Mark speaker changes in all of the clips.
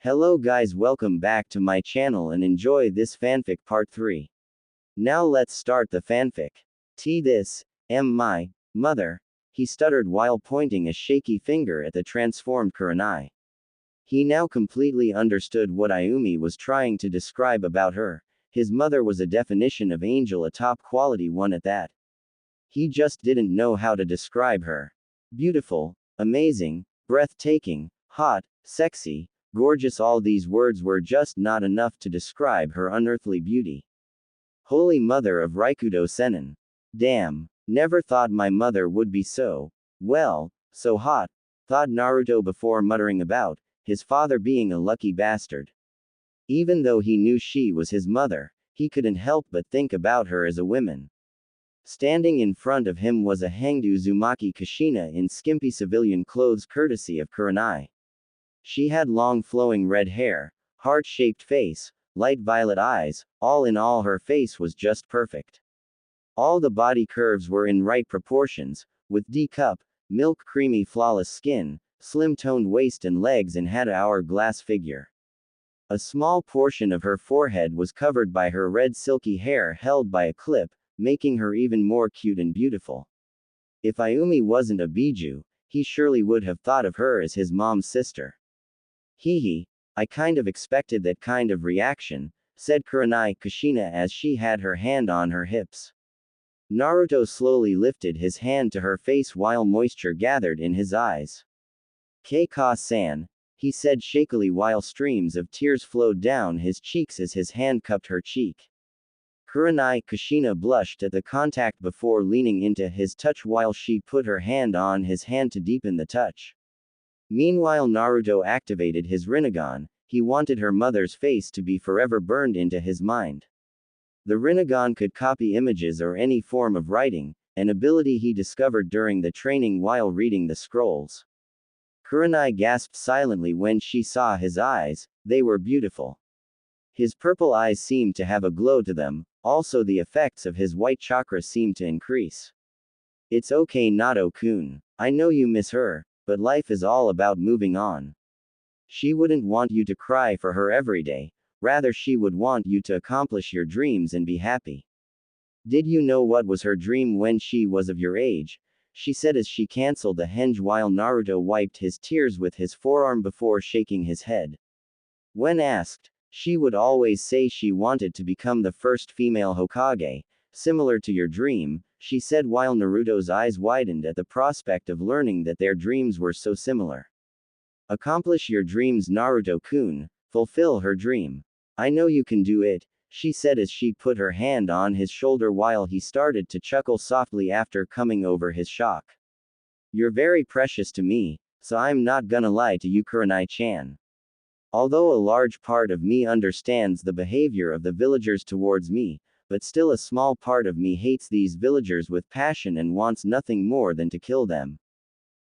Speaker 1: Hello guys, welcome back to my channel and enjoy this fanfic part 3. Now let's start the fanfic. This, my mother, he stuttered while pointing a shaky finger at the transformed Kurenai. He now completely understood what Ayumi was trying to describe about her. His mother was a definition of angel, a top quality one at that. He just didn't know how to describe her. Beautiful, amazing, breathtaking, hot, sexy, gorgeous, all these words were just not enough to describe her unearthly beauty. Holy Mother of Raikudo Sennin. Damn, never thought my mother would be so hot, thought Naruto before muttering about his father being a lucky bastard. Even though he knew she was his mother, he couldn't help but think about her as a woman. Standing in front of him was a Hangdu Uzumaki Kushina in skimpy civilian clothes courtesy of Kurenai. She had long flowing red hair, heart-shaped face, light violet eyes, all in all her face was just perfect. All the body curves were in right proportions, with D-cup, milk creamy flawless skin, slim-toned waist and legs, and had an hourglass figure. A small portion of her forehead was covered by her red silky hair held by a clip, making her even more cute and beautiful. If Ayumi wasn't a Biju, he surely would have thought of her as his mom's sister. Hee, I kind of expected that kind of reaction, said Kurenai Kushina as she had her hand on her hips. Naruto slowly lifted his hand to her face while moisture gathered in his eyes. Keika-san, he said shakily while streams of tears flowed down his cheeks as his hand cupped her cheek. Kurenai Kushina blushed at the contact before leaning into his touch while she put her hand on his hand to deepen the touch. Meanwhile, Naruto activated his Rinnegan. He wanted her mother's face to be forever burned into his mind. The Rinnegan could copy images or any form of writing, an ability he discovered during the training while reading the scrolls. Kurenai gasped silently when she saw his eyes. They were beautiful. His purple eyes seemed to have a glow to them, also the effects of his white chakra seemed to increase. It's okay, Nato-kun. I know you miss her, but life is all about moving on. She wouldn't want you to cry for her every day, rather she would want you to accomplish your dreams and be happy. Did you know what was her dream when she was of your age? She said as she cancelled the henge while Naruto wiped his tears with his forearm before shaking his head. When asked, she would always say she wanted to become the first female Hokage, similar to your dream, she said while Naruto's eyes widened at the prospect of learning that their dreams were so similar. Accomplish your dreams, Naruto-kun, fulfill her dream. I know you can do it, she said as she put her hand on his shoulder while he started to chuckle softly after coming over his shock. You're very precious to me, so I'm not gonna lie to you, Kurenai-chan. Although a large part of me understands the behavior of the villagers towards me, but still a small part of me hates these villagers with passion and wants nothing more than to kill them.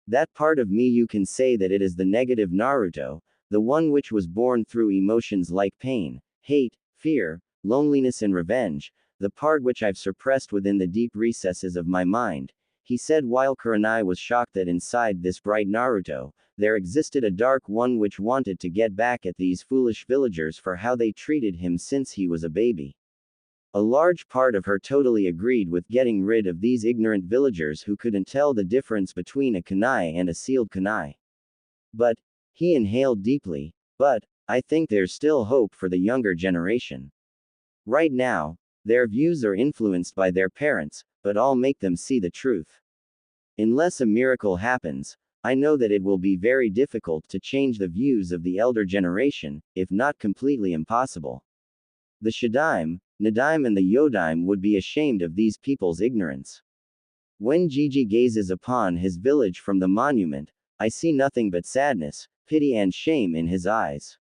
Speaker 1: That part of me, you can say that it is the negative Naruto, the one which was born through emotions like pain, hate, fear, loneliness and revenge, the part which I've suppressed within the deep recesses of my mind, he said while Kurenai was shocked that inside this bright Naruto, there existed a dark one which wanted to get back at these foolish villagers for how they treated him since he was a baby. A large part of her totally agreed with getting rid of these ignorant villagers who couldn't tell the difference between a kunai and a sealed kunai. But, he inhaled deeply, but, I think there's still hope for the younger generation. Right now, their views are influenced by their parents, but I'll make them see the truth. Unless a miracle happens, I know that it will be very difficult to change the views of the elder generation, if not completely impossible. The Shadaime, Nadaime and the Yodaime would be ashamed of these people's ignorance. When Gigi gazes upon his village from the monument, I see nothing but sadness, pity and shame in his eyes.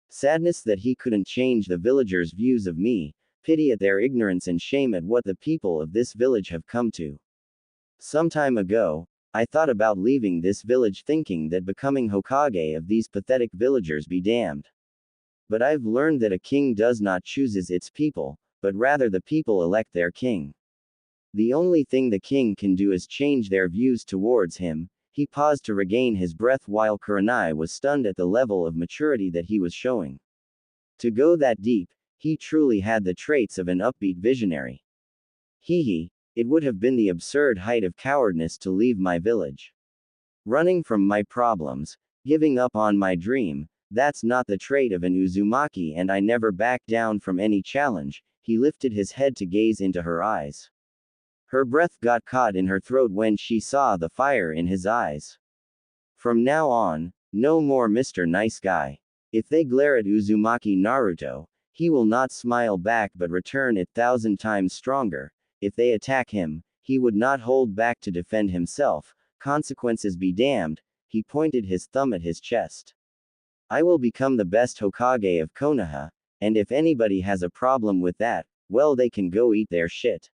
Speaker 1: Sadness that he couldn't change the villagers' views of me, pity at their ignorance and shame at what the people of this village have come to. Some time ago, I thought about leaving this village thinking that becoming Hokage of these pathetic villagers be damned. But I've learned that a king does not choose its people, but rather the people elect their king. The only thing the king can do is change their views towards him. He paused to regain his breath while Kurenai was stunned at the level of maturity that he was showing. To go that deep, he truly had the traits of an upbeat visionary. Hee, it would have been the absurd height of cowardness to leave my village. Running from my problems, giving up on my dream, that's not the trait of an Uzumaki, and I never back down from any challenge. He lifted his head to gaze into her eyes. Her breath got caught in her throat when she saw the fire in his eyes. From now on, no more Mr. Nice Guy. If they glare at Uzumaki Naruto, he will not smile back but return it 1,000 times stronger. If they attack him, he would not hold back to defend himself. Consequences be damned. He pointed his thumb at his chest. I will become the best Hokage of Konoha, and if anybody has a problem with that, well, they can go eat their shit.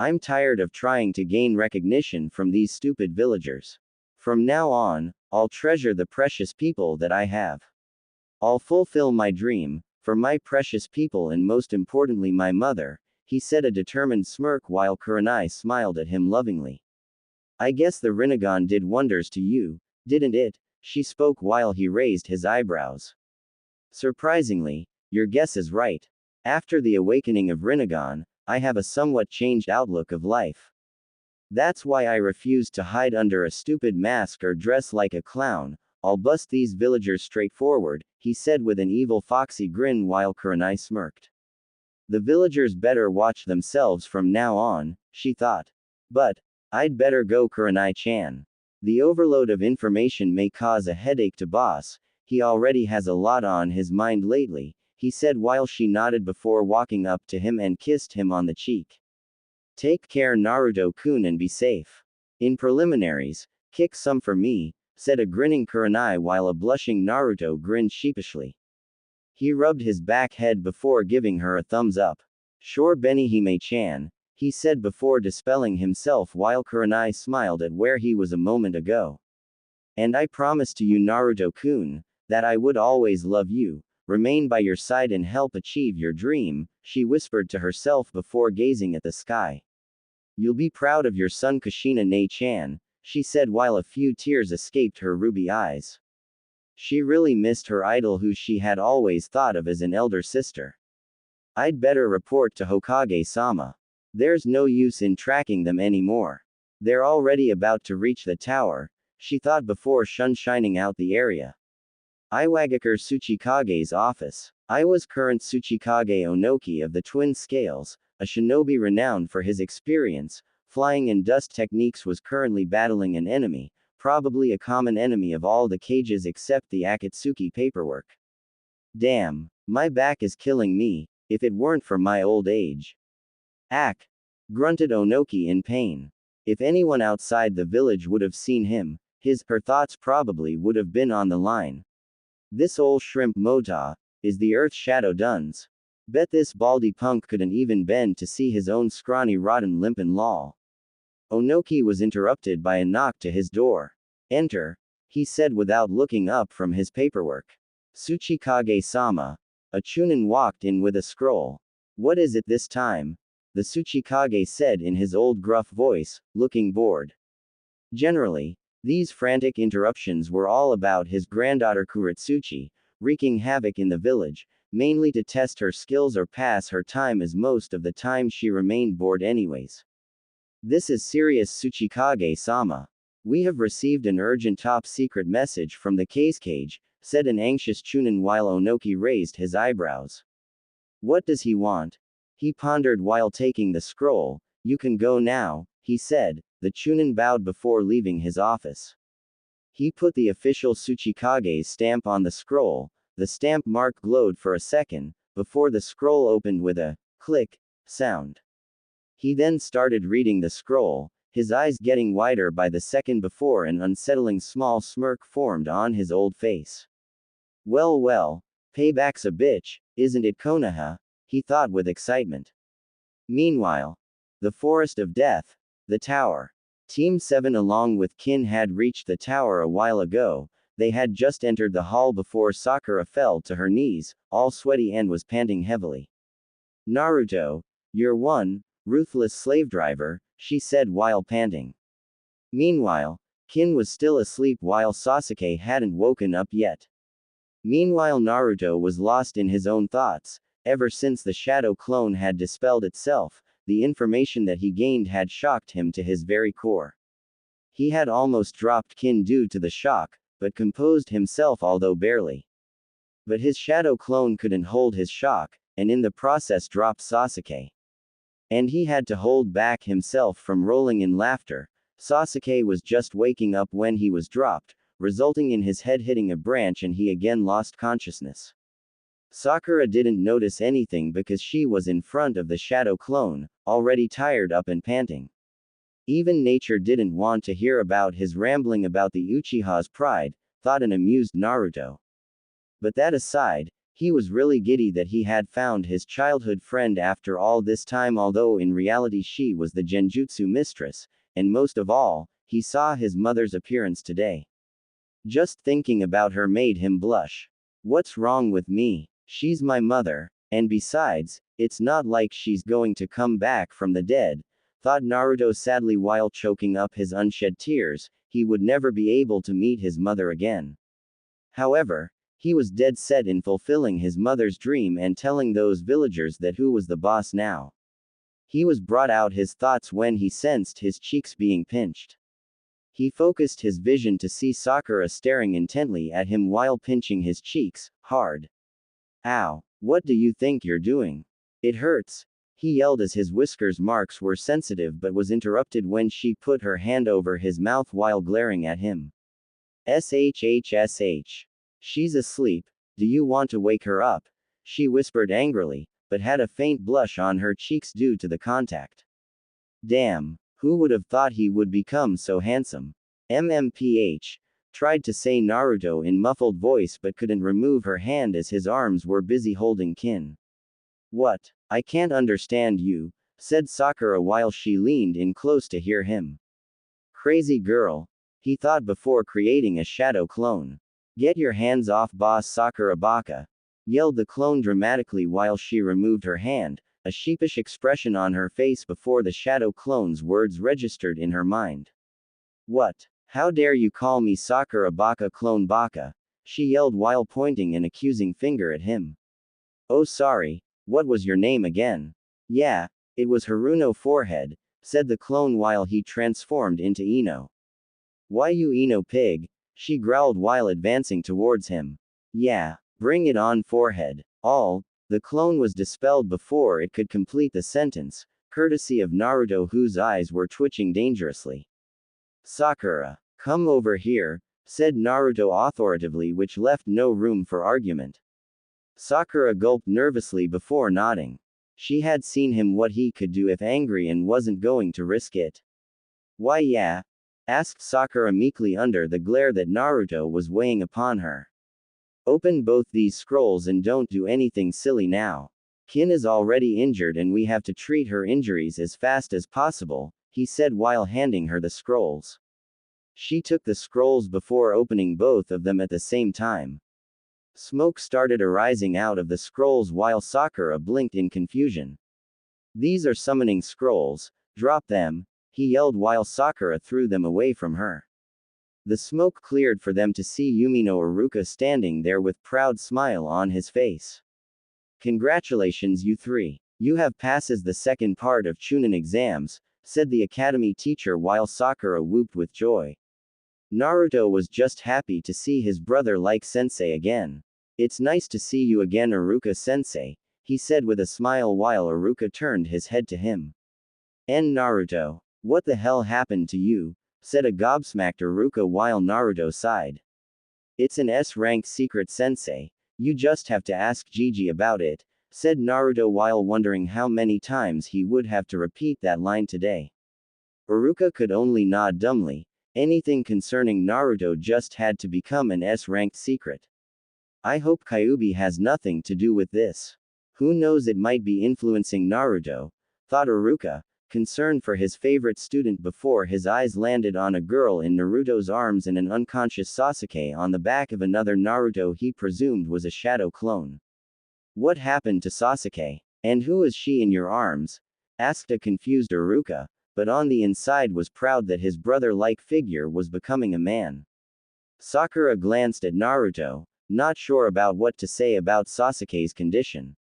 Speaker 1: I'm tired of trying to gain recognition from these stupid villagers. From now on, I'll treasure the precious people that I have. I'll fulfill my dream, for my precious people and most importantly my mother, he said, a determined smirk while Kurenai smiled at him lovingly. I guess the Rinnegan did wonders to you, didn't it? She spoke while he raised his eyebrows. Surprisingly, your guess is right. After the awakening of Rinnegan, I have a somewhat changed outlook of life. That's why I refuse to hide under a stupid mask or dress like a clown. I'll bust these villagers straightforward, he said with an evil foxy grin while Kurenai smirked. The villagers better watch themselves from now on, she thought. But, I'd better go, Kurenai-chan. The overload of information may cause a headache to boss. He already has a lot on his mind lately, he said while she nodded before walking up to him and kissed him on the cheek. Take care, Naruto-kun, and be safe. In preliminaries, kick some for me, said a grinning Kurenai while a blushing Naruto grinned sheepishly. He rubbed his back head before giving her a thumbs up. Sure, Benihime-chan, he said before dispelling himself while Kurenai smiled at where he was a moment ago. And I promise to you, Naruto-kun, that I would always love you, remain by your side and help achieve your dream, she whispered to herself before gazing at the sky. You'll be proud of your son Kushina-ne-chan, she said while a few tears escaped her ruby eyes. She really missed her idol who she had always thought of as an elder sister. I'd better report to Hokage-sama. There's no use in tracking them anymore. They're already about to reach the tower, she thought before shining out the area. Iwagakure Tsuchikage's office. I was current Tsuchikage Onoki of the Twin Scales, a shinobi renowned for his experience, flying and dust techniques, was currently battling an enemy, probably a common enemy of all the cages except the Akatsuki paperwork. Damn, my back is killing me, if it weren't for my old age. Ack! Grunted Onoki in pain. If anyone outside the village would have seen him, her thoughts probably would have been on the line. This old shrimp Mota is the Earth Shadow Duns. Bet this baldy punk couldn't even bend to see his own scrawny rotten limpin' lol. Onoki was interrupted by a knock to his door. Enter, he said without looking up from his paperwork. Tsuchikage-sama. A Chunin walked in with a scroll. What is it this time? The Tsuchikage said in his old gruff voice, looking bored. Generally, these frantic interruptions were all about his granddaughter Kuretsuchi, wreaking havoc in the village, mainly to test her skills or pass her time, as most of the time she remained bored anyways. This is serious, Tsuchikage-sama. We have received an urgent top-secret message from the cage, said an anxious Chunin while Onoki raised his eyebrows. What does he want? He pondered while taking the scroll. You can go now, he said. The Chunin bowed before leaving his office. He put the official Tsuchikage's stamp on the scroll. The stamp mark glowed for a second, before the scroll opened with a click sound. He then started reading the scroll, his eyes getting wider by the second before an unsettling small smirk formed on his old face. Well, payback's a bitch, isn't it, Konoha? He thought with excitement. Meanwhile, the Forest of Death, the tower. Team 7 along with Kin had reached the tower a while ago. They had just entered the hall before Sakura fell to her knees, all sweaty, and was panting heavily. Naruto, you're one ruthless slave driver, she said while panting. Meanwhile, Kin was still asleep while Sasuke hadn't woken up yet. Meanwhile, Naruto was lost in his own thoughts. Ever since the shadow clone had dispelled itself, the information that he gained had shocked him to his very core. He had almost dropped Kin due to the shock, but composed himself although barely. But his shadow clone couldn't hold his shock, and in the process dropped Sasuke. And he had to hold back himself from rolling in laughter. Sasuke was just waking up when he was dropped, resulting in his head hitting a branch and he again lost consciousness. Sakura didn't notice anything because she was in front of the shadow clone, already tired up and panting. Even nature didn't want to hear about his rambling about the Uchiha's pride, thought an amused Naruto. But that aside, he was really giddy that he had found his childhood friend after all this time, although in reality she was the Genjutsu mistress, and most of all, he saw his mother's appearance today. Just thinking about her made him blush. What's wrong with me? She's my mother, and besides, it's not like she's going to come back from the dead, thought Naruto sadly while choking up his unshed tears. He would never be able to meet his mother again. However, he was dead set in fulfilling his mother's dream and telling those villagers that who was the boss now. He was brought out his thoughts when he sensed his cheeks being pinched. He focused his vision to see Sakura staring intently at him while pinching his cheeks, hard. Ow, what do you think you're doing? It hurts, he yelled as his whiskers marks were sensitive but was interrupted when she put her hand over his mouth while glaring at him. Shh. She's asleep, do you want to wake her up? She whispered angrily, but had a faint blush on her cheeks due to the contact. Damn, who would have thought he would become so handsome? MMPH. Tried to say Naruto in muffled voice but couldn't remove her hand as his arms were busy holding Kin. What? I can't understand you, said Sakura while she leaned in close to hear him. Crazy girl, he thought before creating a shadow clone. Get your hands off boss Sakura Baka, yelled the clone dramatically while she removed her hand, a sheepish expression on her face before the shadow clone's words registered in her mind. What? How dare you call me Sakura Baka clone Baka? She yelled while pointing an accusing finger at him. Oh sorry, what was your name again? Yeah, it was Haruno Forehead, said the clone while he transformed into Ino. Why you Ino pig? She growled while advancing towards him. Yeah, bring it on Forehead. The clone was dispelled before it could complete the sentence, courtesy of Naruto whose eyes were twitching dangerously. Sakura, come over here, said Naruto authoritatively, which left no room for argument. Sakura gulped nervously before nodding. She had seen him what he could do if angry and wasn't going to risk it. Why yeah? Asked Sakura meekly under the glare that Naruto was weighing upon her. Open both these scrolls and don't do anything silly now. Kin is already injured and we have to treat her injuries as fast as possible, he said while handing her the scrolls. She took the scrolls before opening both of them at the same time. Smoke started arising out of the scrolls while Sakura blinked in confusion. These are summoning scrolls, drop them, he yelled while Sakura threw them away from her. The smoke cleared for them to see Yumino Iruka standing there with proud smile on his face. Congratulations you three. You have passes the second part of Chunin exams, said the academy teacher while Sakura whooped with joy. Naruto was just happy to see his brother like sensei again. It's nice to see you again Iruka sensei, he said with a smile while Iruka turned his head to him. Naruto, what the hell happened to you? Said a gobsmacked Iruka while Naruto sighed. It's an S-rank secret sensei, you just have to ask Gigi about it, said Naruto while wondering how many times he would have to repeat that line today. Iruka could only nod dumbly. Anything concerning Naruto just had to become an S-ranked secret. I hope Kyuubi has nothing to do with this. Who knows, it might be influencing Naruto, thought Iruka, concerned for his favorite student before his eyes landed on a girl in Naruto's arms and an unconscious Sasuke on the back of another Naruto he presumed was a shadow clone. What happened to Sasuke? And who is she in your arms? Asked a confused Iruka, but on the inside was proud that his brother-like figure was becoming a man. Sakura glanced at Naruto, not sure about what to say about Sasuke's condition.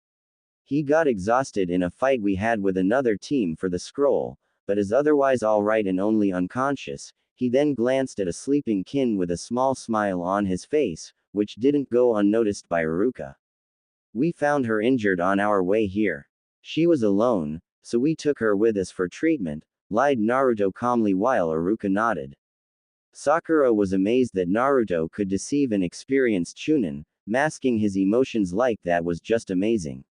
Speaker 1: He got exhausted in a fight we had with another team for the scroll, but is otherwise alright and only unconscious. He then glanced at a sleeping Kin with a small smile on his face, which didn't go unnoticed by Iruka. We found her injured on our way here. She was alone, so we took her with us for treatment, lied Naruto calmly while Iruka nodded. Sakura was amazed that Naruto could deceive an experienced Chunin, masking his emotions like that was just amazing.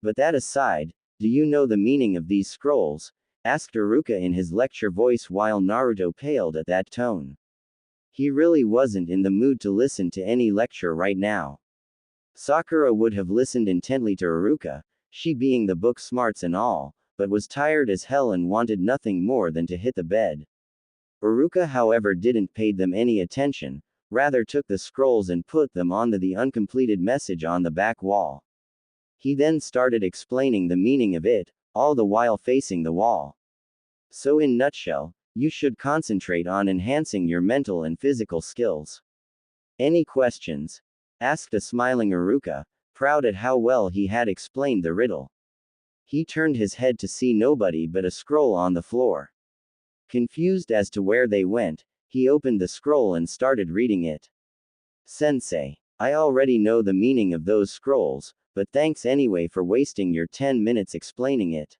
Speaker 1: But that aside, do you know the meaning of these scrolls? Asked Iruka in his lecture voice while Naruto paled at that tone. He really wasn't in the mood to listen to any lecture right now. Sakura would have listened intently to Iruka, she being the book smarts and all, but was tired as hell and wanted nothing more than to hit the bed. Iruka however didn't pay them any attention, rather took the scrolls and put them onto the uncompleted message on the back wall. He then started explaining the meaning of it, all the while facing the wall. So in nutshell, you should concentrate on enhancing your mental and physical skills. Any questions? Asked a smiling Iruka, proud at how well he had explained the riddle. He turned his head to see nobody but a scroll on the floor. Confused as to where they went, he opened the scroll and started reading it. Sensei, I already know the meaning of those scrolls, but thanks anyway for wasting your 10 minutes explaining it.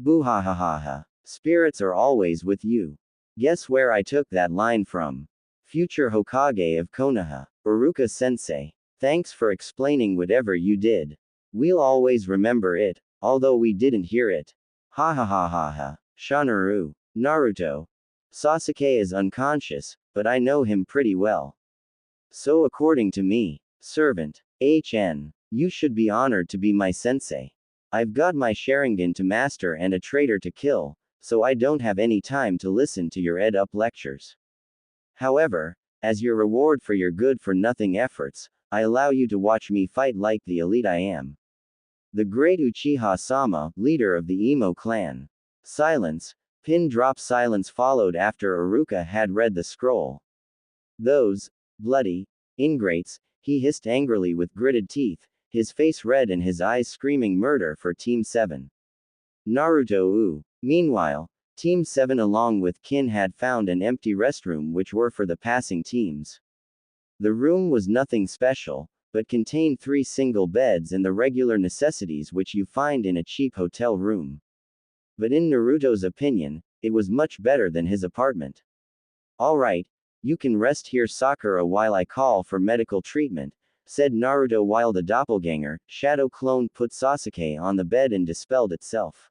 Speaker 1: Boo-ha-ha-ha-ha. Spirits are always with you. Guess where I took that line from? Future Hokage of Konoha, Iruka Sensei. Thanks for explaining whatever you did. We'll always remember it, although we didn't hear it. Ha ha ha ha ha. Shanaru. Naruto. Sasuke is unconscious, but I know him pretty well. So according to me, servant, HN. You should be honored to be my sensei. I've got my Sharingan to master and a traitor to kill, so I don't have any time to listen to your ed-up lectures. However, as your reward for your good-for-nothing efforts, I allow you to watch me fight like the elite I am. The great Uchiha-sama, leader of the Emo clan. Silence, pin-drop silence followed after Iruka had read the scroll. Those bloody ingrates, he hissed angrily with gritted teeth, his face red and his eyes screaming murder for Team 7. Naruto ooh. Meanwhile, Team 7 along with Kin had found an empty restroom which were for the passing teams. The room was nothing special, but contained 3 single beds and the regular necessities which you find in a cheap hotel room. But in Naruto's opinion, it was much better than his apartment. Alright, you can rest here Sakura while I call for medical treatment, said Naruto while the doppelganger, shadow clone put Sasuke on the bed and dispelled itself.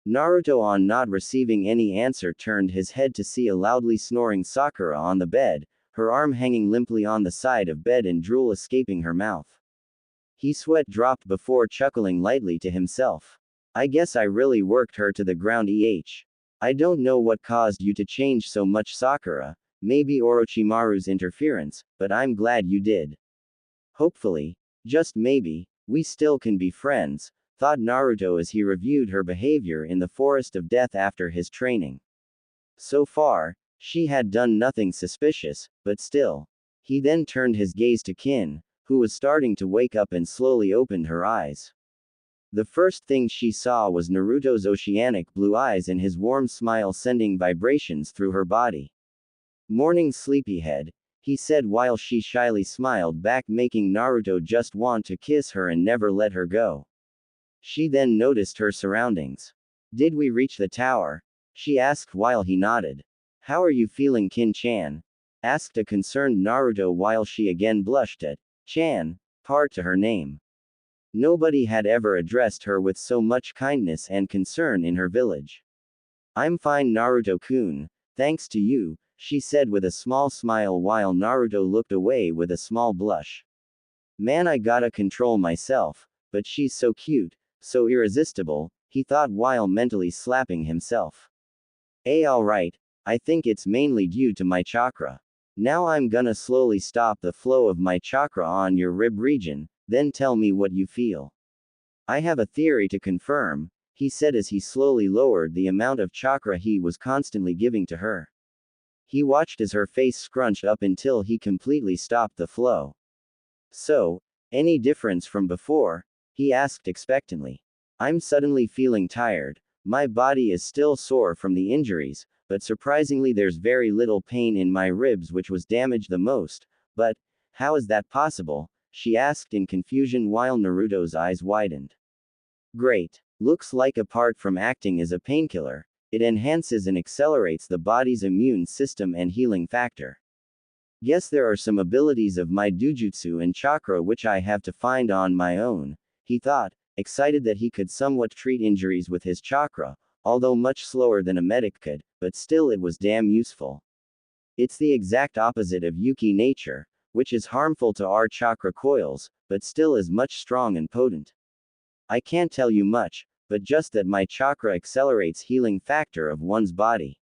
Speaker 1: Naruto on not receiving any answer turned his head to see a loudly snoring Sakura on the bed, her arm hanging limply on the side of bed and drool escaping her mouth. He sweat dropped before chuckling lightly to himself. I guess I really worked her to the ground I don't know what caused you to change so much Sakura, maybe Orochimaru's interference, but I'm glad you did. Hopefully, just maybe, we still can be friends, thought Naruto as he reviewed her behavior in the Forest of Death after his training. So far, she had done nothing suspicious, but still. He then turned his gaze to Kin, who was starting to wake up and slowly opened her eyes. The first thing she saw was Naruto's oceanic blue eyes and his warm smile sending vibrations through her body. Morning sleepyhead, he said while she shyly smiled back making Naruto just want to kiss her and never let her go. She then noticed her surroundings. Did we reach the tower? She asked while he nodded. How are you feeling Kin-chan? Asked a concerned Naruto while she again blushed at Chan, part to her name. Nobody had ever addressed her with so much kindness and concern in her village. I'm fine Naruto-kun, thanks to you, she said with a small smile while Naruto looked away with a small blush. Man I gotta control myself, but she's so cute, so irresistible, he thought while mentally slapping himself. Alright, I think it's mainly due to my chakra. Now I'm gonna slowly stop the flow of my chakra on your rib region, then tell me what you feel. I have a theory to confirm, he said as he slowly lowered the amount of chakra he was constantly giving to her. He watched as her face scrunched up until he completely stopped the flow. So, any difference from before? He asked expectantly. I'm suddenly feeling tired. My body is still sore from the injuries, but surprisingly there's very little pain in my ribs which was damaged the most. But, how is that possible? She asked in confusion while Naruto's eyes widened. Great. Looks like apart from acting as a painkiller, it enhances and accelerates the body's immune system and healing factor. Guess there are some abilities of my dujutsu and chakra which I have to find on my own, he thought, excited that he could somewhat treat injuries with his chakra, although much slower than a medic could, but still it was damn useful. It's the exact opposite of Yuki nature, which is harmful to our chakra coils, but still is much strong and potent. I can't tell you much, but just that my chakra accelerates healing factor of one's body.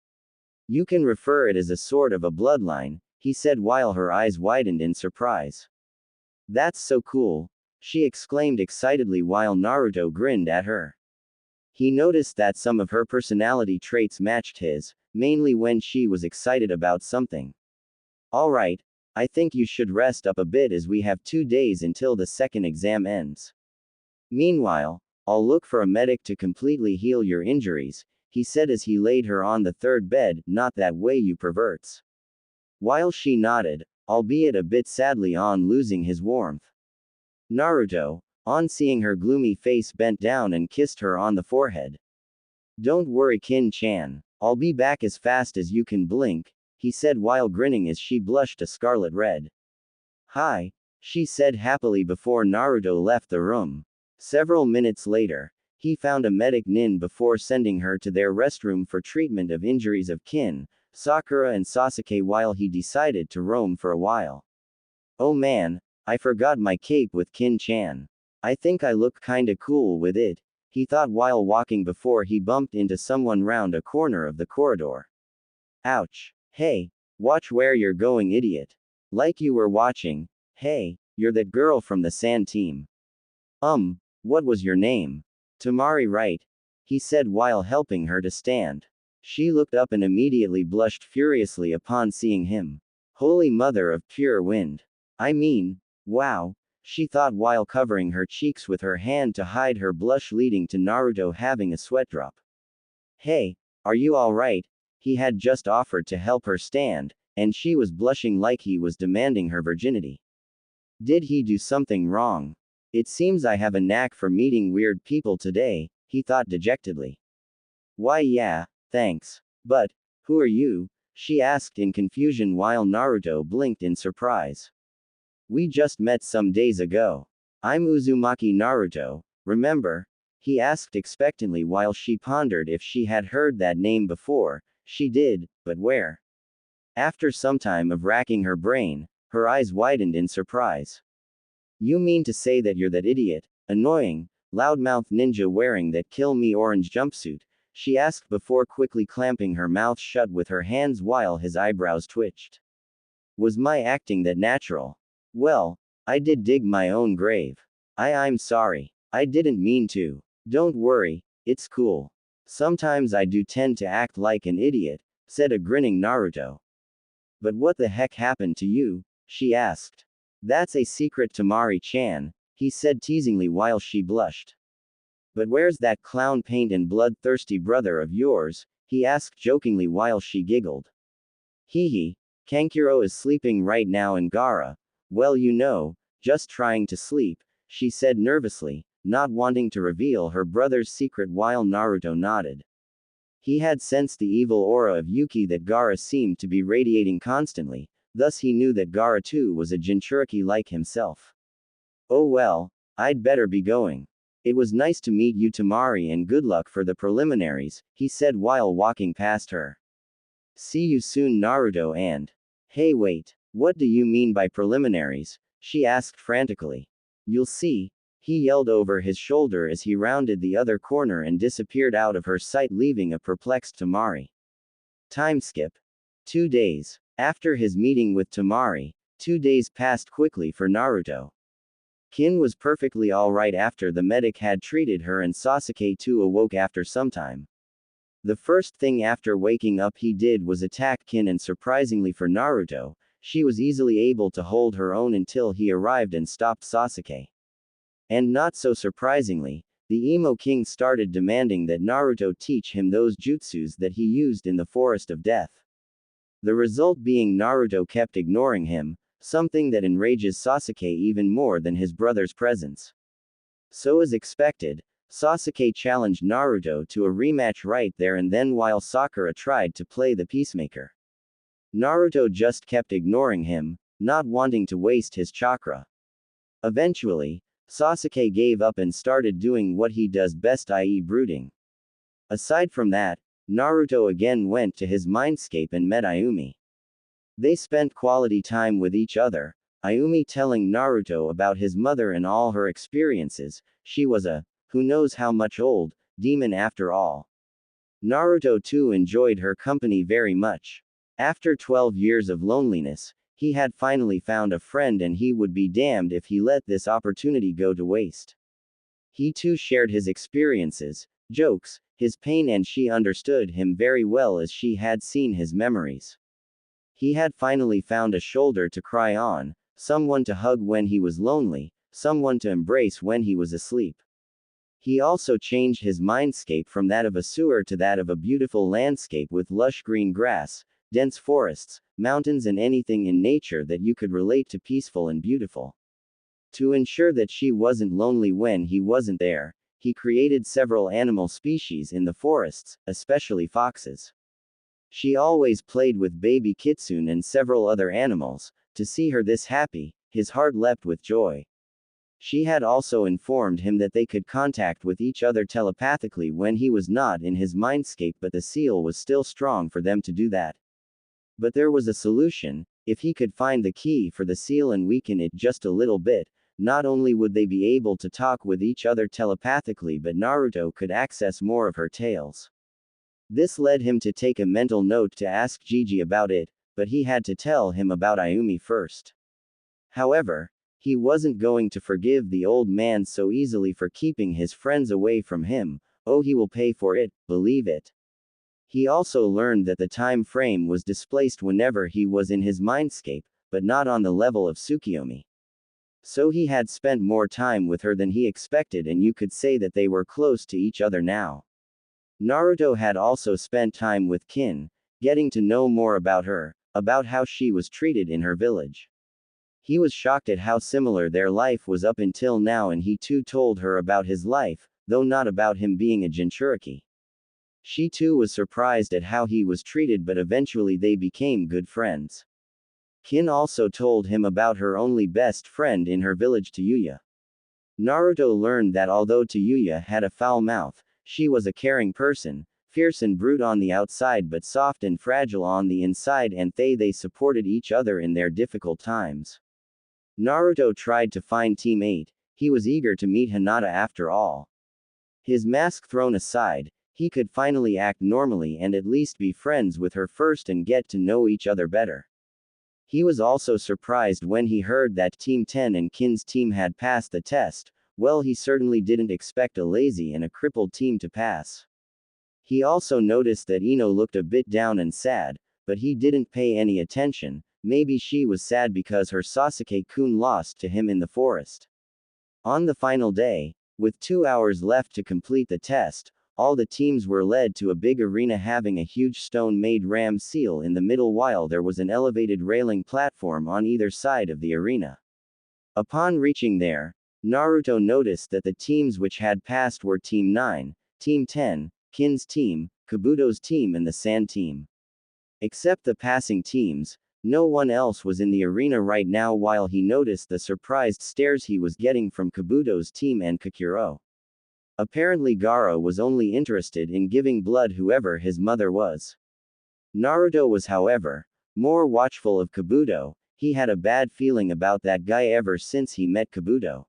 Speaker 1: You can refer it as a sort of a bloodline, he said while her eyes widened in surprise. That's so cool, she exclaimed excitedly while Naruto grinned at her. He noticed that some of her personality traits matched his, mainly when she was excited about something. Alright, I think you should rest up a bit as we have 2 days until the second exam ends. Meanwhile, I'll look for a medic to completely heal your injuries, he said as he laid her on the third bed, not that way you perverts. While she nodded, albeit a bit sadly on losing his warmth. Naruto, on seeing her gloomy face bent down and kissed her on the forehead. Don't worry Kin-chan, I'll be back as fast as you can blink, he said while grinning as she blushed a scarlet red. Hi, she said happily before Naruto left the room. Several minutes later, he found a medic nin before sending her to their restroom for treatment of injuries of Kin, Sakura and Sasuke while he decided to roam for a while. Oh man, I forgot my cape with Kin-chan. I think I look kinda cool with it, he thought while walking before he bumped into someone round a corner of the corridor. Ouch. Hey, watch where you're going idiot. Like you were watching. Hey, you're that girl from the sand team. What was your name? Tamari, right? He said while helping her to stand. She looked up and immediately blushed furiously upon seeing him. Holy mother of pure wind. I mean, wow, she thought while covering her cheeks with her hand to hide her blush leading to Naruto having a sweat drop. Hey, are you alright? He had just offered to help her stand, and she was blushing like he was demanding her virginity. Did he do something wrong? It seems I have a knack for meeting weird people today, he thought dejectedly. Why yeah, thanks. But, who are you? She asked in confusion while Naruto blinked in surprise. We just met some days ago. I'm Uzumaki Naruto, remember? He asked expectantly while she pondered if she had heard that name before. She did, but where? After some time of racking her brain, her eyes widened in surprise. You mean to say that you're that idiot, annoying, loudmouth ninja wearing that kill me orange jumpsuit? She asked before quickly clamping her mouth shut with her hands while his eyebrows twitched. Was my acting that natural? Well, I did dig my own grave. I'm sorry. I didn't mean to. Don't worry, it's cool. Sometimes I do tend to act like an idiot, said a grinning Naruto. But what the heck happened to you? She asked. That's a secret to Mari-chan, he said teasingly while she blushed. But where's that clown paint and bloodthirsty brother of yours? He asked jokingly while she giggled. Hee, Kankuro is sleeping right now in Gaara. Well you know, just trying to sleep, she said nervously, not wanting to reveal her brother's secret while Naruto nodded. He had sensed the evil aura of Yuki that Gaara seemed to be radiating constantly, thus he knew that Gaara too was a Jinchuriki like himself. Oh well, I'd better be going. It was nice to meet you Tamari and good luck for the preliminaries, he said while walking past her. See you soon Naruto and… Hey wait, what do you mean by preliminaries? She asked frantically. You'll see, he yelled over his shoulder as he rounded the other corner and disappeared out of her sight leaving a perplexed Tamari. Time skip. 2 days. After his meeting with Tamari, 2 days passed quickly for Naruto. Kin was perfectly alright after the medic had treated her, and Sasuke too awoke after some time. The first thing after waking up he did was attack Kin, and surprisingly for Naruto, she was easily able to hold her own until he arrived and stopped Sasuke. And not so surprisingly, the Emo King started demanding that Naruto teach him those jutsus that he used in the Forest of Death. The result being Naruto kept ignoring him, something that enrages Sasuke even more than his brother's presence. So as expected, Sasuke challenged Naruto to a rematch right there and then while Sakura tried to play the peacemaker. Naruto just kept ignoring him, not wanting to waste his chakra. Eventually, Sasuke gave up and started doing what he does best, i.e. brooding. Aside from that, Naruto again went to his mindscape and met Ayumi. They spent quality time with each other, Ayumi telling Naruto about his mother and all her experiences. She was a, who knows how much old, demon after all. Naruto too enjoyed her company very much. After 12 years of loneliness, he had finally found a friend, and he would be damned if he let this opportunity go to waste. He too shared his experiences, jokes, his pain, and she understood him very well as she had seen his memories. He had finally found a shoulder to cry on, someone to hug when he was lonely, someone to embrace when he was asleep. He also changed his mindscape from that of a sewer to that of a beautiful landscape with lush green grass, dense forests, mountains, and anything in nature that you could relate to peaceful and beautiful. To ensure that she wasn't lonely when he wasn't there, he created several animal species in the forests, especially foxes. She always played with baby kitsune and several other animals. To see her this happy, his heart leapt with joy. She had also informed him that they could contact with each other telepathically when he was not in his mindscape, but the seal was still strong for them to do that. But there was a solution. If he could find the key for the seal and weaken it just a little bit, not only would they be able to talk with each other telepathically, but Naruto could access more of her tales. This led him to take a mental note to ask Gigi about it, but he had to tell him about Ayumi first. However, he wasn't going to forgive the old man so easily for keeping his friends away from him. Oh, he will pay for it, believe it. He also learned that the time frame was displaced whenever he was in his mindscape, but not on the level of Tsukiyomi. So he had spent more time with her than he expected, and you could say that they were close to each other now. Naruto had also spent time with Kin, getting to know more about her, about how she was treated in her village. He was shocked at how similar their life was up until now, and he too told her about his life, though not about him being a Jinchuriki. She too was surprised at how he was treated, but eventually they became good friends. Kin also told him about her only best friend in her village, Tayuya. Naruto learned that although Tayuya had a foul mouth, she was a caring person, fierce and brute on the outside but soft and fragile on the inside, and they supported each other in their difficult times. Naruto tried to find Team 8, he was eager to meet Hinata after all. His mask thrown aside, he could finally act normally and at least be friends with her first and get to know each other better. He was also surprised when he heard that Team 10 and Kin's team had passed the test. Well, he certainly didn't expect a lazy and a crippled team to pass. He also noticed that Ino looked a bit down and sad, but he didn't pay any attention. Maybe she was sad because her Sasuke-kun lost to him in the forest. On the final day, with 2 hours left to complete the test, all the teams were led to a big arena having a huge stone-made ram seal in the middle, while there was an elevated railing platform on either side of the arena. Upon reaching there, Naruto noticed that the teams which had passed were Team 9, Team 10, Kin's team, Kabuto's team, and the Sand team. Except the passing teams, no one else was in the arena right now. While he noticed the surprised stares he was getting from Kabuto's team and Kakuro. Apparently Gaara was only interested in giving blood whoever his mother was. Naruto was, however, more watchful of Kabuto. He had a bad feeling about that guy ever since he met Kabuto.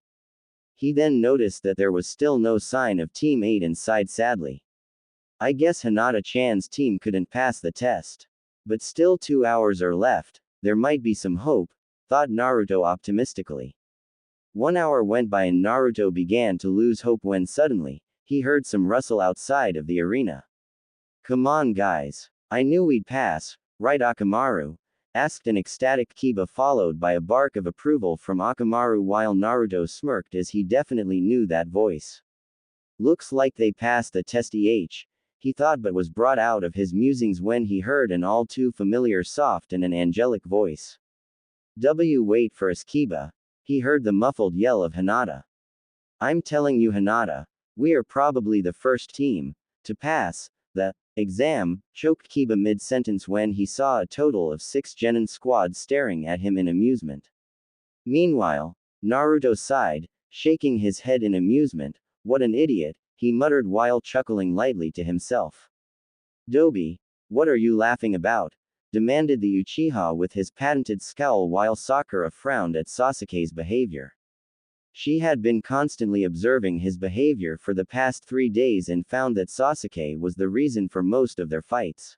Speaker 1: He then noticed that there was still no sign of Team 8 and sighed sadly. I guess Hinata-chan's team couldn't pass the test. But still 2 hours are left, there might be some hope, thought Naruto optimistically. 1 hour went by and Naruto began to lose hope when suddenly, he heard some rustle outside of the arena. Come on guys. I knew we'd pass, right Akamaru? Asked an ecstatic Kiba followed by a bark of approval from Akamaru while Naruto smirked as he definitely knew that voice. Looks like they passed the test he thought but was brought out of his musings when he heard an all too familiar soft and an angelic voice. Wait for us Kiba. He heard the muffled yell of Hinata. I'm telling you Hinata, we are probably the first team to pass the exam, choked Kiba mid-sentence when he saw a total of 6 genin squads staring at him in amusement. Meanwhile, Naruto sighed, shaking his head in amusement. What an idiot, he muttered while chuckling lightly to himself. Dobi, what are you laughing about? Demanded the Uchiha with his patented scowl while Sakura frowned at Sasuke's behavior. She had been constantly observing his behavior for the past 3 days and found that Sasuke was the reason for most of their fights.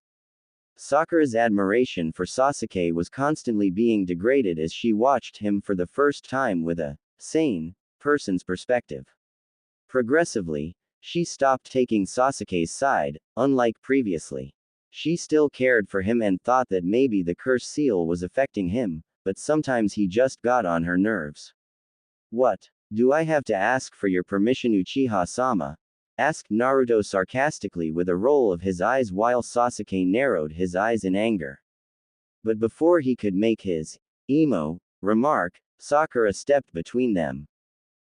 Speaker 1: Sakura's admiration for Sasuke was constantly being degraded as she watched him for the first time with a sane person's perspective. Progressively, she stopped taking Sasuke's side, unlike previously. She still cared for him and thought that maybe the curse seal was affecting him, but sometimes he just got on her nerves. What? Do I have to ask for your permission Uchiha-sama? Asked Naruto sarcastically with a roll of his eyes while Sasuke narrowed his eyes in anger. But before he could make his emo remark, Sakura stepped between them.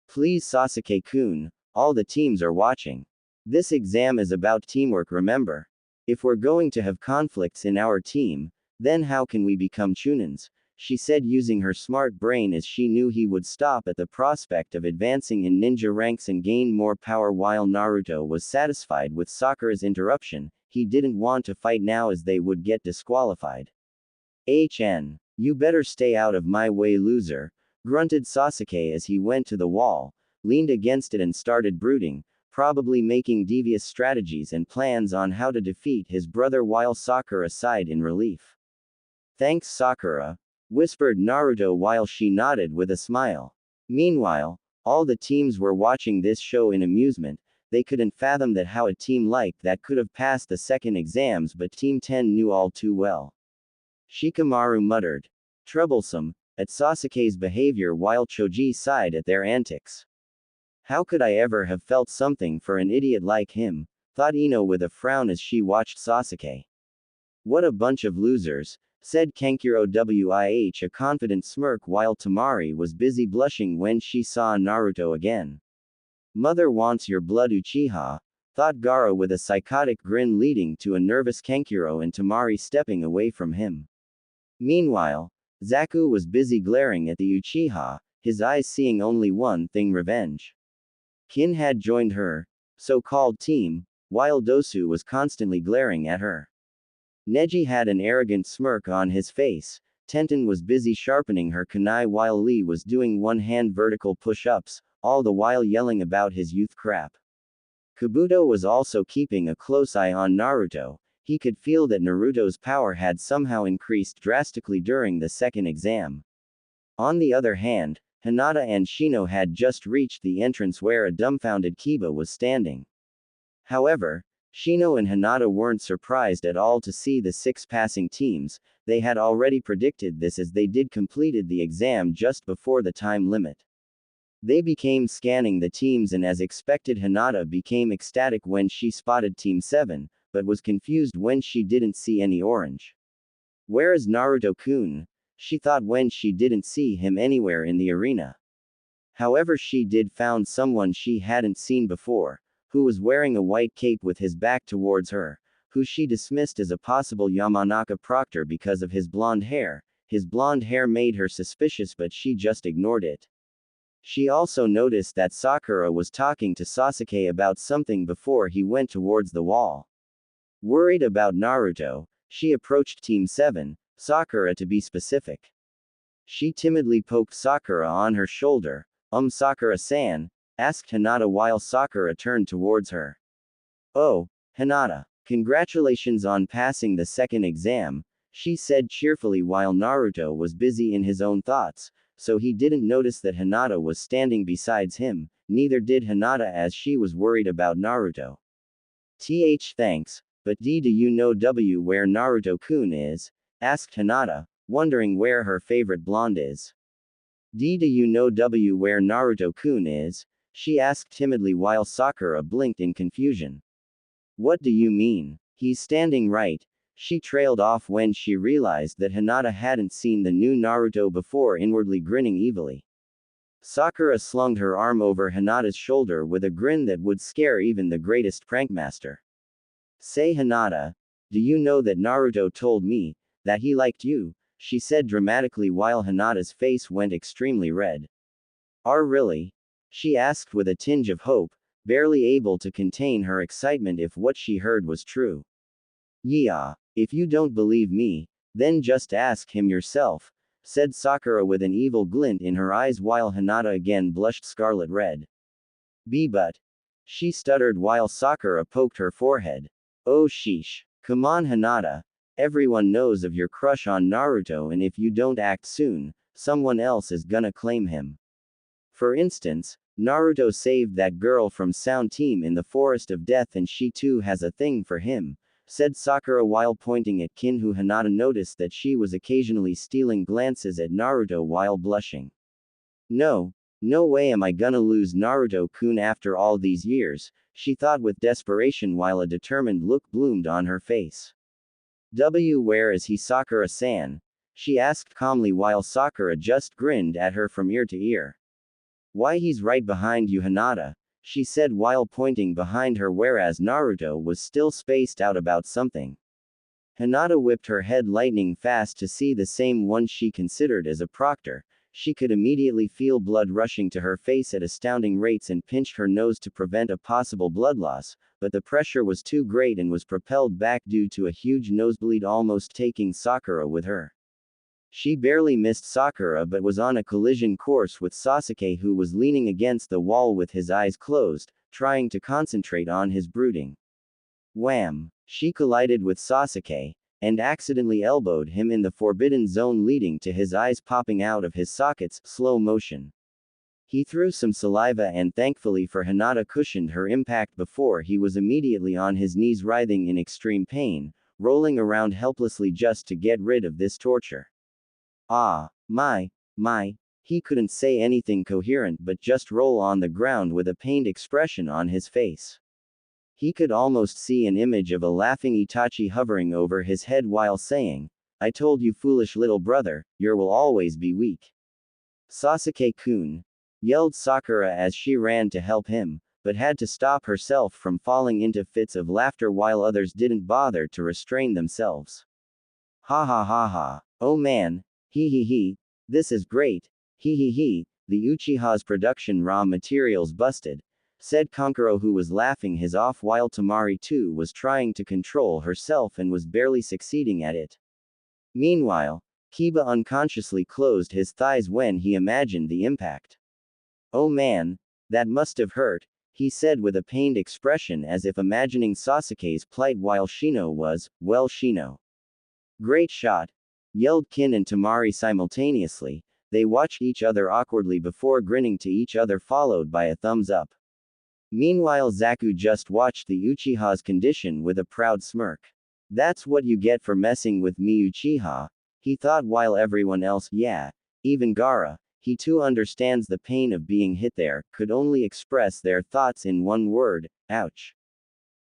Speaker 1: Please Sasuke-kun, all the teams are watching. This exam is about teamwork remember. If we're going to have conflicts in our team, then how can we become Chunins? She said using her smart brain as she knew he would stop at the prospect of advancing in ninja ranks and gain more power while Naruto was satisfied with Sakura's interruption, he didn't want to fight now as they would get disqualified. You better stay out of my way loser, grunted Sasuke as he went to the wall, leaned against it and started brooding, probably making devious strategies and plans on how to defeat his brother while Sakura sighed in relief. Thanks Sakura, whispered Naruto while she nodded with a smile. Meanwhile, all the teams were watching this show in amusement. They couldn't fathom that how a team like that could have passed the second exams, but Team 10 knew all too well. Shikamaru muttered, troublesome, at Sasuke's behavior while Choji sighed at their antics. How could I ever have felt something for an idiot like him, thought Ino with a frown as she watched Sasuke. What a bunch of losers, said Kankuro with a confident smirk while Temari was busy blushing when she saw Naruto again. Mother wants your blood Uchiha, thought Gaara with a psychotic grin leading to a nervous Kankuro and Temari stepping away from him. Meanwhile, Zaku was busy glaring at the Uchiha, his eyes seeing only one thing: revenge. Kin had joined her so-called team, while Dosu was constantly glaring at her. Neji had an arrogant smirk on his face. Tenten was busy sharpening her kunai while Lee was doing one-hand vertical push-ups, all the while yelling about his youth crap. Kabuto was also keeping a close eye on Naruto. He could feel that Naruto's power had somehow increased drastically during the second exam. On the other hand, Hinata and Shino had just reached the entrance where a dumbfounded Kiba was standing. However, Shino and Hinata weren't surprised at all to see the 6 passing teams. They had already predicted this as they did completed the exam just before the time limit. They became scanning the teams and as expected Hinata became ecstatic when she spotted Team 7, but was confused when she didn't see any orange. Where is Naruto-kun? She thought when she didn't see him anywhere in the arena. However, she did found someone she hadn't seen before, who was wearing a white cape with his back towards her, who she dismissed as a possible Yamanaka proctor because of his blonde hair. His blonde hair made her suspicious, but she just ignored it. She also noticed that Sakura was talking to Sasuke about something before he went towards the wall. Worried about Naruto, she approached Team 7, Sakura to be specific. She timidly poked Sakura on her shoulder. Sakura-san? Asked Hinata while Sakura turned towards her. Oh, Hinata. Congratulations on passing the second exam, she said cheerfully while Naruto was busy in his own thoughts. so he didn't notice that Hinata was standing beside him, neither did Hinata as she was worried about Naruto. Thanks, but do you know where Naruto-kun is? Asked Hinata, wondering where her favorite blonde is. Do you know where Naruto-kun is? She asked timidly while Sakura blinked in confusion. What do you mean? He's standing right. She trailed off when she realized that Hinata hadn't seen the new Naruto before, inwardly grinning evilly. Sakura slung her arm over Hinata's shoulder with a grin that would scare even the greatest prankmaster. Say Hinata, do you know that Naruto told me that he liked you? She said dramatically while Hinata's face went extremely red. Really? She asked with a tinge of hope, barely able to contain her excitement if what she heard was true. Yeah, if you don't believe me, then just ask him yourself, said Sakura with an evil glint in her eyes while Hinata again blushed scarlet red. But, she stuttered while Sakura poked her forehead. Oh sheesh. Come on Hinata. Everyone knows of your crush on Naruto, and if you don't act soon, someone else is gonna claim him. For instance, Naruto saved that girl from Sound Team in the Forest of Death and she too has a thing for him, said Sakura while pointing at Kin, who Hinata noticed that she was occasionally stealing glances at Naruto while blushing. No way am I gonna lose Naruto-kun after all these years, she thought with desperation while a determined look bloomed on her face. Where is he, Sakura-san? She asked calmly while Sakura just grinned at her from ear to ear. Why, he's right behind you Hinata, she said while pointing behind her whereas Naruto was still spaced out about something. Hinata whipped her head lightning fast to see the same one she considered as a proctor. She could immediately feel blood rushing to her face at astounding rates and pinched her nose to prevent a possible blood loss, but the pressure was too great and was propelled back due to a huge nosebleed almost taking Sakura with her. She barely missed Sakura but was on a collision course with Sasuke, who was leaning against the wall with his eyes closed, trying to concentrate on his brooding. Wham! She collided with Sasuke, and accidentally elbowed him in the forbidden zone, leading to his eyes popping out of his sockets, slow motion. He threw some saliva and thankfully for Hinata cushioned her impact before he was immediately on his knees writhing in extreme pain, rolling around helplessly just to get rid of this torture. My, he couldn't say anything coherent but just roll on the ground with a pained expression on his face. He could almost see an image of a laughing Itachi hovering over his head while saying, I told you foolish little brother, you will always be weak. Sasuke-kun, yelled Sakura as she ran to help him, but had to stop herself from falling into fits of laughter while others didn't bother to restrain themselves. Ha ha ha ha. Oh man, he, this is great, he, the Uchiha's production raw materials busted, said Kankuro, who was laughing his off while Tamari too was trying to control herself and was barely succeeding at it. Meanwhile, Kiba unconsciously closed his thighs when he imagined the impact. Oh man, that must have hurt, he said with a pained expression as if imagining Sasuke's plight while Shino was, well Shino. Great shot, yelled Kin and Tamari simultaneously. They watched each other awkwardly before grinning to each other, followed by a thumbs up. Meanwhile Zaku just watched the Uchiha's condition with a proud smirk. That's what you get for messing with me Uchiha, he thought while everyone else, yeah, even Gaara, he too understands the pain of being hit there, could only express their thoughts in one word, ouch.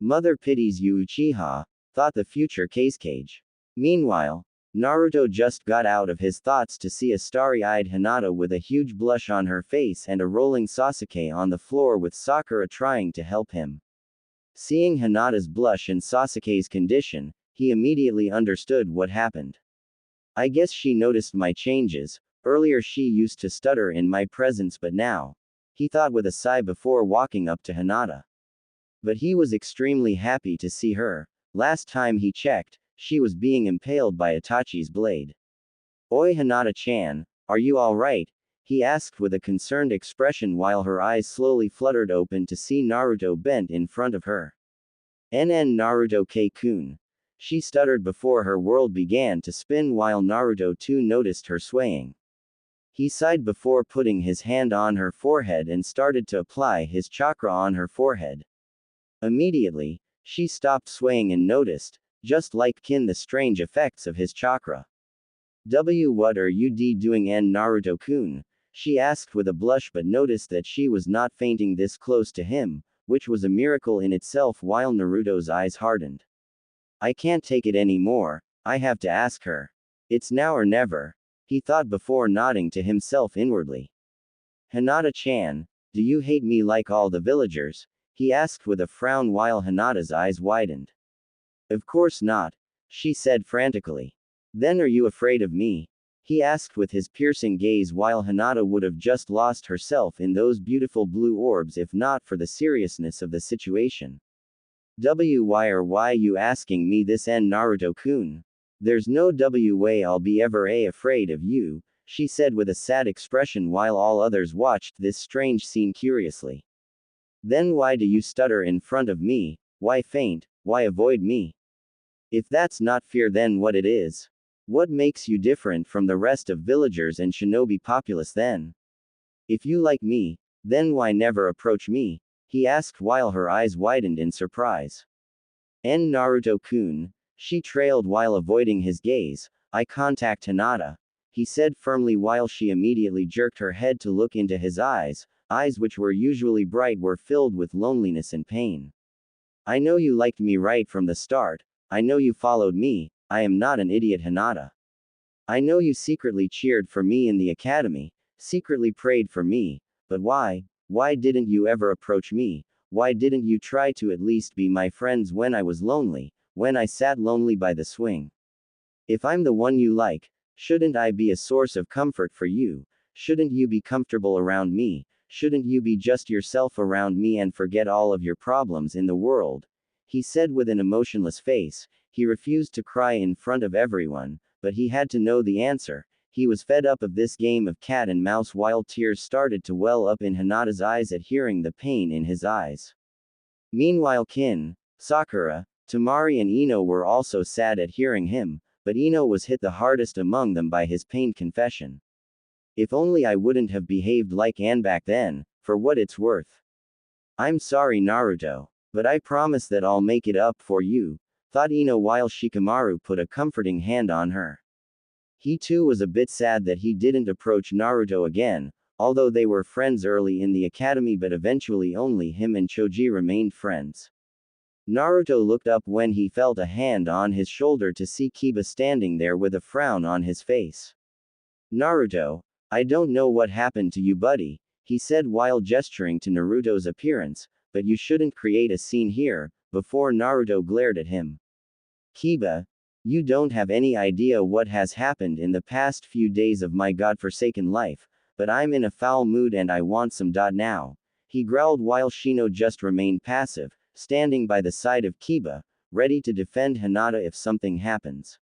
Speaker 1: Mother pities you Uchiha, thought the future Cage. Meanwhile, Naruto just got out of his thoughts to see a starry-eyed Hinata with a huge blush on her face and a rolling Sasuke on the floor with Sakura trying to help him. Seeing Hinata's blush and Sasuke's condition, he immediately understood what happened. I guess she noticed my changes. Earlier she used to stutter in my presence, but now, he thought with a sigh before walking up to Hinata. But he was extremely happy to see her. Last time he checked, she was being impaled by Itachi's blade. Oi Hinata-chan, are you alright? He asked with a concerned expression while her eyes slowly fluttered open to see Naruto bent in front of her. Naruto-kun. She stuttered before her world began to spin while Naruto too noticed her swaying. He sighed before putting his hand on her forehead and started to apply his chakra on her forehead. Immediately, she stopped swaying and noticed, just like Kin, the strange effects of his chakra. What are you doing, Naruto-kun? She asked with a blush, but noticed that she was not fainting this close to him, which was a miracle in itself. While Naruto's eyes hardened. I can't take it anymore, I have to ask her. It's now or never, he thought before nodding to himself inwardly. Hinata-chan, do you hate me like all the villagers? He asked with a frown while Hinata's eyes widened. Of course not, she said frantically. Then are you afraid of me? He asked with his piercing gaze while Hinata would have just lost herself in those beautiful blue orbs if not for the seriousness of the situation. Why are you asking me this, Naruto-kun? There's no way I'll be ever afraid of you, she said with a sad expression while all others watched this strange scene curiously. Then why do you stutter in front of me? Why faint? Why avoid me? If that's not fear, then what it is? What makes you different from the rest of villagers and shinobi populace then? If you like me, then why never approach me? He asked while her eyes widened in surprise. Naruto-kun, she trailed while avoiding his gaze. Eye contact, Hinata, he said firmly while she immediately jerked her head to look into his eyes which were usually bright were filled with loneliness and pain. I know you liked me right from the start, I know you followed me, I am not an idiot, Hinata. I know you secretly cheered for me in the academy, secretly prayed for me, but why didn't you ever approach me? Why didn't you try to at least be my friends when I was lonely, when I sat lonely by the swing? If I'm the one you like, shouldn't I be a source of comfort for you? Shouldn't you be comfortable around me? Shouldn't you be just yourself around me and forget all of your problems in the world? He said with an emotionless face. He refused to cry in front of everyone, but he had to know the answer. He was fed up of this game of cat and mouse while tears started to well up in Hinata's eyes at hearing the pain in his eyes. Meanwhile Kin, Sakura, Temari and Ino were also sad at hearing him, but Ino was hit the hardest among them by his pained confession. If only I wouldn't have behaved like Anne back then, for what it's worth. I'm sorry, Naruto, but I promise that I'll make it up for you, thought Ino while Shikamaru put a comforting hand on her. He too was a bit sad that he didn't approach Naruto again, although they were friends early in the academy, but eventually only him and Choji remained friends. Naruto looked up when he felt a hand on his shoulder to see Kiba standing there with a frown on his face. Naruto, I don't know what happened to you, buddy, he said while gesturing to Naruto's appearance, but you shouldn't create a scene here, before Naruto glared at him. Kiba, you don't have any idea what has happened in the past few days of my godforsaken life, but I'm in a foul mood and I want some now, he growled while Shino just remained passive, standing by the side of Kiba, ready to defend Hinata if something happens.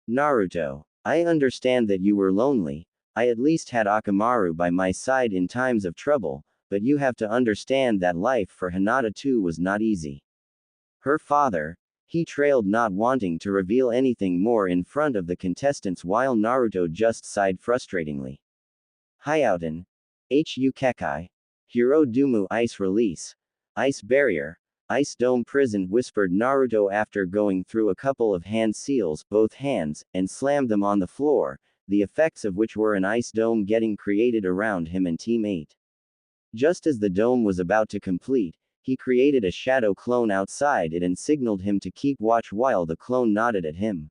Speaker 1: Naruto, I understand that you were lonely, I at least had Akamaru by my side in times of trouble, but you have to understand that life for Hinata too was not easy. Her father, he trailed, not wanting to reveal anything more in front of the contestants while Naruto just sighed frustratingly. Hyouten, Hu Kekai, Hiro Dumu Ice Release, Ice Barrier, Ice Dome Prison, whispered Naruto after going through a couple of hand seals, both hands, and slammed them on the floor, the effects of which were an ice dome getting created around him and Team 8. Just as the dome was about to complete, he created a shadow clone outside it and signaled him to keep watch while the clone nodded at him.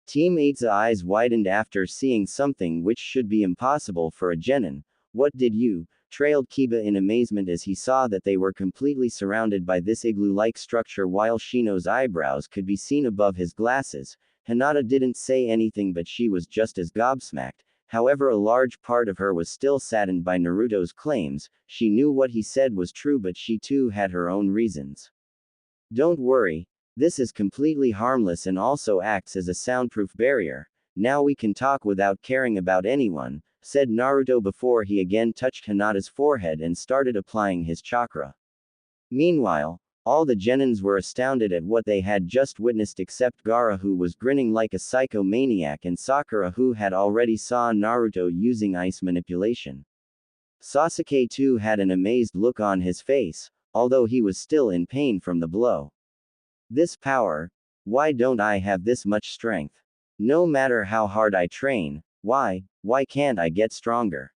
Speaker 1: Team 8's eyes widened after seeing something which should be impossible for a genin. What did you? Trailed Kiba in amazement as he saw that they were completely surrounded by this igloo-like structure while Shino's eyebrows could be seen above his glasses. Hinata didn't say anything, but she was just as gobsmacked. However, a large part of her was still saddened by Naruto's claims. She knew what he said was true, but she too had her own reasons. Don't worry, this is completely harmless and also acts as a soundproof barrier. Now we can talk without caring about anyone, said Naruto before he again touched Hinata's forehead and started applying his chakra. Meanwhile, All the genins were astounded at what they had just witnessed except Gaara, who was grinning like a psychomaniac, and Sakura, who had already saw Naruto using ice manipulation. Sasuke too had an amazed look on his face, although he was still in pain from the blow. This power? Why don't I have this much strength? No matter how hard I train, why can't I get stronger?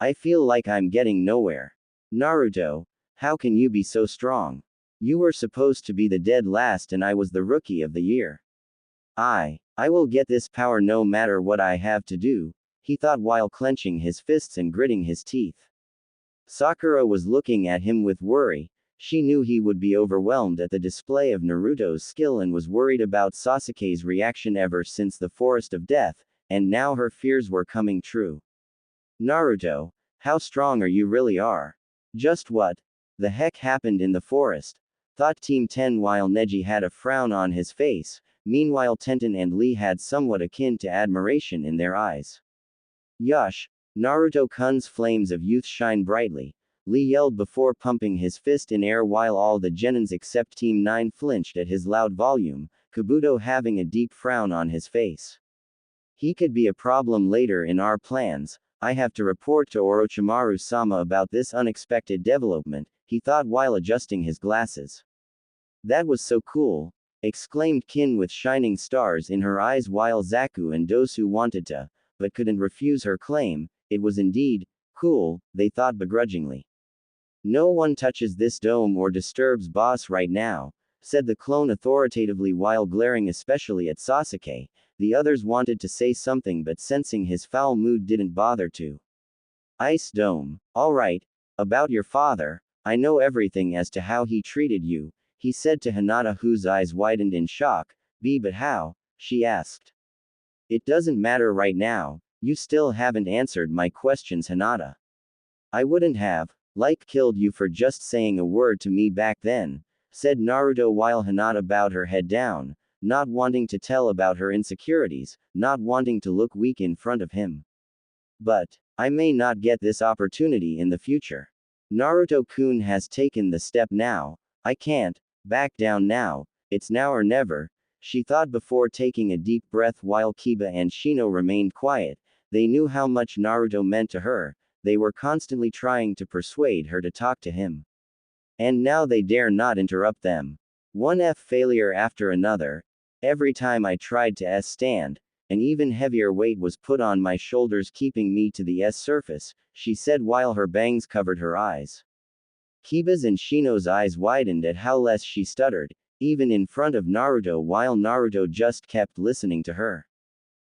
Speaker 1: I feel like I'm getting nowhere. Naruto, how can you be so strong? You were supposed to be the dead last and I was the rookie of the year. I will get this power no matter what I have to do, he thought while clenching his fists and gritting his teeth. Sakura was looking at him with worry. She knew he would be overwhelmed at the display of Naruto's skill and was worried about Sasuke's reaction ever since the Forest of Death, and now her fears were coming true. Naruto, how strong are you really are? Just what the heck happened in the forest? Thought Team 10 while Neji had a frown on his face. Meanwhile Tenten and Lee had somewhat akin to admiration in their eyes. Yush! Naruto-kun's flames of youth shine brightly, Lee yelled before pumping his fist in air while all the genins except Team 9 flinched at his loud volume, Kabuto having a deep frown on his face. He could be a problem later in our plans. I have to report to Orochimaru-sama about this unexpected development, he thought while adjusting his glasses. That was so cool, exclaimed Kin with shining stars in her eyes while Zaku and Dosu wanted to, but couldn't refuse her claim. It was indeed cool, they thought begrudgingly. No one touches this dome or disturbs boss right now, said the clone authoritatively while glaring especially at Sasuke. The others wanted to say something but sensing his foul mood didn't bother to. Ice Dome. Alright. About your father, I know everything as to how he treated you, he said to Hinata, whose eyes widened in shock. But how? She asked. It doesn't matter right now, you still haven't answered my questions, Hinata. I wouldn't have, killed you for just saying a word to me back then, said Naruto while Hinata bowed her head down, not wanting to tell about her insecurities, not wanting to look weak in front of him. But I may not get this opportunity in the future. Naruto-kun has taken the step now. I can't back down now. It's now or never, she thought before taking a deep breath while Kiba and Shino remained quiet. They knew how much Naruto meant to her. They were constantly trying to persuade her to talk to him. And now they dare not interrupt them. One failure after another. Every time I tried to stand, an even heavier weight was put on my shoulders, keeping me to the surface, she said while her bangs covered her eyes. Kiba's and Shino's eyes widened at how less she stuttered, even in front of Naruto, while Naruto just kept listening to her.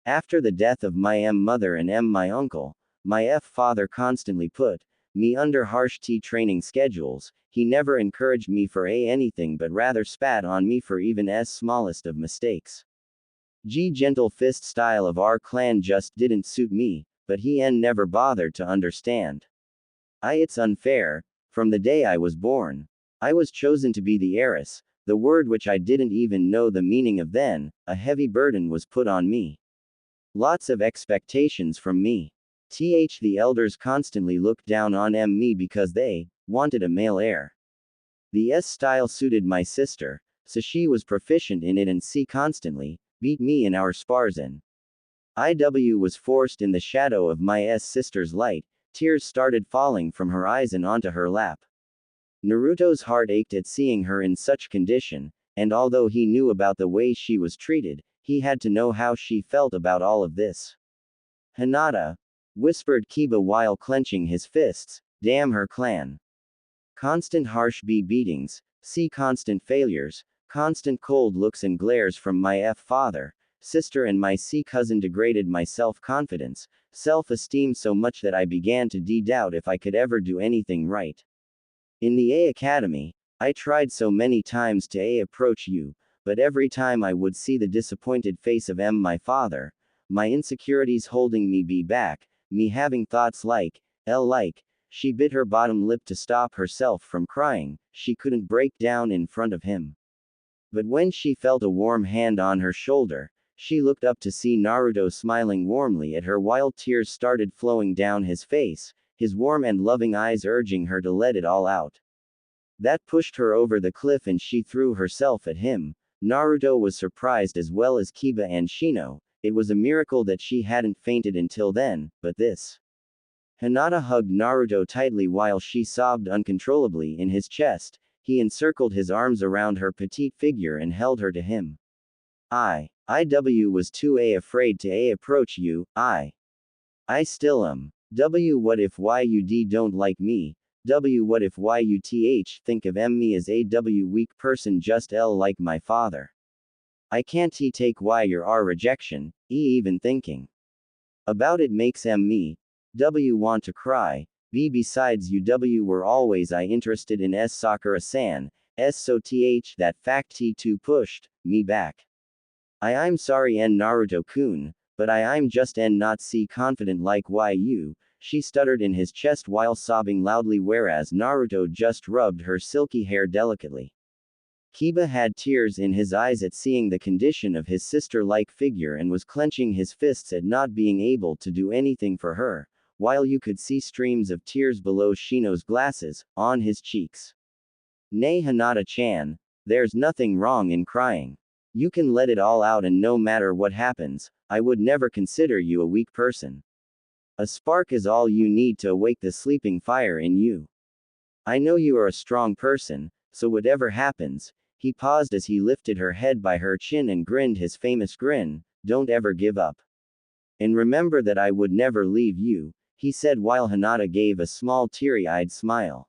Speaker 1: After the death of my mother and my uncle, my father constantly put me under harsh training schedules. He never encouraged me for anything but rather spat on me for even smallest of mistakes. Gentle fist style of our clan just didn't suit me, but he never bothered to understand. It's unfair. From the day I was born, I was chosen to be the heiress, the word which I didn't even know the meaning of then. A heavy burden was put on me. Lots of expectations from me. The elders constantly looked down on me because they wanted a male heir. The style suited my sister, so she was proficient in it and constantly beat me in our spars. IW was forced in the shadow of my sister's light. Tears started falling from her eyes and onto her lap. Naruto's heart ached at seeing her in such condition, and although he knew about the way she was treated, he had to know how she felt about all of this. Hinata, whispered Kiba while clenching his fists, damn her clan. Constant harsh beatings, constant failures, constant cold looks and glares from my father, sister and my cousin degraded my self-confidence, self-esteem so much that I began to doubt if I could ever do anything right. In the Academy, I tried so many times to approach you, but every time I would see the disappointed face of my father, my insecurities holding me back, me having thoughts like, she bit her bottom lip to stop herself from crying, she couldn't break down in front of him. But when she felt a warm hand on her shoulder, she looked up to see Naruto smiling warmly at her while tears started flowing down his face, his warm and loving eyes urging her to let it all out. That pushed her over the cliff and she threw herself at him. Naruto was surprised as well as Kiba and Shino. It was a miracle that she hadn't fainted until then, but this. Hinata hugged Naruto tightly while she sobbed uncontrollably in his chest. He encircled his arms around her petite figure and held her to him. I was too afraid to approach you. I still am. What if YUD don't like me? What if YUTH think of me as a weak person just like my father? I can't take your rejection, even thinking about it makes me want to cry. Besides you were always interested in Sakura-san, so that fact too pushed me back. I'm sorry Naruto-kun, but I'm just not confident like you, she stuttered in his chest while sobbing loudly whereas Naruto just rubbed her silky hair delicately. Kiba had tears in his eyes at seeing the condition of his sister-like figure and was clenching his fists at not being able to do anything for her, while you could see streams of tears below Shino's glasses, on his cheeks. Nay Hinata-chan, there's nothing wrong in crying. You can let it all out and no matter what happens, I would never consider you a weak person. A spark is all you need to awake the sleeping fire in you. I know you are a strong person, so whatever happens, he paused as he lifted her head by her chin and grinned his famous grin, don't ever give up. And remember that I would never leave you, he said while Hinata gave a small teary-eyed smile.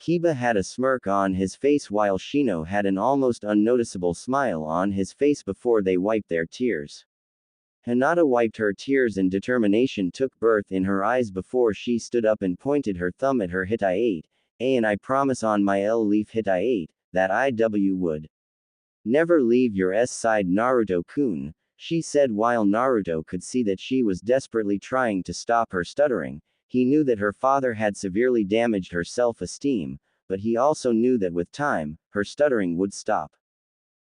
Speaker 1: Kiba had a smirk on his face while Shino had an almost unnoticeable smile on his face before they wiped their tears. Hinata wiped her tears and determination took birth in her eyes before she stood up and pointed her thumb at her Hittite, and I promise on my leaf Hittite, that I would never leave your side Naruto-kun, she said while Naruto could see that she was desperately trying to stop her stuttering. He knew that her father had severely damaged her self-esteem, but he also knew that with time, her stuttering would stop.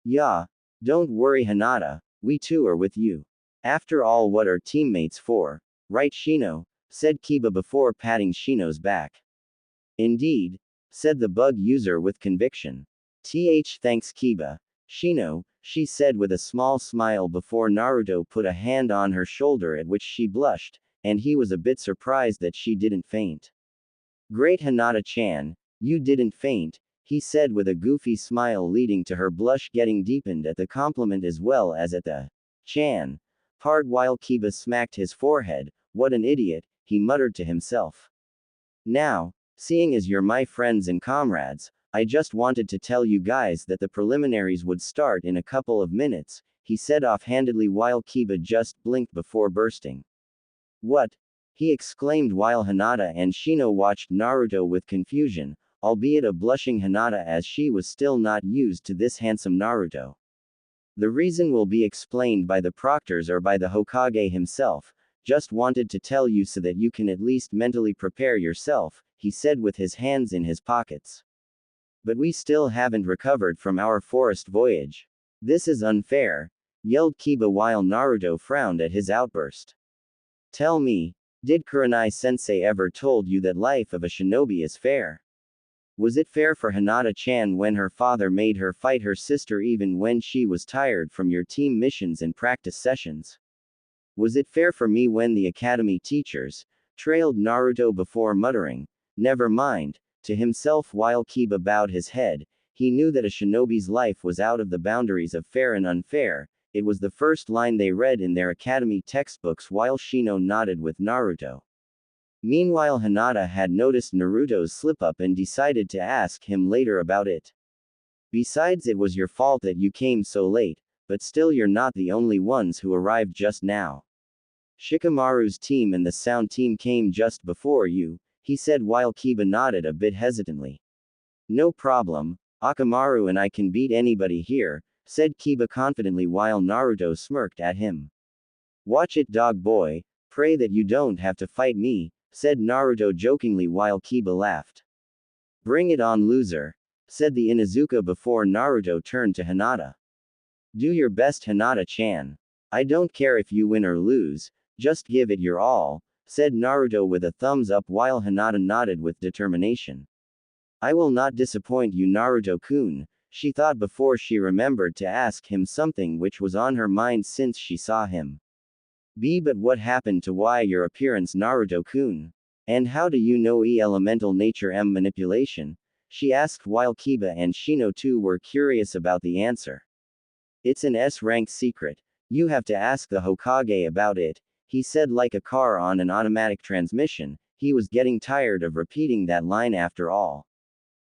Speaker 1: Yeah. Don't worry Hinata, we too are with you. After all what are teammates for, right Shino? Said Kiba before patting Shino's back. Indeed, said the bug user with conviction. Thanks Kiba. Shino, she said with a small smile before Naruto put a hand on her shoulder at which she blushed, and he was a bit surprised that she didn't faint. Great Hinata-chan, you didn't faint, he said with a goofy smile leading to her blush getting deepened at the compliment as well as at the chan part while Kiba smacked his forehead, what an idiot, he muttered to himself. Now, seeing as you're my friends and comrades, I just wanted to tell you guys that the preliminaries would start in a couple of minutes, he said offhandedly while Kiba just blinked before bursting. What? He exclaimed while Hinata and Shino watched Naruto with confusion, albeit a blushing Hinata as she was still not used to this handsome Naruto. The reason will be explained by the proctors or by the Hokage himself, just wanted to tell you so that you can at least mentally prepare yourself, he said with his hands in his pockets. But we still haven't recovered from our forest voyage. This is unfair, yelled Kiba while Naruto frowned at his outburst. Tell me, did Kurenai-sensei ever told you that life of a shinobi is fair? Was it fair for Hinata-chan when her father made her fight her sister even when she was tired from your team missions and practice sessions? Was it fair for me when the academy teachers trailed Naruto before muttering, never mind, to himself while Kiba bowed his head? He knew that a shinobi's life was out of the boundaries of fair and unfair. It was the first line they read in their academy textbooks while Shino nodded with Naruto. Meanwhile Hinata had noticed Naruto's slip-up and decided to ask him later about it. Besides it was your fault that you came so late, but still you're not the only ones who arrived just now. Shikamaru's team and the sound team came just before you, he said while Kiba nodded a bit hesitantly. No problem, Akamaru and I can beat anybody here, said Kiba confidently while Naruto smirked at him. Watch it dog boy, pray that you don't have to fight me, said Naruto jokingly while Kiba laughed. Bring it on loser, said the Inuzuka before Naruto turned to Hinata. Do your best Hinata-chan. I don't care if you win or lose, just give it your all, said Naruto with a thumbs up while Hinata nodded with determination. I will not disappoint you, Naruto-kun, she thought before she remembered to ask him something which was on her mind since she saw him. But what happened to why your appearance, Naruto-kun? And how do you know elemental nature manipulation? She asked while Kiba and Shino too were curious about the answer. It's an S-rank secret. You have to ask the Hokage about it, he said like a car on an automatic transmission. He was getting tired of repeating that line after all.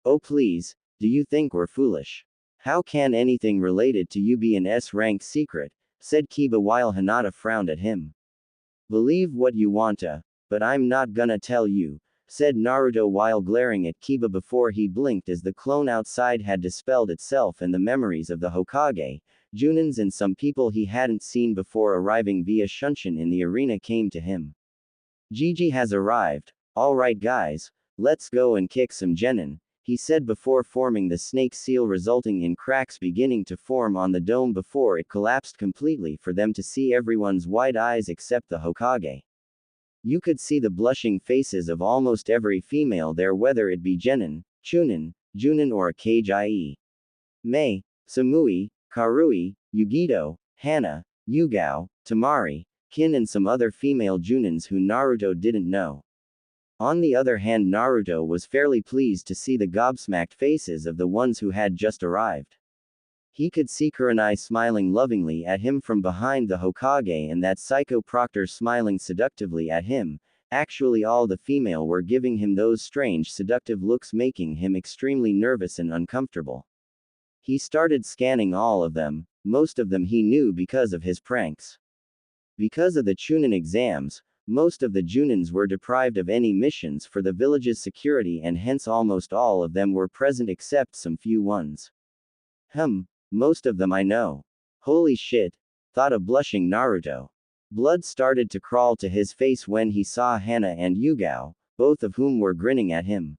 Speaker 1: Oh please, do you think we're foolish? How can anything related to you be an S-rank secret? Said Kiba while Hinata frowned at him. Believe what you want to, but I'm not gonna tell you, said Naruto while glaring at Kiba before he blinked as the clone outside had dispelled itself and the memories of the Hokage, Junins and some people he hadn't seen before arriving via Shunshin in the arena came to him. Gigi has arrived. Alright guys, let's go and kick some genin, he said before forming the snake seal resulting in cracks beginning to form on the dome before it collapsed completely for them to see everyone's wide eyes except the Hokage. You could see the blushing faces of almost every female there, whether it be Genin, Chunin, Junin or a Kage i.e. Mei, Samui, Karui, Yugito, Hana, Yugao, Tamari, Kin and some other female Junins who Naruto didn't know. On the other hand, Naruto was fairly pleased to see the gobsmacked faces of the ones who had just arrived. He could see Kurenai smiling lovingly at him from behind the Hokage and that Psycho Proctor smiling seductively at him. Actually all the female were giving him those strange seductive looks making him extremely nervous and uncomfortable. He started scanning all of them, most of them he knew because of his pranks. Because of the Chunin exams, most of the Junins were deprived of any missions for the village's security and hence almost all of them were present except some few ones. Most of them I know. Holy shit, thought a blushing Naruto. Blood started to crawl to his face when he saw Hana and Yugao, both of whom were grinning at him.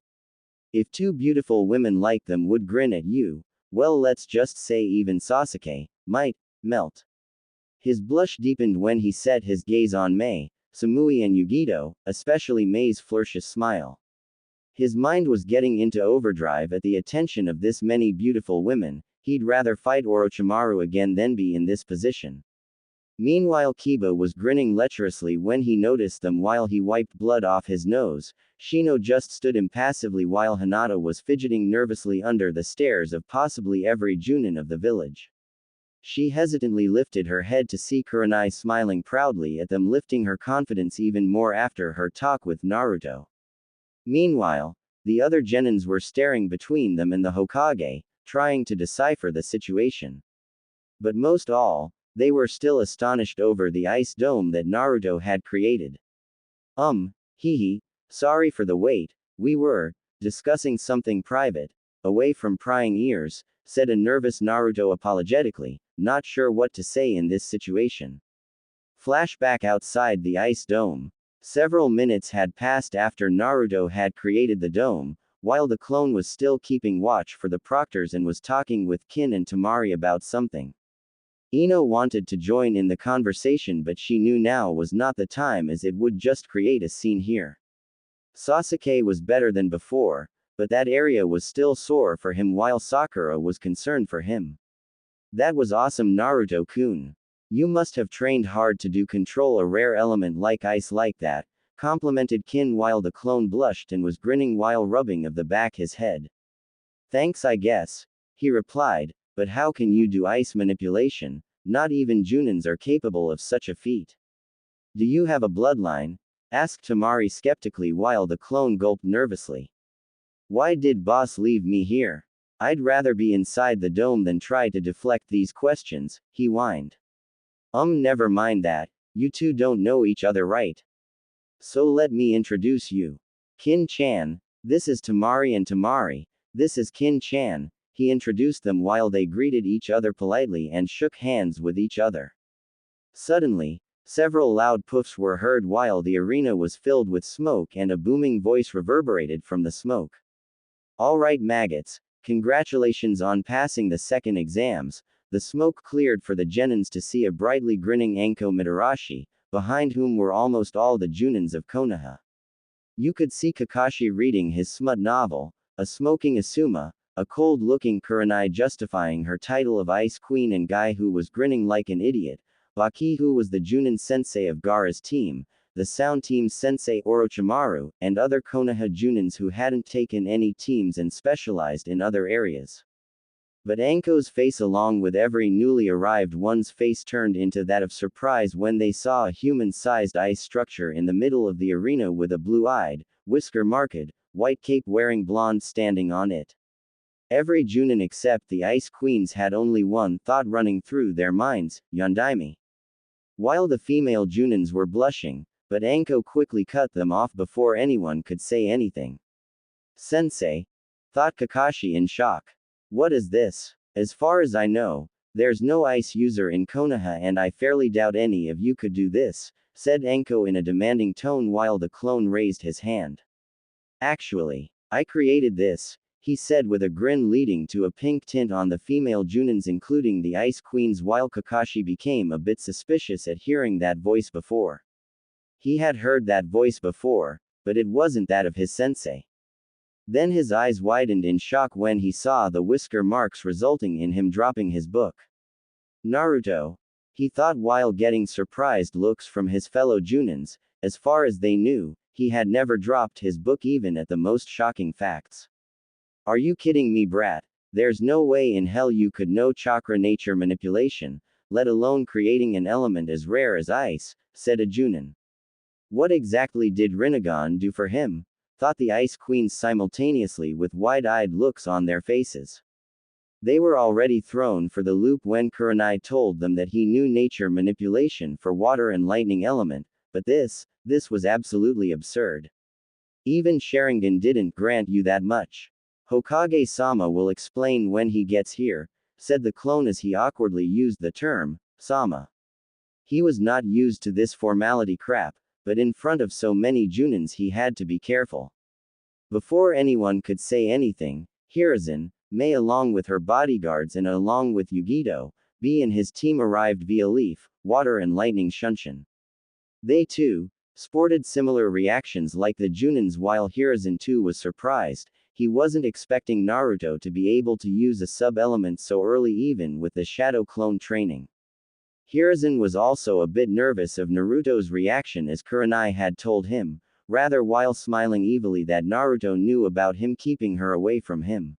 Speaker 1: If two beautiful women like them would grin at you, well let's just say even Sasuke might melt. His blush deepened when he set his gaze on Mei, Samui and Yugito, especially Mei's flirtatious smile. His mind was getting into overdrive at the attention of this many beautiful women. He'd rather fight Orochimaru again than be in this position. Meanwhile Kiba was grinning lecherously when he noticed them while he wiped blood off his nose. Shino just stood impassively while Hinata was fidgeting nervously under the stares of possibly every Junin of the village. She hesitantly lifted her head to see Kurenai smiling proudly at them, lifting her confidence even more after her talk with Naruto. Meanwhile, the other Genins were staring between them and the Hokage, trying to decipher the situation. But most all, they were still astonished over the ice dome that Naruto had created. Sorry for the wait, we were discussing something private, away from prying ears, said a nervous Naruto apologetically, not sure what to say in this situation. Flashback outside the ice dome. Several minutes had passed after Naruto had created the dome, while the clone was still keeping watch for the proctors and was talking with Kin and Tamari about something. Ino wanted to join in the conversation but she knew now was not the time as it would just create a scene here. Sasuke was better than before, but that area was still sore for him while Sakura was concerned for him. That was awesome Naruto-kun. You must have trained hard to control a rare element like ice like that, complimented Kin while the clone blushed and was grinning while rubbing of the back his head. Thanks I guess, he replied, but how can you do ice manipulation? Not even Junins are capable of such a feat. Do you have a bloodline? Asked Tamari skeptically while the clone gulped nervously. Why did boss leave me here? I'd rather be inside the dome than try to deflect these questions, he whined. Never mind that, you two don't know each other right? So let me introduce you. Kin-chan, this is Tamari and Tamari, this is Kin-chan, he introduced them while they greeted each other politely and shook hands with each other. Suddenly, several loud puffs were heard while the arena was filled with smoke and a booming voice reverberated from the smoke. Alright maggots, congratulations on passing the second exams. The smoke cleared for the Genins to see a brightly grinning Anko Mitarashi, behind whom were almost all the Junins of Konoha. You could see Kakashi reading his smut novel, a smoking Asuma, a cold-looking Kurenai justifying her title of Ice Queen, and Guy who was grinning like an idiot, Baki who was the Junin sensei of Gaara's team, the Sound Team's sensei Orochimaru, and other Konoha Junins who hadn't taken any teams and specialized in other areas. But Anko's face, along with every newly arrived one's face, turned into that of surprise when they saw a human-sized ice structure in the middle of the arena with a blue-eyed, whisker-marked, white cape-wearing blonde standing on it. Every Junin except the Ice Queens had only one thought running through their minds: Yondaime. While the female Junins were blushing, but Anko quickly cut them off before anyone could say anything. Sensei, thought Kakashi in shock. What is this? As far as I know, there's no ice user in Konoha, and I fairly doubt any of you could do this, said Anko in a demanding tone while the clone raised his hand. Actually, I created this, he said with a grin leading to a pink tint on the female Junins including the Ice Queens, while Kakashi became a bit suspicious at hearing that voice before. He had heard that voice before, but it wasn't that of his sensei. Then his eyes widened in shock when he saw the whisker marks, resulting in him dropping his book. Naruto, he thought while getting surprised looks from his fellow Junins. As far as they knew, he had never dropped his book even at the most shocking facts. Are you kidding me, brat? There's no way in hell you could know chakra nature manipulation, let alone creating an element as rare as ice, said a Junin. What exactly did Rinnegan do for him? Thought the Ice Queens simultaneously with wide-eyed looks on their faces. They were already thrown for the loop when Kurenai told them that he knew nature manipulation for water and lightning element, but this was absolutely absurd. Even Sharingan didn't grant you that much. Hokage-sama will explain when he gets here, said the clone as he awkwardly used the term, sama. He was not used to this formality crap, but in front of so many Junins he had to be careful. Before anyone could say anything, Hiruzen, Mei along with her bodyguards and along with Yugito, B and his team arrived via Leaf, Water and Lightning Shunshin. They too sported similar reactions like the Junins, while Hiruzen too was surprised. He wasn't expecting Naruto to be able to use a sub-element so early even with the shadow clone training. Hiruzen was also a bit nervous of Naruto's reaction as Kurenai had told him, rather while smiling evilly, that Naruto knew about him keeping her away from him.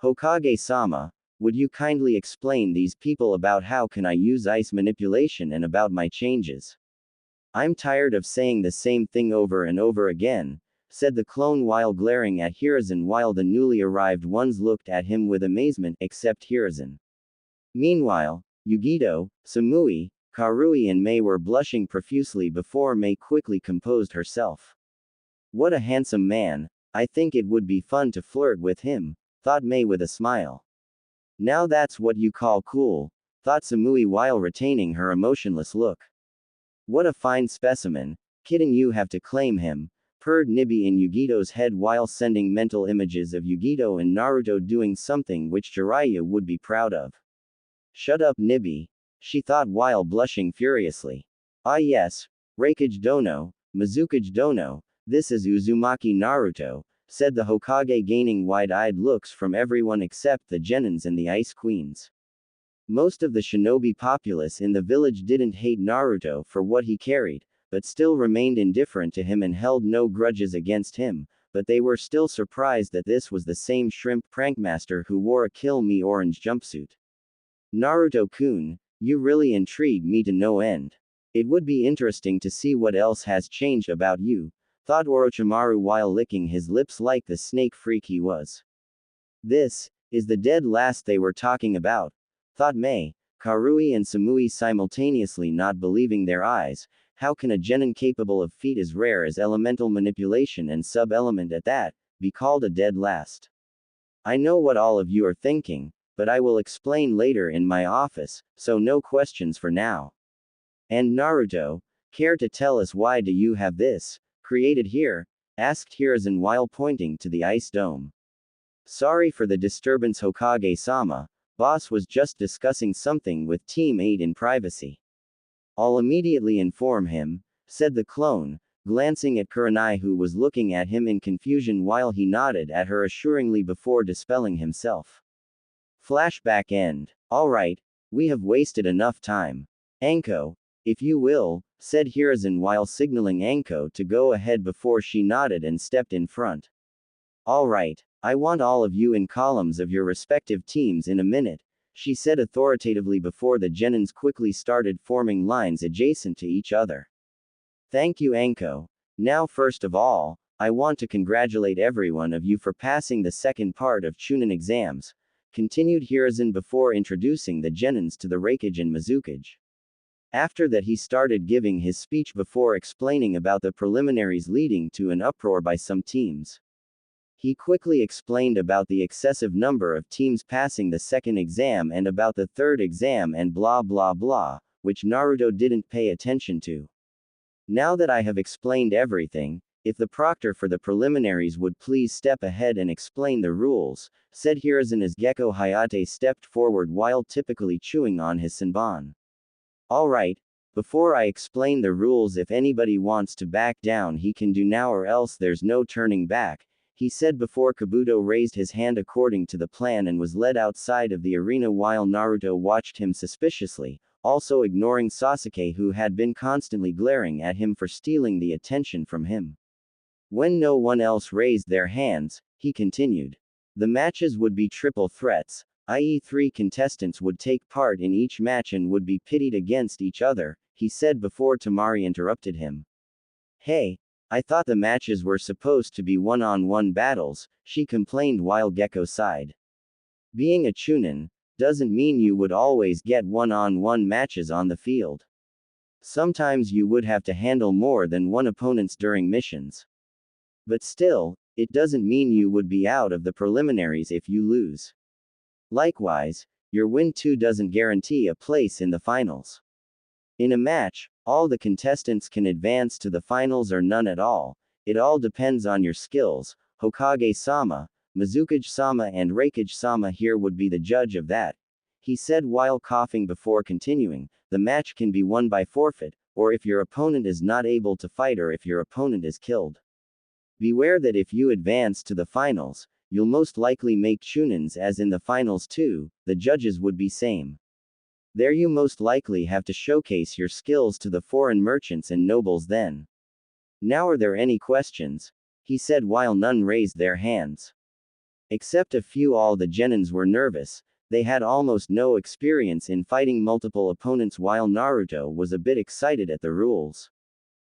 Speaker 1: Hokage-sama, would you kindly explain these people about how can I use ice manipulation and about my changes? I'm tired of saying the same thing over and over again, said the clone while glaring at Hiruzen while the newly arrived ones looked at him with amazement, except Hiruzen. Meanwhile, Yugito, Samui, Karui and Mei were blushing profusely before Mei quickly composed herself. What a handsome man, I think it would be fun to flirt with him, thought Mei with a smile. Now that's what you call cool, thought Samui while retaining her emotionless look. What a fine specimen, kidding you have to claim him, purred Nibi in Yugito's head while sending mental images of Yugito and Naruto doing something which Jiraiya would be proud of. Shut up, Nibi, she thought while blushing furiously. Ah yes, Raikage Dono, Mizukage Dono, this is Uzumaki Naruto, said the Hokage, gaining wide-eyed looks from everyone except the Genins and the Ice Queens. Most of the shinobi populace in the village didn't hate Naruto for what he carried, but still remained indifferent to him and held no grudges against him, but they were still surprised that this was the same shrimp prankmaster who wore a Kill Me orange jumpsuit. Naruto-kun, you really intrigue me to no end. It would be interesting to see what else has changed about you, thought Orochimaru while licking his lips like the snake freak he was. This is the dead last they were talking about, thought Mei, Karui and Samui simultaneously not believing their eyes. How can a genin capable of feat as rare as elemental manipulation and sub-element at that, be called a dead last? I know what all of you are thinking, but I will explain later in my office, so no questions for now. And Naruto, care to tell us why do you have this created here? Asked Hiruzen while pointing to the ice dome. Sorry for the disturbance, Hokage-sama, boss was just discussing something with Team 8 in privacy. I'll immediately inform him, said the clone, glancing at Kurenai, who was looking at him in confusion while he nodded at her assuringly before dispelling himself. Flashback end. Alright, we have wasted enough time. Anko, if you will, said Hiruzen while signaling Anko to go ahead before she nodded and stepped in front. Alright, I want all of you in columns of your respective teams in a minute, she said authoritatively before the genins quickly started forming lines adjacent to each other. Thank you, Anko. Now, first of all, I want to congratulate every one of you for passing the second part of Chunin exams, continued Hiruzen before introducing the genins to the Raikage and Mizukage. After that, he started giving his speech before explaining about the preliminaries leading to an uproar by some teams. He quickly explained about the excessive number of teams passing the second exam and about the third exam and blah blah blah, which Naruto didn't pay attention to. Now that I have explained everything, if the proctor for the preliminaries would please step ahead and explain the rules, said Hiruzen as Gecko Hayate stepped forward while typically chewing on his senbon. Alright, before I explain the rules, if anybody wants to back down he can do now or else there's no turning back, he said before Kabuto raised his hand according to the plan and was led outside of the arena while Naruto watched him suspiciously, also ignoring Sasuke, who had been constantly glaring at him for stealing the attention from him. When no one else raised their hands, he continued. The matches would be triple threats, i.e. 3 contestants would take part in each match and would be pitted against each other, he said before Tamari interrupted him. Hey, I thought the matches were supposed to be one-on-one battles, she complained while Gecko sighed. Being a Chunin doesn't mean you would always get one-on-one matches on the field. Sometimes you would have to handle more than one opponents during missions. But still, it doesn't mean you would be out of the preliminaries if you lose. Likewise, your win too doesn't guarantee a place in the finals. In a match, all the contestants can advance to the finals or none at all. It all depends on your skills. Hokage-sama, Mizukage-sama and Raikage-sama here would be the judge of that, he said while coughing before continuing. The match can be won by forfeit, or if your opponent is not able to fight, or if your opponent is killed. Beware that if you advance to the finals, you'll most likely make Chunins as in the finals too, the judges would be same. There you most likely have to showcase your skills to the foreign merchants and nobles then. Now are there any questions? He said while none raised their hands. Except a few. All the genins were nervous, they had almost no experience in fighting multiple opponents while Naruto was a bit excited at the rules.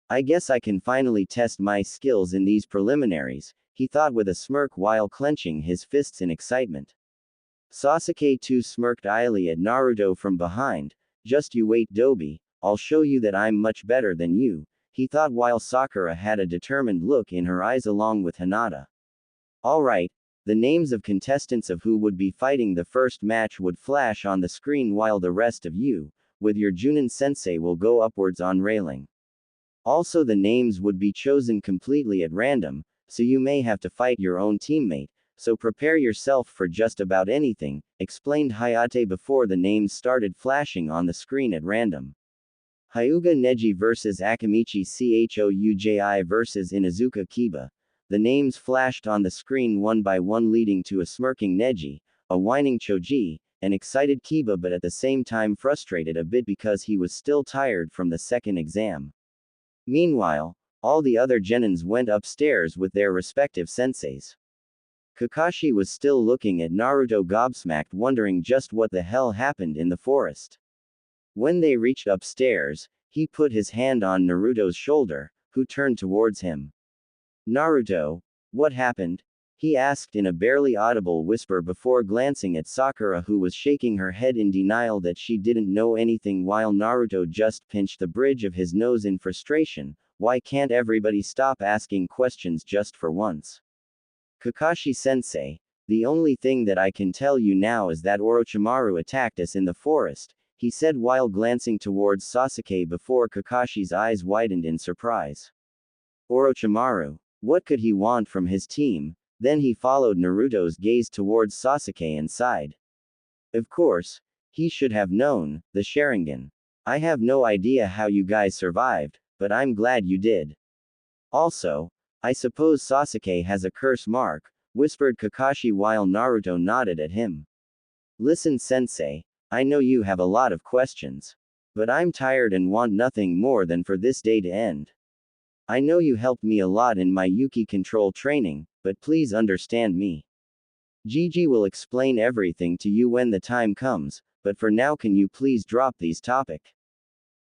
Speaker 1: I guess I can finally test my skills in these preliminaries, he thought with a smirk while clenching his fists in excitement. Sasuke too smirked idly at Naruto from behind. Just you wait, Dobi, I'll show you that I'm much better than you, he thought while Sakura had a determined look in her eyes along with Hinata. Alright, the names of contestants of who would be fighting the first match would flash on the screen while the rest of you, with your Junin sensei, will go upwards on railing. Also the names would be chosen completely at random, so you may have to fight your own teammate, so prepare yourself for just about anything, explained Hayate before the names started flashing on the screen at random. Hyuga Neji vs Akamichi Chouji vs Inuzuka Kiba. The names flashed on the screen one by one, leading to a smirking Neji, a whining Chouji, an excited Kiba, but at the same time frustrated a bit because he was still tired from the second exam. Meanwhile, all the other genins went upstairs with their respective senseis. Kakashi was still looking at Naruto gobsmacked, wondering just what the hell happened in the forest. When they reached upstairs, he put his hand on Naruto's shoulder, who turned towards him. Naruto, what happened? He asked in a barely audible whisper before glancing at Sakura, who was shaking her head in denial that she didn't know anything while Naruto just pinched the bridge of his nose in frustration. Why can't everybody stop asking questions just for once? Kakashi-sensei, the only thing that I can tell you now is that Orochimaru attacked us in the forest, he said while glancing towards Sasuke before Kakashi's eyes widened in surprise. Orochimaru, what could he want from his team? Then he followed Naruto's gaze towards Sasuke and sighed. Of course, he should have known, the Sharingan. I have no idea how you guys survived, but I'm glad you did. Also, I suppose Sasuke has a curse mark, whispered Kakashi while Naruto nodded at him. Listen, sensei, I know you have a lot of questions. But I'm tired and want nothing more than for this day to end. I know you helped me a lot in my Yuki control training, but please understand me. Gigi will explain everything to you when the time comes, but for now can you please drop these topic?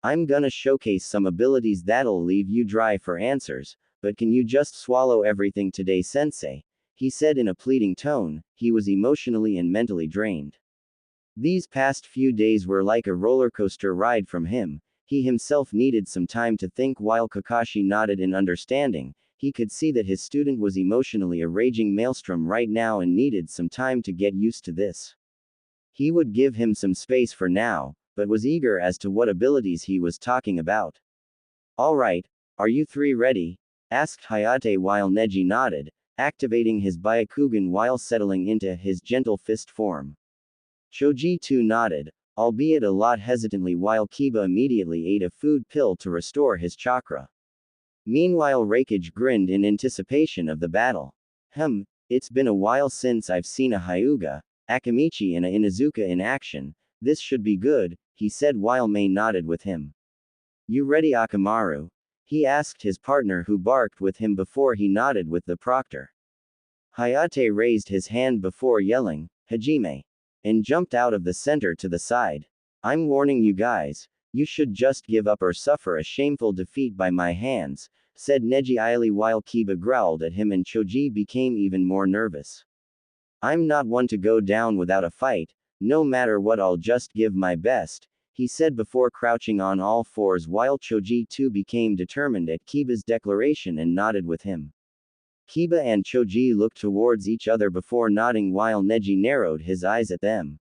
Speaker 1: I'm gonna showcase some abilities that'll leave you dry for answers, but can you just swallow everything today, sensei? He said in a pleading tone. He was emotionally and mentally drained. These past few days were like a roller coaster ride from him. He himself needed some time to think while Kakashi nodded in understanding. He could see that his student was emotionally a raging maelstrom right now and needed some time to get used to this. He would give him some space for now, but was eager as to what abilities he was talking about. Alright, are you three ready? Asked Hayate while Neji nodded, activating his Byakugan while settling into his gentle fist form. Choji too nodded, albeit a lot hesitantly while Kiba immediately ate a food pill to restore his chakra. Meanwhile Raikage grinned in anticipation of the battle. It's been a while since I've seen a Hyuga, Akamichi and a Inuzuka in action. This should be good, he said while Mei nodded with him. You ready, Akamaru? He asked his partner who barked with him before he nodded with the proctor. Hayate raised his hand before yelling, Hajime, and jumped out of the center to the side. I'm warning you guys, you should just give up or suffer a shameful defeat by my hands, said Neji Aili while Kiba growled at him and Choji became even more nervous. I'm not one to go down without a fight, no matter what I'll just give my best, he said before crouching on all fours while Choji too became determined at Kiba's declaration and nodded with him. Kiba and Choji looked towards each other before nodding while Neji narrowed his eyes at them.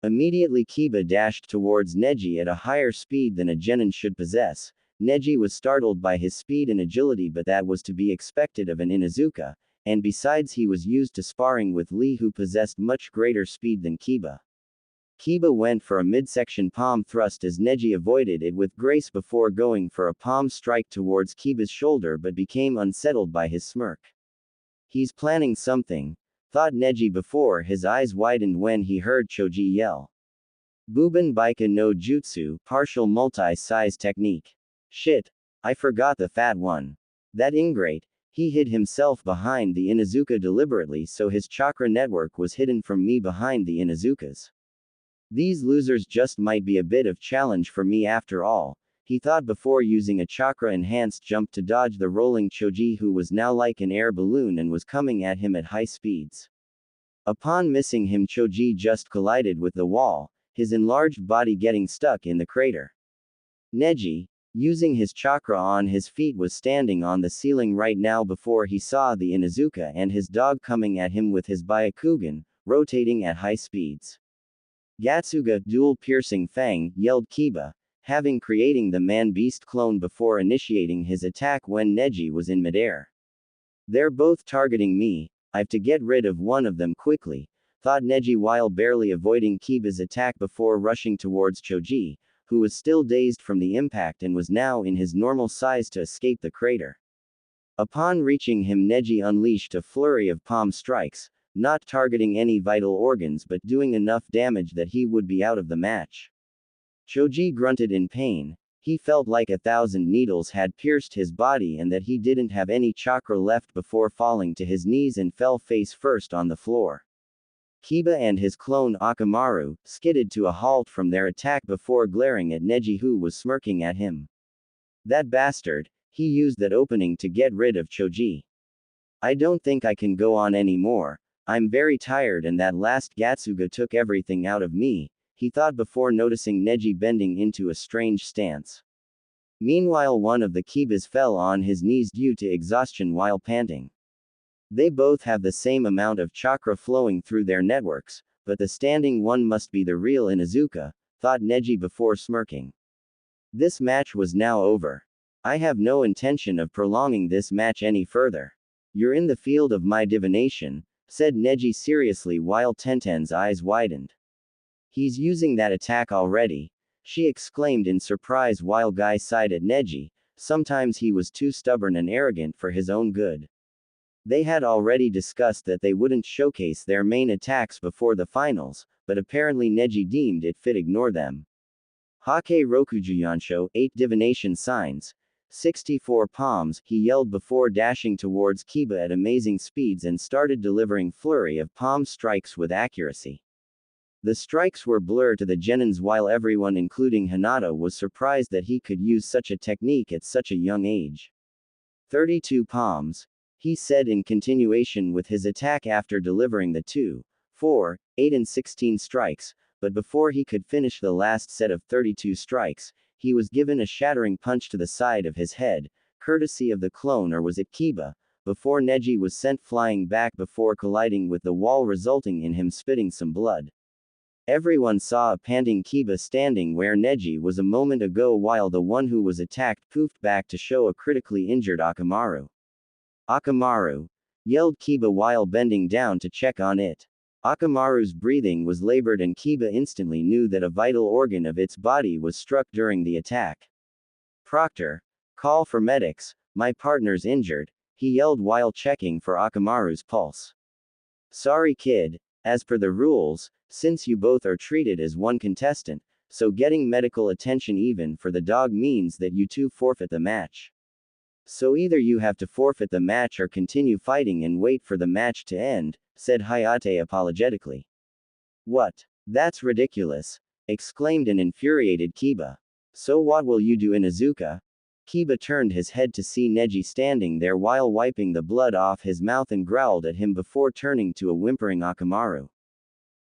Speaker 1: Immediately Kiba dashed towards Neji at a higher speed than a genin should possess. Neji was startled by his speed and agility, but that was to be expected of an Inuzuka, and besides he was used to sparring with Lee who possessed much greater speed than Kiba. Kiba went for a midsection palm thrust as Neji avoided it with grace before going for a palm strike towards Kiba's shoulder but became unsettled by his smirk. He's planning something, thought Neji before his eyes widened when he heard Choji yell. Buban Baika no Jutsu, partial multi-size technique. Shit, I forgot the fat one. That ingrate, he hid himself behind the Inuzuka deliberately so his chakra network was hidden from me behind the Inuzukas. These losers just might be a bit of challenge for me after all, he thought before using a chakra-enhanced jump to dodge the rolling Choji who was now like an air balloon and was coming at him at high speeds. Upon missing him, Choji just collided with the wall, his enlarged body getting stuck in the crater. Neji, using his chakra on his feet, was standing on the ceiling right now before he saw the Inuzuka and his dog coming at him with his Byakugan, rotating at high speeds. Gatsuga, dual piercing fang, yelled Kiba, having creating the man-beast clone before initiating his attack when Neji was in midair. They're both targeting me, I've to get rid of one of them quickly, thought Neji while barely avoiding Kiba's attack before rushing towards Choji, who was still dazed from the impact and was now in his normal size to escape the crater. Upon reaching him, Neji unleashed a flurry of palm strikes, not targeting any vital organs but doing enough damage that he would be out of the match. Choji grunted in pain. He felt like 1,000 needles had pierced his body and that he didn't have any chakra left before falling to his knees and fell face first on the floor. Kiba and his clone Akamaru skidded to a halt from their attack before glaring at Neji who was smirking at him. That bastard, he used that opening to get rid of Choji. I don't think I can go on anymore. I'm very tired and that last Gatsuga took everything out of me, he thought before noticing Neji bending into a strange stance. Meanwhile, one of the Kibas fell on his knees due to exhaustion while panting. They both have the same amount of chakra flowing through their networks, but the standing one must be the real Inuzuka, thought Neji before smirking. This match was now over. I have no intention of prolonging this match any further. You're in the field of my divination, said Neji seriously while Tenten's eyes widened. He's using that attack already, she exclaimed in surprise while Guy sighed at Neji, sometimes he was too stubborn and arrogant for his own good. They had already discussed that they wouldn't showcase their main attacks before the finals, but apparently Neji deemed it fit ignore them. Hake Rokujuyansho, 8 divination signs, 64 palms, he yelled before dashing towards Kiba at amazing speeds and started delivering flurry of palm strikes with accuracy. The strikes were blur to the genins while everyone including Hinata was surprised that he could use such a technique at such a young age. 32 palms, he said in continuation with his attack after delivering the 2, 4, 8 and 16 strikes, but before he could finish the last set of 32 strikes, he was given a shattering punch to the side of his head, courtesy of the clone or was it Kiba, before Neji was sent flying back before colliding with the wall resulting in him spitting some blood. Everyone saw a panting Kiba standing where Neji was a moment ago while the one who was attacked poofed back to show a critically injured Akamaru. Akamaru! Yelled Kiba while bending down to check on it. Akamaru's breathing was labored and Kiba instantly knew that a vital organ of its body was struck during the attack. Proctor! Call for medics, my partner's injured, he yelled while checking for Akamaru's pulse. Sorry kid, as per the rules, since you both are treated as one contestant, so getting medical attention even for the dog means that you two forfeit the match. So either you have to forfeit the match or continue fighting and wait for the match to end, said Hayate apologetically. What? That's ridiculous, exclaimed an infuriated Kiba. So what will you do Inuzuka? Kiba turned his head to see Neji standing there while wiping the blood off his mouth and growled at him before turning to a whimpering Akamaru.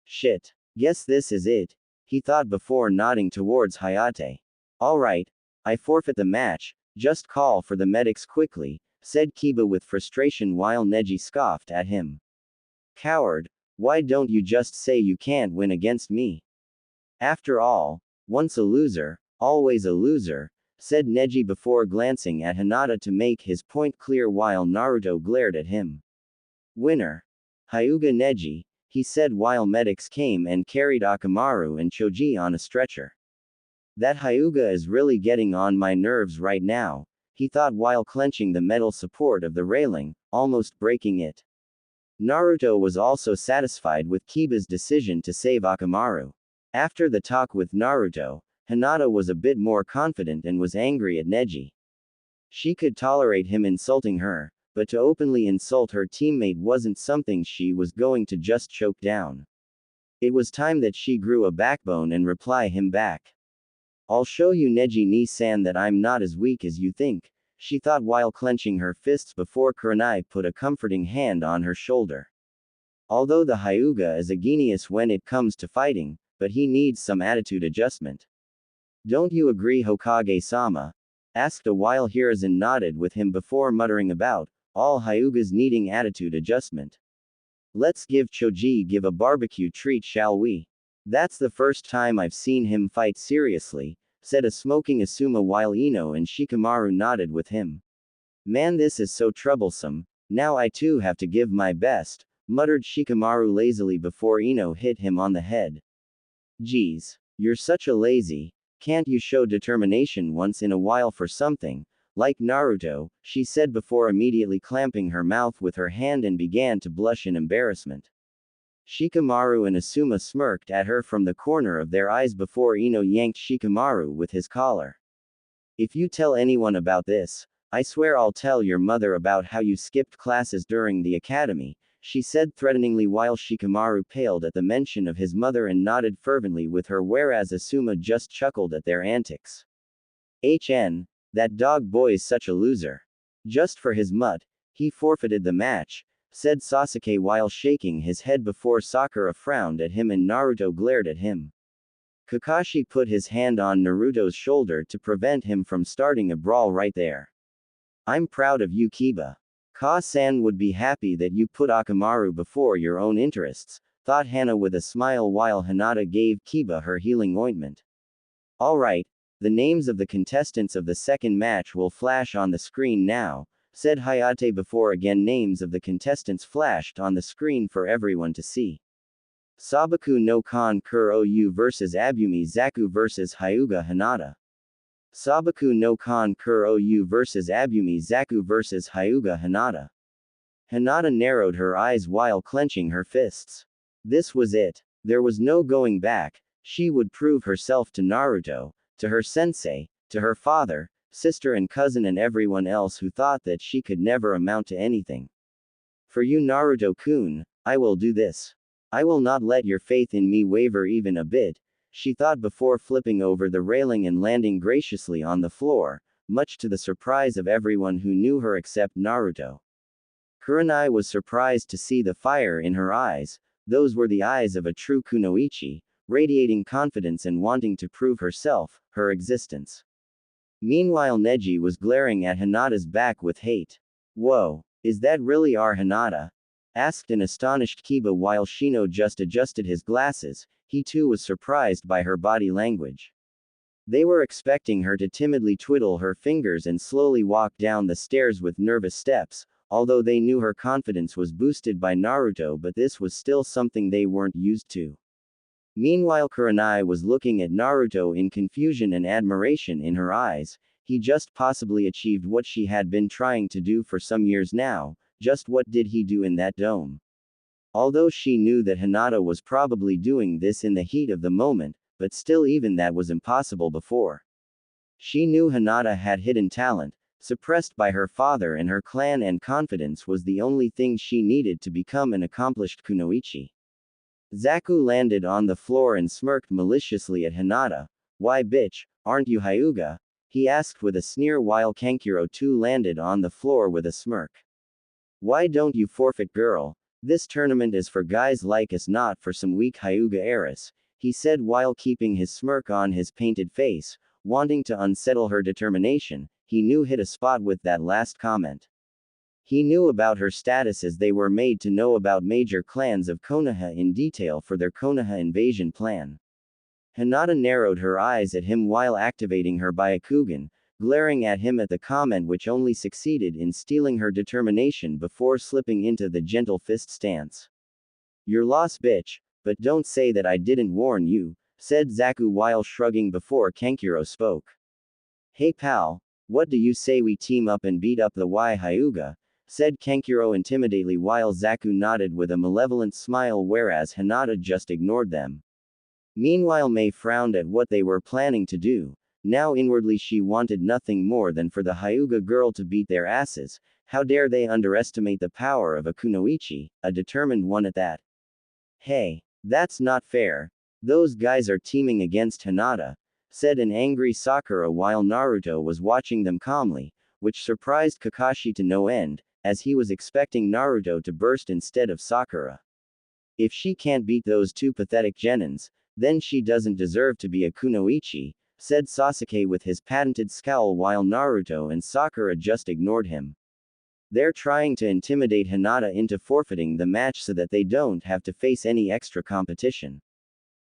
Speaker 1: Shit. Guess this is it, he thought before nodding towards Hayate. Alright, I forfeit the match, just call for the medics quickly, said Kiba with frustration while Neji scoffed at him. Coward, why don't you just say you can't win against me? After all, once a loser, always a loser, said Neji before glancing at Hinata to make his point clear while Naruto glared at him. Winner. Hyuga Neji, he said while medics came and carried Akamaru and Choji on a stretcher. That Hyuga is really getting on my nerves right now, he thought while clenching the metal support of the railing, almost breaking it. Naruto was also satisfied with Kiba's decision to save Akamaru. After the talk with Naruto, Hinata was a bit more confident and was angry at Neji. She could tolerate him insulting her, but to openly insult her teammate wasn't something she was going to just choke down. It was time that she grew a backbone and reply him back. I'll show you Neji-ni-san that I'm not as weak as you think, she thought while clenching her fists before Kurenai put a comforting hand on her shoulder. Although the Hyuga is a genius when it comes to fighting, but he needs some attitude adjustment. Don't you agree Hokage-sama? Asked a while Hiruzen nodded with him before muttering about, all Hyugas needing attitude adjustment. Let's give Choji a barbecue treat shall we? That's the first time I've seen him fight seriously, said a smoking Asuma while Ino and Shikamaru nodded with him. Man this is so troublesome, now I too have to give my best, muttered Shikamaru lazily before Ino hit him on the head. Geez, you're such a lazy, can't you show determination once in a while for something, like Naruto, she said before immediately clamping her mouth with her hand and began to blush in embarrassment. Shikamaru and Asuma smirked at her from the corner of their eyes before Ino yanked Shikamaru with his collar. If you tell anyone about this, I swear I'll tell your mother about how you skipped classes during the academy, she said threateningly while Shikamaru paled at the mention of his mother and nodded fervently with her whereas Asuma just chuckled at their antics. That dog boy's such a loser. Just for his mutt, he forfeited the match, said Sasuke while shaking his head before Sakura frowned at him and Naruto glared at him. Kakashi put his hand on Naruto's shoulder to prevent him from starting a brawl right there. I'm proud of you Kiba. Ka-san would be happy that you put Akamaru before your own interests, thought Hana with a smile while Hinata gave Kiba her healing ointment. Alright, the names of the contestants of the second match will flash on the screen now, said Hayate before again names of the contestants flashed on the screen for everyone to see. Sabaku no Kan Kur Ou vs Abumi Zaku vs Hyuga Hinata. Sabaku no Kan Kuro-U versus Abumi Zaku versus Hyuga Hinata. Hinata narrowed her eyes while clenching her fists. This was it. There was no going back. She would prove herself to Naruto, to her sensei, to her father, sister and cousin and everyone else who thought that she could never amount to anything. For you Naruto-kun, I will do this. I will not let your faith in me waver even a bit, she thought before flipping over the railing and landing graciously on the floor, much to the surprise of everyone who knew her except Naruto. Kurenai was surprised to see the fire in her eyes. Those were the eyes of a true kunoichi, radiating confidence and wanting to prove herself, her existence. Meanwhile Neji was glaring at Hinata's back with hate. Whoa, is that really our Hinata? Asked an astonished Kiba while Shino just adjusted his glasses. He too was surprised by her body language. They were expecting her to timidly twiddle her fingers and slowly walk down the stairs with nervous steps, although they knew her confidence was boosted by Naruto, but this was still something they weren't used to. Meanwhile Kurenai was looking at Naruto in confusion and admiration in her eyes. He just possibly achieved what she had been trying to do for some years now. Just what did he do in that dome? Although she knew that Hinata was probably doing this in the heat of the moment, but still even that was impossible before. She knew Hinata had hidden talent, suppressed by her father and her clan, and confidence was the only thing she needed to become an accomplished kunoichi. Zaku landed on the floor and smirked maliciously at Hinata. Why bitch, aren't you Hyuga? He asked with a sneer while Kankuro too landed on the floor with a smirk. Why don't you forfeit girl? This tournament is for guys like us, not for some weak Hyuga heiress, he said while keeping his smirk on his painted face, wanting to unsettle her determination. He knew hit a spot with that last comment. He knew about her status as they were made to know about major clans of Konoha in detail for their Konoha invasion plan. Hinata narrowed her eyes at him while activating her Byakugan, glaring at him at the comment, which only succeeded in stealing her determination before slipping into the gentle fist stance. Your loss bitch, but don't say that I didn't warn you, said Zaku while shrugging before Kankuro spoke. Hey pal, what do you say we team up and beat up the Hyuga? Said Kankuro intimidately while Zaku nodded with a malevolent smile, whereas Hinata just ignored them. Meanwhile Mei frowned at what they were planning to do. Now inwardly she wanted nothing more than for the Hyuga girl to beat their asses. How dare they underestimate the power of a kunoichi, a determined one at that. Hey, that's not fair. Those guys are teaming against Hinata, said an angry Sakura while Naruto was watching them calmly, which surprised Kakashi to no end, as he was expecting Naruto to burst instead of Sakura. If she can't beat those two pathetic genins, then she doesn't deserve to be a kunoichi, said Sasuke with his patented scowl while Naruto and Sakura just ignored him. They're trying to intimidate Hinata into forfeiting the match so that they don't have to face any extra competition.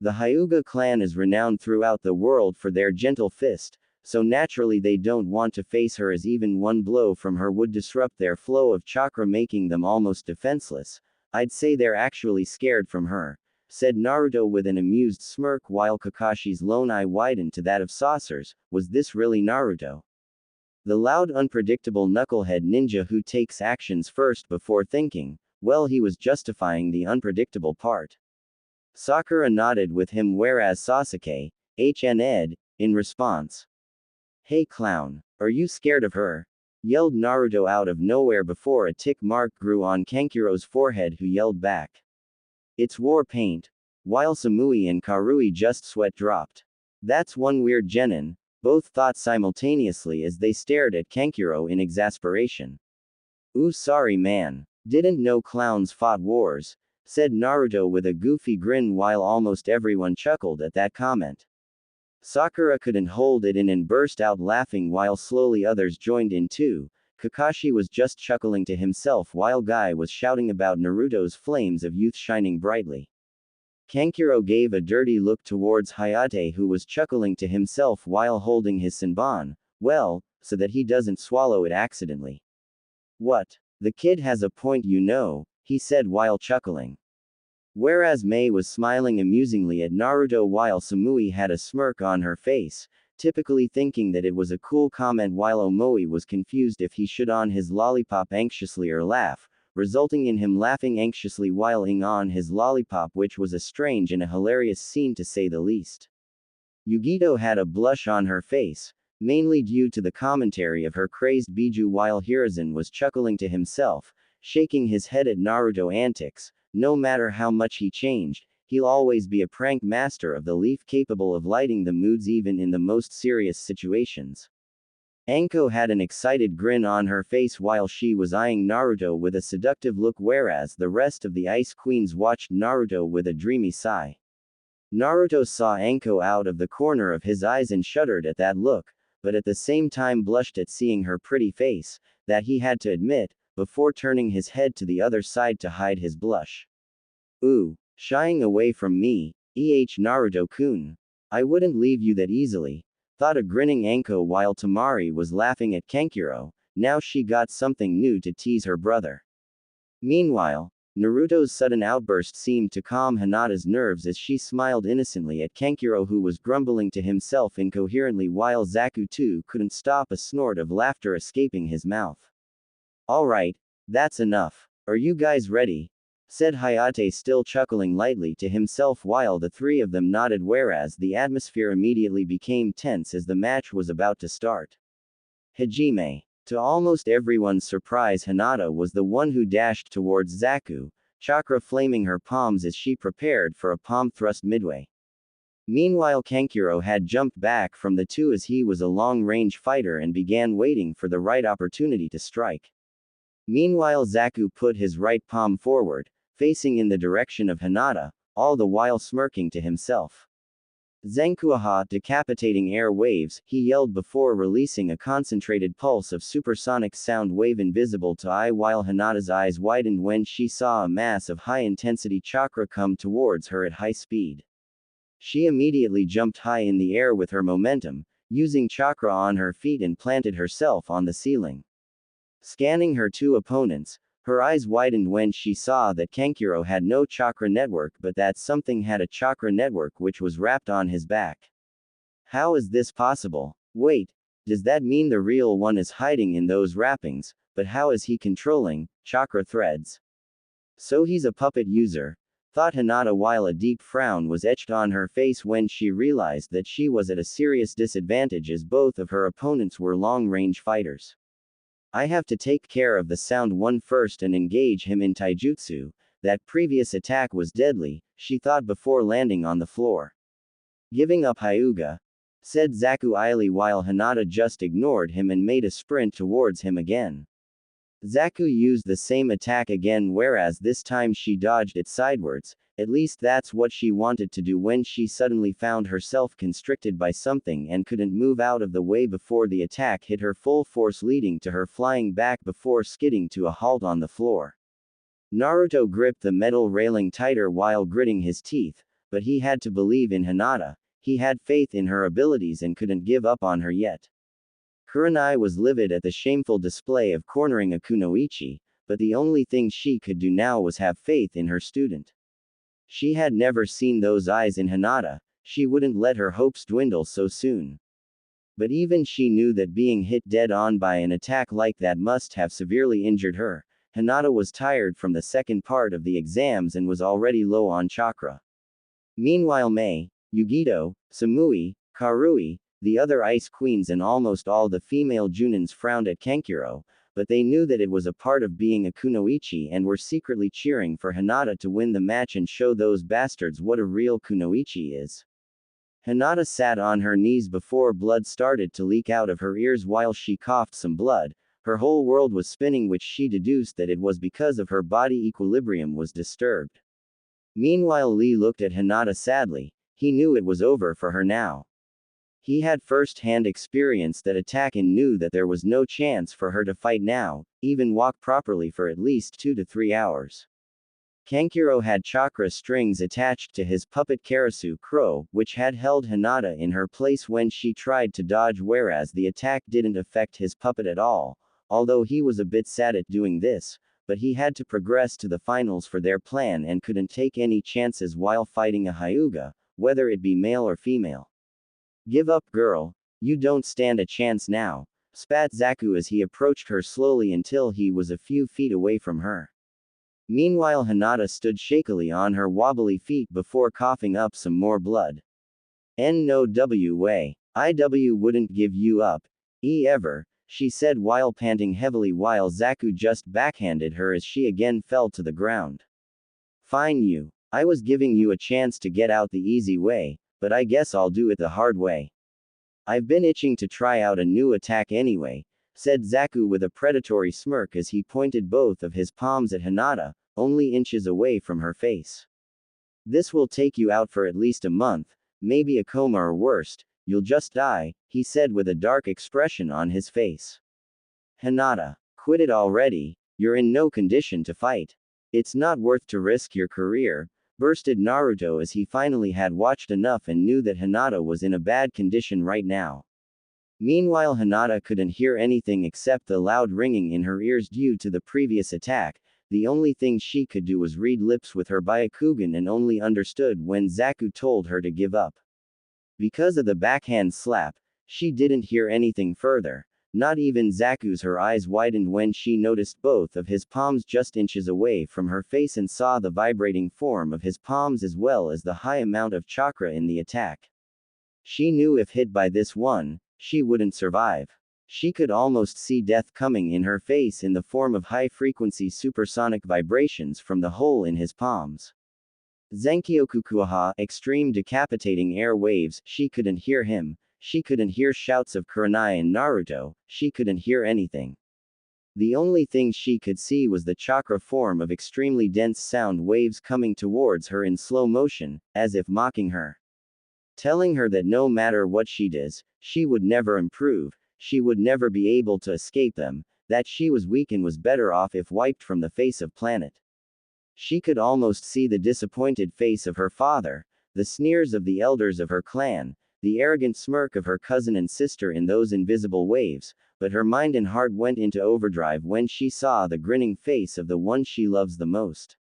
Speaker 1: The Hyuga clan is renowned throughout the world for their gentle fist, so naturally they don't want to face her, as even one blow from her would disrupt their flow of chakra, making them almost defenseless. I'd say they're actually scared from her, said Naruto with an amused smirk while Kakashi's lone eye widened to that of Saucer's. Was this really Naruto? The loud, unpredictable knucklehead ninja who takes actions first before thinking. Well, he was justifying the unpredictable part. Sakura nodded with him, whereas Sasuke, HN in response. Hey clown, are you scared of her? Yelled Naruto out of nowhere before a tick mark grew on Kankuro's forehead, who yelled back. It's war paint. While Samui and Karui just sweat dropped. That's one weird genin, both thought simultaneously as they stared at Kankuro in exasperation. Ooh, sorry man. Didn't know clowns fought wars, said Naruto with a goofy grin while almost everyone chuckled at that comment. Sakura couldn't hold it in and burst out laughing while slowly others joined in too. Kakashi was just chuckling to himself while Guy was shouting about Naruto's flames of youth shining brightly. Kankuro gave a dirty look towards Hayate, who was chuckling to himself while holding his senbon, well, so that he doesn't swallow it accidentally. What? The kid has a point, you know, he said while chuckling. Whereas Mei was smiling amusingly at Naruto while Samui had a smirk on her face. typically thinking that it was a cool comment while Omoi was confused if he should on his lollipop anxiously or laugh, resulting in him laughing anxiously while ing on his lollipop, which was a strange and a hilarious scene to say the least. Yugito had a blush on her face, mainly due to the commentary of her crazed Biju while Hiruzen was chuckling to himself, shaking his head at Naruto antics. No matter how much he changed, he'll always be a prank master of the leaf capable of lighting the moods even in the most serious situations. Anko had an excited grin on her face while she was eyeing Naruto with a seductive look, whereas the rest of the Ice Queens watched Naruto with a dreamy sigh. Naruto saw Anko out of the corner of his eyes and shuddered at that look, but at the same time blushed at seeing her pretty face, that he had to admit, before turning his head to the other side to hide his blush. Ooh, shying away from me, Naruto-kun. I wouldn't leave you that easily, thought a grinning Anko while Tamari was laughing at Kankuro. Now she got something new to tease her brother. Meanwhile, Naruto's sudden outburst seemed to calm Hinata's nerves as she smiled innocently at Kankuro, who was grumbling to himself incoherently while Zaku too couldn't stop a snort of laughter escaping his mouth. Alright, that's enough. Are you guys ready? Said Hayate, still chuckling lightly to himself while the three of them nodded, whereas the atmosphere immediately became tense as the match was about to start. Hajime. To almost everyone's surprise, Hinata was the one who dashed towards Zaku, chakra flaming her palms as she prepared for a palm thrust midway. Meanwhile, Kankuro had jumped back from the two as he was a long-range fighter and began waiting for the right opportunity to strike. Meanwhile, Zaku put his right palm forward, facing in the direction of Hinata, all the while smirking to himself. Zenkuaha, decapitating air waves, he yelled before releasing a concentrated pulse of supersonic sound wave invisible to eye while Hinata's eyes widened when she saw a mass of high-intensity chakra come towards her at high speed. She immediately jumped high in the air with her momentum, using chakra on her feet and planted herself on the ceiling. Scanning her two opponents, her eyes widened when she saw that Kankuro had no chakra network but that something had a chakra network which was wrapped on his back. How is this possible? Wait, does that mean the real one is hiding in those wrappings, but how is he controlling chakra threads? So he's a puppet user, thought Hinata while a deep frown was etched on her face when she realized that she was at a serious disadvantage as both of her opponents were long-range fighters. I have to take care of the sound one first and engage him in taijutsu. That previous attack was deadly, she thought before landing on the floor. Giving up Hyuga, said Zaku Aili while Hinata just ignored him and made a sprint towards him again. Zaku used the same attack again, whereas this time she dodged it sidewards. At least that's what she wanted to do when she suddenly found herself constricted by something and couldn't move out of the way before the attack hit her full force, leading to her flying back before skidding to a halt on the floor. Naruto gripped the metal railing tighter while gritting his teeth, but he had to believe in Hinata. He had faith in her abilities and couldn't give up on her yet. Kurenai was livid at the shameful display of cornering a kunoichi, but the only thing she could do now was have faith in her student. She had never seen those eyes in Hinata, she wouldn't let her hopes dwindle so soon. But even she knew that being hit dead on by an attack like that must have severely injured her. Hinata was tired from the second part of the exams and was already low on chakra. Meanwhile, Mei, Yugito, Samui, Karui, the other ice queens and almost all the female Junins frowned at Kankuro, but they knew that it was a part of being a kunoichi and were secretly cheering for Hinata to win the match and show those bastards what a real kunoichi is. Hinata sat on her knees before blood started to leak out of her ears while she coughed some blood. Her whole world was spinning, which she deduced that it was because of her body equilibrium was disturbed. Meanwhile, Lee looked at Hinata sadly. He knew it was over for her now. He had first-hand experienced that attack and knew that there was no chance for her to fight now, even walk properly for at least 2 to 3 hours. Kankuro had chakra strings attached to his puppet Karasu Crow, which had held Hinata in her place when she tried to dodge, whereas the attack didn't affect his puppet at all, although he was a bit sad at doing this, but he had to progress to the finals for their plan and couldn't take any chances while fighting a Hyuga, whether it be male or female. Give up, girl, You don't stand a chance now, spat Zaku as he approached her slowly until he was a few feet away from her. Meanwhile, Hinata stood shakily on her wobbly feet before coughing up some more blood. No way. IW wouldn't give you up. Ever, she said while panting heavily while Zaku just backhanded her as she again fell to the ground. Fine you. I was giving you a chance to get out the easy way, but I guess I'll do it the hard way. I've been itching to try out a new attack anyway, said Zaku with a predatory smirk as he pointed both of his palms at Hinata, only inches away from her face. This will take you out for at least a month, maybe a coma or worst, you'll just die, he said with a dark expression on his face. Hinata, quit it already, you're in no condition to fight. It's not worth to risk your career, bursted Naruto as he finally had watched enough and knew that Hinata was in a bad condition right now. Meanwhile, Hinata couldn't hear anything except the loud ringing in her ears due to the previous attack. The only thing she could do was read lips with her Byakugan and only understood when Zaku told her to give up. Because of the backhand slap, she didn't hear anything further. Not even Zaku's. Her eyes widened when she noticed both of his palms just inches away from her face and saw the vibrating form of his palms as well as the high amount of chakra in the attack. She knew if hit by this one, she wouldn't survive. She could almost see death coming in her face in the form of high-frequency supersonic vibrations from the hole in his palms. Zenkyokukuaha, extreme decapitating air waves, she couldn't hear him, she couldn't hear shouts of Kurenai and Naruto, she couldn't hear anything. The only thing she could see was the chakra form of extremely dense sound waves coming towards her in slow motion, as if mocking her. Telling her that no matter what she does, she would never improve, she would never be able to escape them, that she was weak and was better off if wiped from the face of planet. She could almost see the disappointed face of her father, the sneers of the elders of her clan, the arrogant smirk of her cousin and sister in those invisible waves, but her mind and heart went into overdrive when she saw the grinning face of the one she loves the most.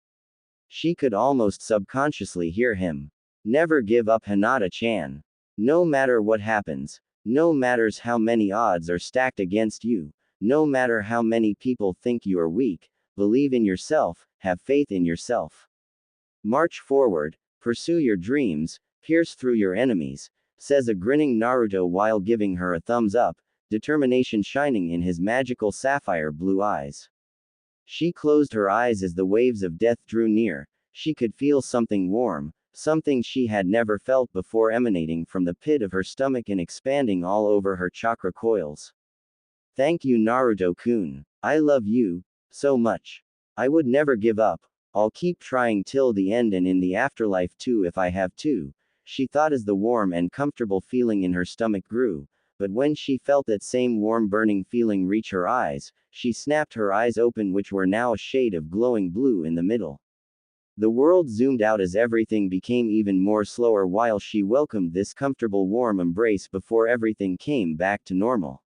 Speaker 1: She could almost subconsciously hear him. Never give up, Hinata-chan. No matter what happens, no matters how many odds are stacked against you, no matter how many people think you are weak, believe in yourself, have faith in yourself. March forward, pursue your dreams, pierce through your enemies, says a grinning Naruto while giving her a thumbs up, determination shining in his magical sapphire blue eyes. She closed her eyes as the waves of death drew near. She could feel something warm, something she had never felt before emanating from the pit of her stomach and expanding all over her chakra coils. Thank you, Naruto-kun. I love you so much. I would never give up. I'll keep trying till the end and in the afterlife too if I have to, she thought as the warm and comfortable feeling in her stomach grew, but when she felt that same warm burning feeling reach her eyes, she snapped her eyes open, which were now a shade of glowing blue in the middle. The world zoomed out as everything became even more slower while she welcomed this comfortable warm embrace before everything came back to normal.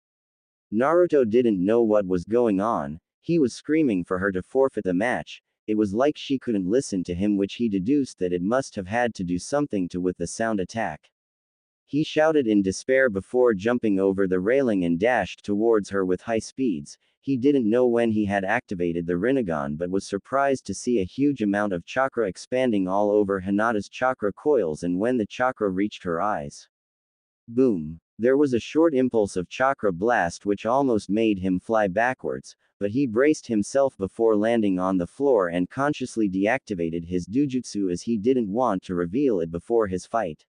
Speaker 1: Naruto didn't know what was going on. He was screaming for her to forfeit the match. It was like she couldn't listen to him, which he deduced that it must have had to do something to with the sound attack. He shouted in despair before jumping over the railing and dashed towards her with high speeds. He didn't know when he had activated the Rinnegan but was surprised to see a huge amount of chakra expanding all over Hinata's chakra coils and when the chakra reached her eyes. Boom! There was a short impulse of chakra blast which almost made him fly backwards, but he braced himself before landing on the floor and consciously deactivated his dujutsu as he didn't want to reveal it before his fight.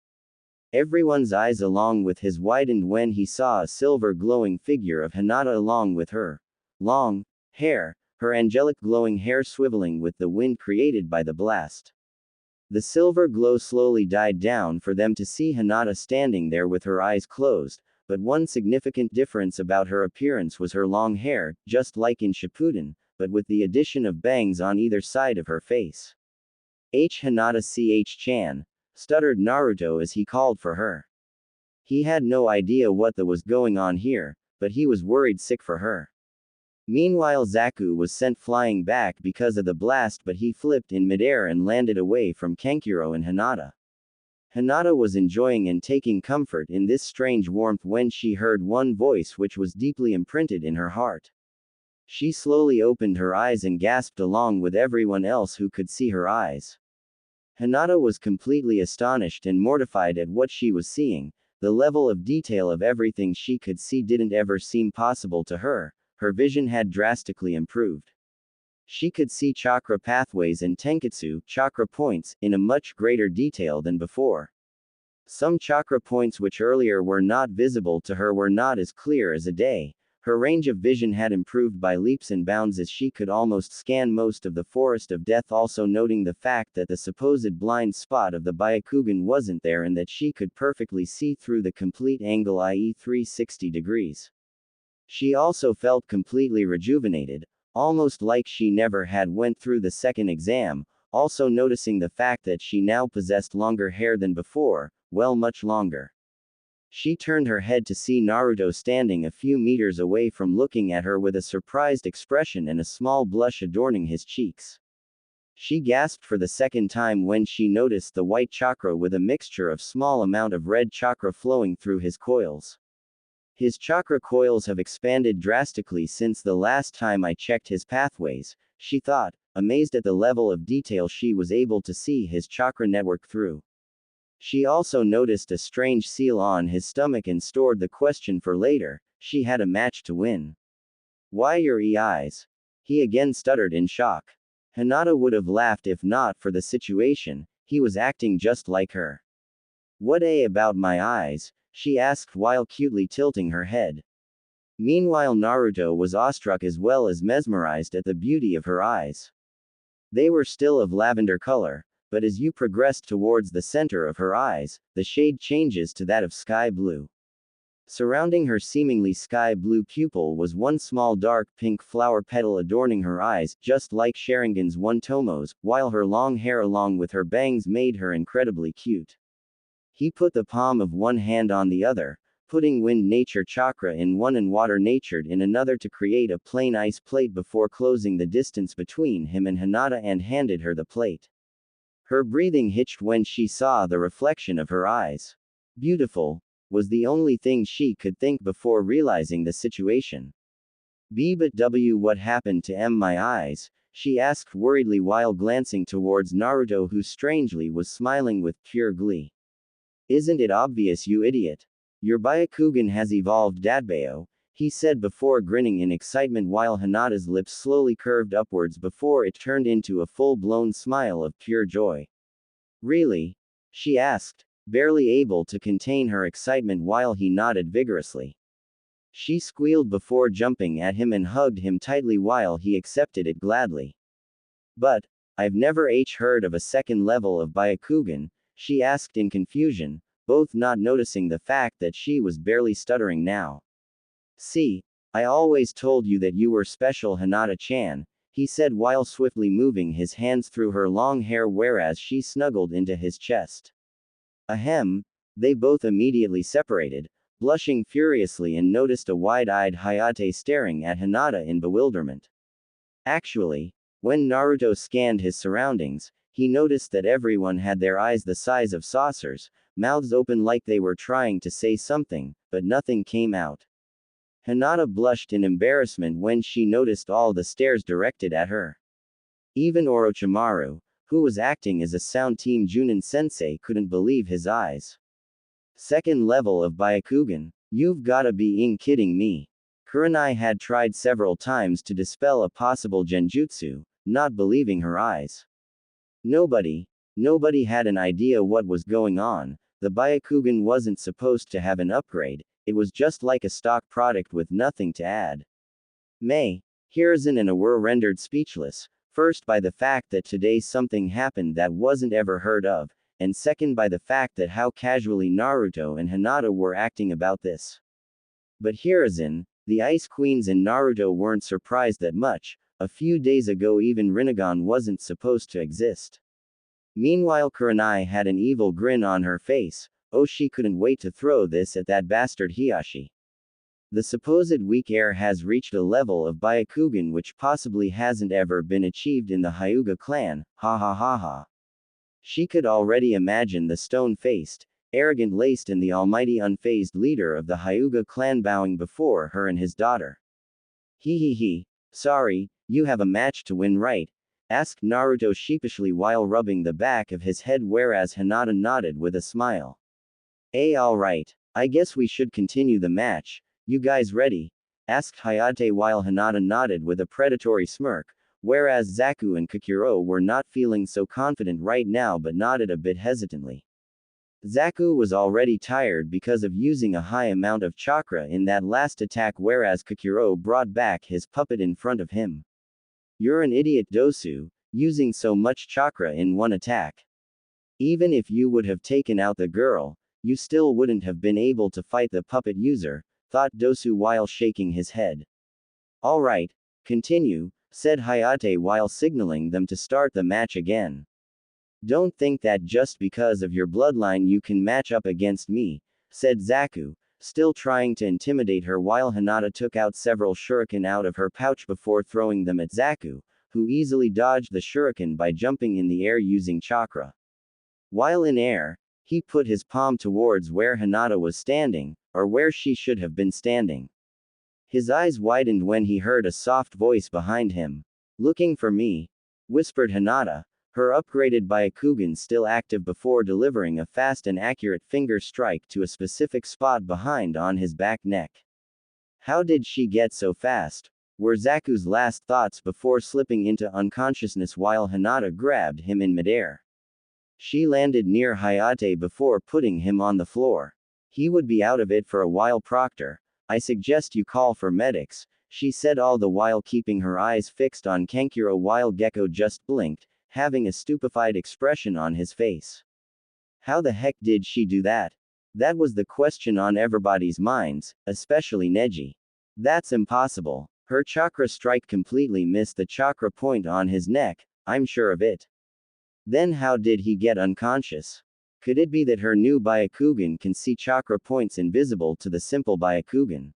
Speaker 1: Everyone's eyes along with his widened when he saw a silver glowing figure of Hinata along with her long hair, her angelic glowing hair swiveling with the wind created by the blast. The silver glow slowly died down for them to see Hinata standing there with her eyes closed, but one significant difference about her appearance was her long hair, just like in Shippuden, but with the addition of bangs on either side of her face. Hinata-chan, stuttered Naruto as he called for her. He had no idea what was going on here, but he was worried sick for her. Meanwhile, Zaku was sent flying back because of the blast, but he flipped in midair and landed away from Kankuro and Hinata. Hinata was enjoying and taking comfort in this strange warmth when she heard one voice which was deeply imprinted in her heart. She slowly opened her eyes and gasped along with everyone else who could see her eyes. Hinata was completely astonished and mortified at what she was seeing. The level of detail of everything she could see didn't ever seem possible to her. Her vision had drastically improved. She could see chakra pathways and tenketsu, chakra points, in a much greater detail than before. Some chakra points which earlier were not visible to her were not as clear as a day. Her range of vision had improved by leaps and bounds as she could almost scan most of the forest of death, also noting the fact that the supposed blind spot of the Byakugan wasn't there and that she could perfectly see through the complete angle, i.e. 360 degrees. She also felt completely rejuvenated, almost like she never had went through the second exam, also noticing the fact that she now possessed longer hair than before, well, much longer. She turned her head to see Naruto standing a few meters away from looking at her with a surprised expression and a small blush adorning his cheeks. She gasped for the second time when she noticed the white chakra with a mixture of small amount of red chakra flowing through his coils. His chakra coils have expanded drastically since the last time I checked his pathways, she thought, amazed at the level of detail she was able to see his chakra network through. She also noticed a strange seal on his stomach and stored the question for later. She had a match to win. Why your eyes? He again stuttered in shock. Hinata would have laughed if not for the situation. He was acting just like her. What about my eyes? She asked while cutely tilting her head. Meanwhile, Naruto was awestruck as well as mesmerized at the beauty of her eyes. They were still of lavender color, but as you progressed towards the center of her eyes, the shade changes to that of sky blue. Surrounding her seemingly sky blue pupil was one small dark pink flower petal adorning her eyes, just like Sharingan's one Tomo's, while her long hair along with her bangs made her incredibly cute. He put the palm of one hand on the other, putting wind nature chakra in one and water natured in another to create a plain ice plate before closing the distance between him and Hinata and handed her the plate. Her breathing hitched when she saw the reflection of her eyes. Beautiful, was the only thing she could think before realizing the situation. But what happened to my eyes? She asked worriedly while glancing towards Naruto, who strangely was smiling with pure glee. Isn't it obvious, you idiot? Your Byakugan has evolved, Dadbao, he said before grinning in excitement while Hinata's lips slowly curved upwards before it turned into a full-blown smile of pure joy. Really? She asked, barely able to contain her excitement while he nodded vigorously. She squealed before jumping at him and hugged him tightly while he accepted it gladly. But, I've never heard of a second level of Byakugan, she asked in confusion, both not noticing the fact that she was barely stuttering now. See, I always told you that you were special, Hinata-chan, he said while swiftly moving his hands through her long hair whereas she snuggled into his chest. Ahem, they both immediately separated, blushing furiously, and noticed a wide-eyed Hayate staring at Hinata in bewilderment. Actually, when Naruto scanned his surroundings, he noticed that everyone had their eyes the size of saucers, mouths open like they were trying to say something, but nothing came out. Hinata blushed in embarrassment when she noticed all the stares directed at her. Even Orochimaru, who was acting as a sound team Chunin sensei, couldn't believe his eyes. Second level of Byakugan? You've gotta be kidding me. Kurenai had tried several times to dispel a possible genjutsu, not believing her eyes. Nobody had an idea what was going on. The Byakugan wasn't supposed to have an upgrade, it was just like a stock product with nothing to add. Hiruzen and A were rendered speechless, first by the fact that today something happened that wasn't ever heard of, and second by the fact that how casually Naruto and Hinata were acting about this. But Hiruzen, the Ice Queens, and Naruto weren't surprised that much. A few days ago even Rinnegan wasn't supposed to exist. Meanwhile Kurenai had an evil grin on her face. Oh, she couldn't wait to throw this at that bastard Hiashi. The supposed weak heir has reached a level of Byakugan which possibly hasn't ever been achieved in the Hyuga clan, ha ha ha ha. She could already imagine the stone-faced, arrogant laced and the almighty unfazed leader of the Hyuga clan bowing before her and his daughter. He. Sorry, you have a match to win, right? Asked Naruto sheepishly while rubbing the back of his head, whereas Hinata nodded with a smile. Alright. I guess we should continue the match. You guys ready? Asked Hayate while Hinata nodded with a predatory smirk, whereas Zaku and Kakuro were not feeling so confident right now but nodded a bit hesitantly. Zaku was already tired because of using a high amount of chakra in that last attack, whereas Kakuro brought back his puppet in front of him. You're an idiot, Dosu, using so much chakra in one attack. Even if you would have taken out the girl, you still wouldn't have been able to fight the puppet user, thought Dosu while shaking his head. Alright, continue, said Hayate while signaling them to start the match again. Don't think that just because of your bloodline you can match up against me, said Zaku, still trying to intimidate her while Hinata took out several shuriken out of her pouch before throwing them at Zaku, who easily dodged the shuriken by jumping in the air using chakra. While in air, he put his palm towards where Hinata was standing, or where she should have been standing. His eyes widened when he heard a soft voice behind him. Looking for me? Whispered Hinata, her upgraded Byakugan still active before delivering a fast and accurate finger strike to a specific spot behind on his back neck. How did she get so fast? Were Zaku's last thoughts before slipping into unconsciousness while Hinata grabbed him in midair. She landed near Hayate before putting him on the floor. He would be out of it for a while, Proctor. I suggest you call for medics, she said, all the while keeping her eyes fixed on Kankuro while Gecko just blinked, having a stupefied expression on his face. How the heck did she do that? That was the question on everybody's minds, especially Neji. That's impossible. Her chakra strike completely missed the chakra point on his neck, I'm sure of it. Then how did he get unconscious? Could it be that her new Byakugan can see chakra points invisible to the simple Byakugan?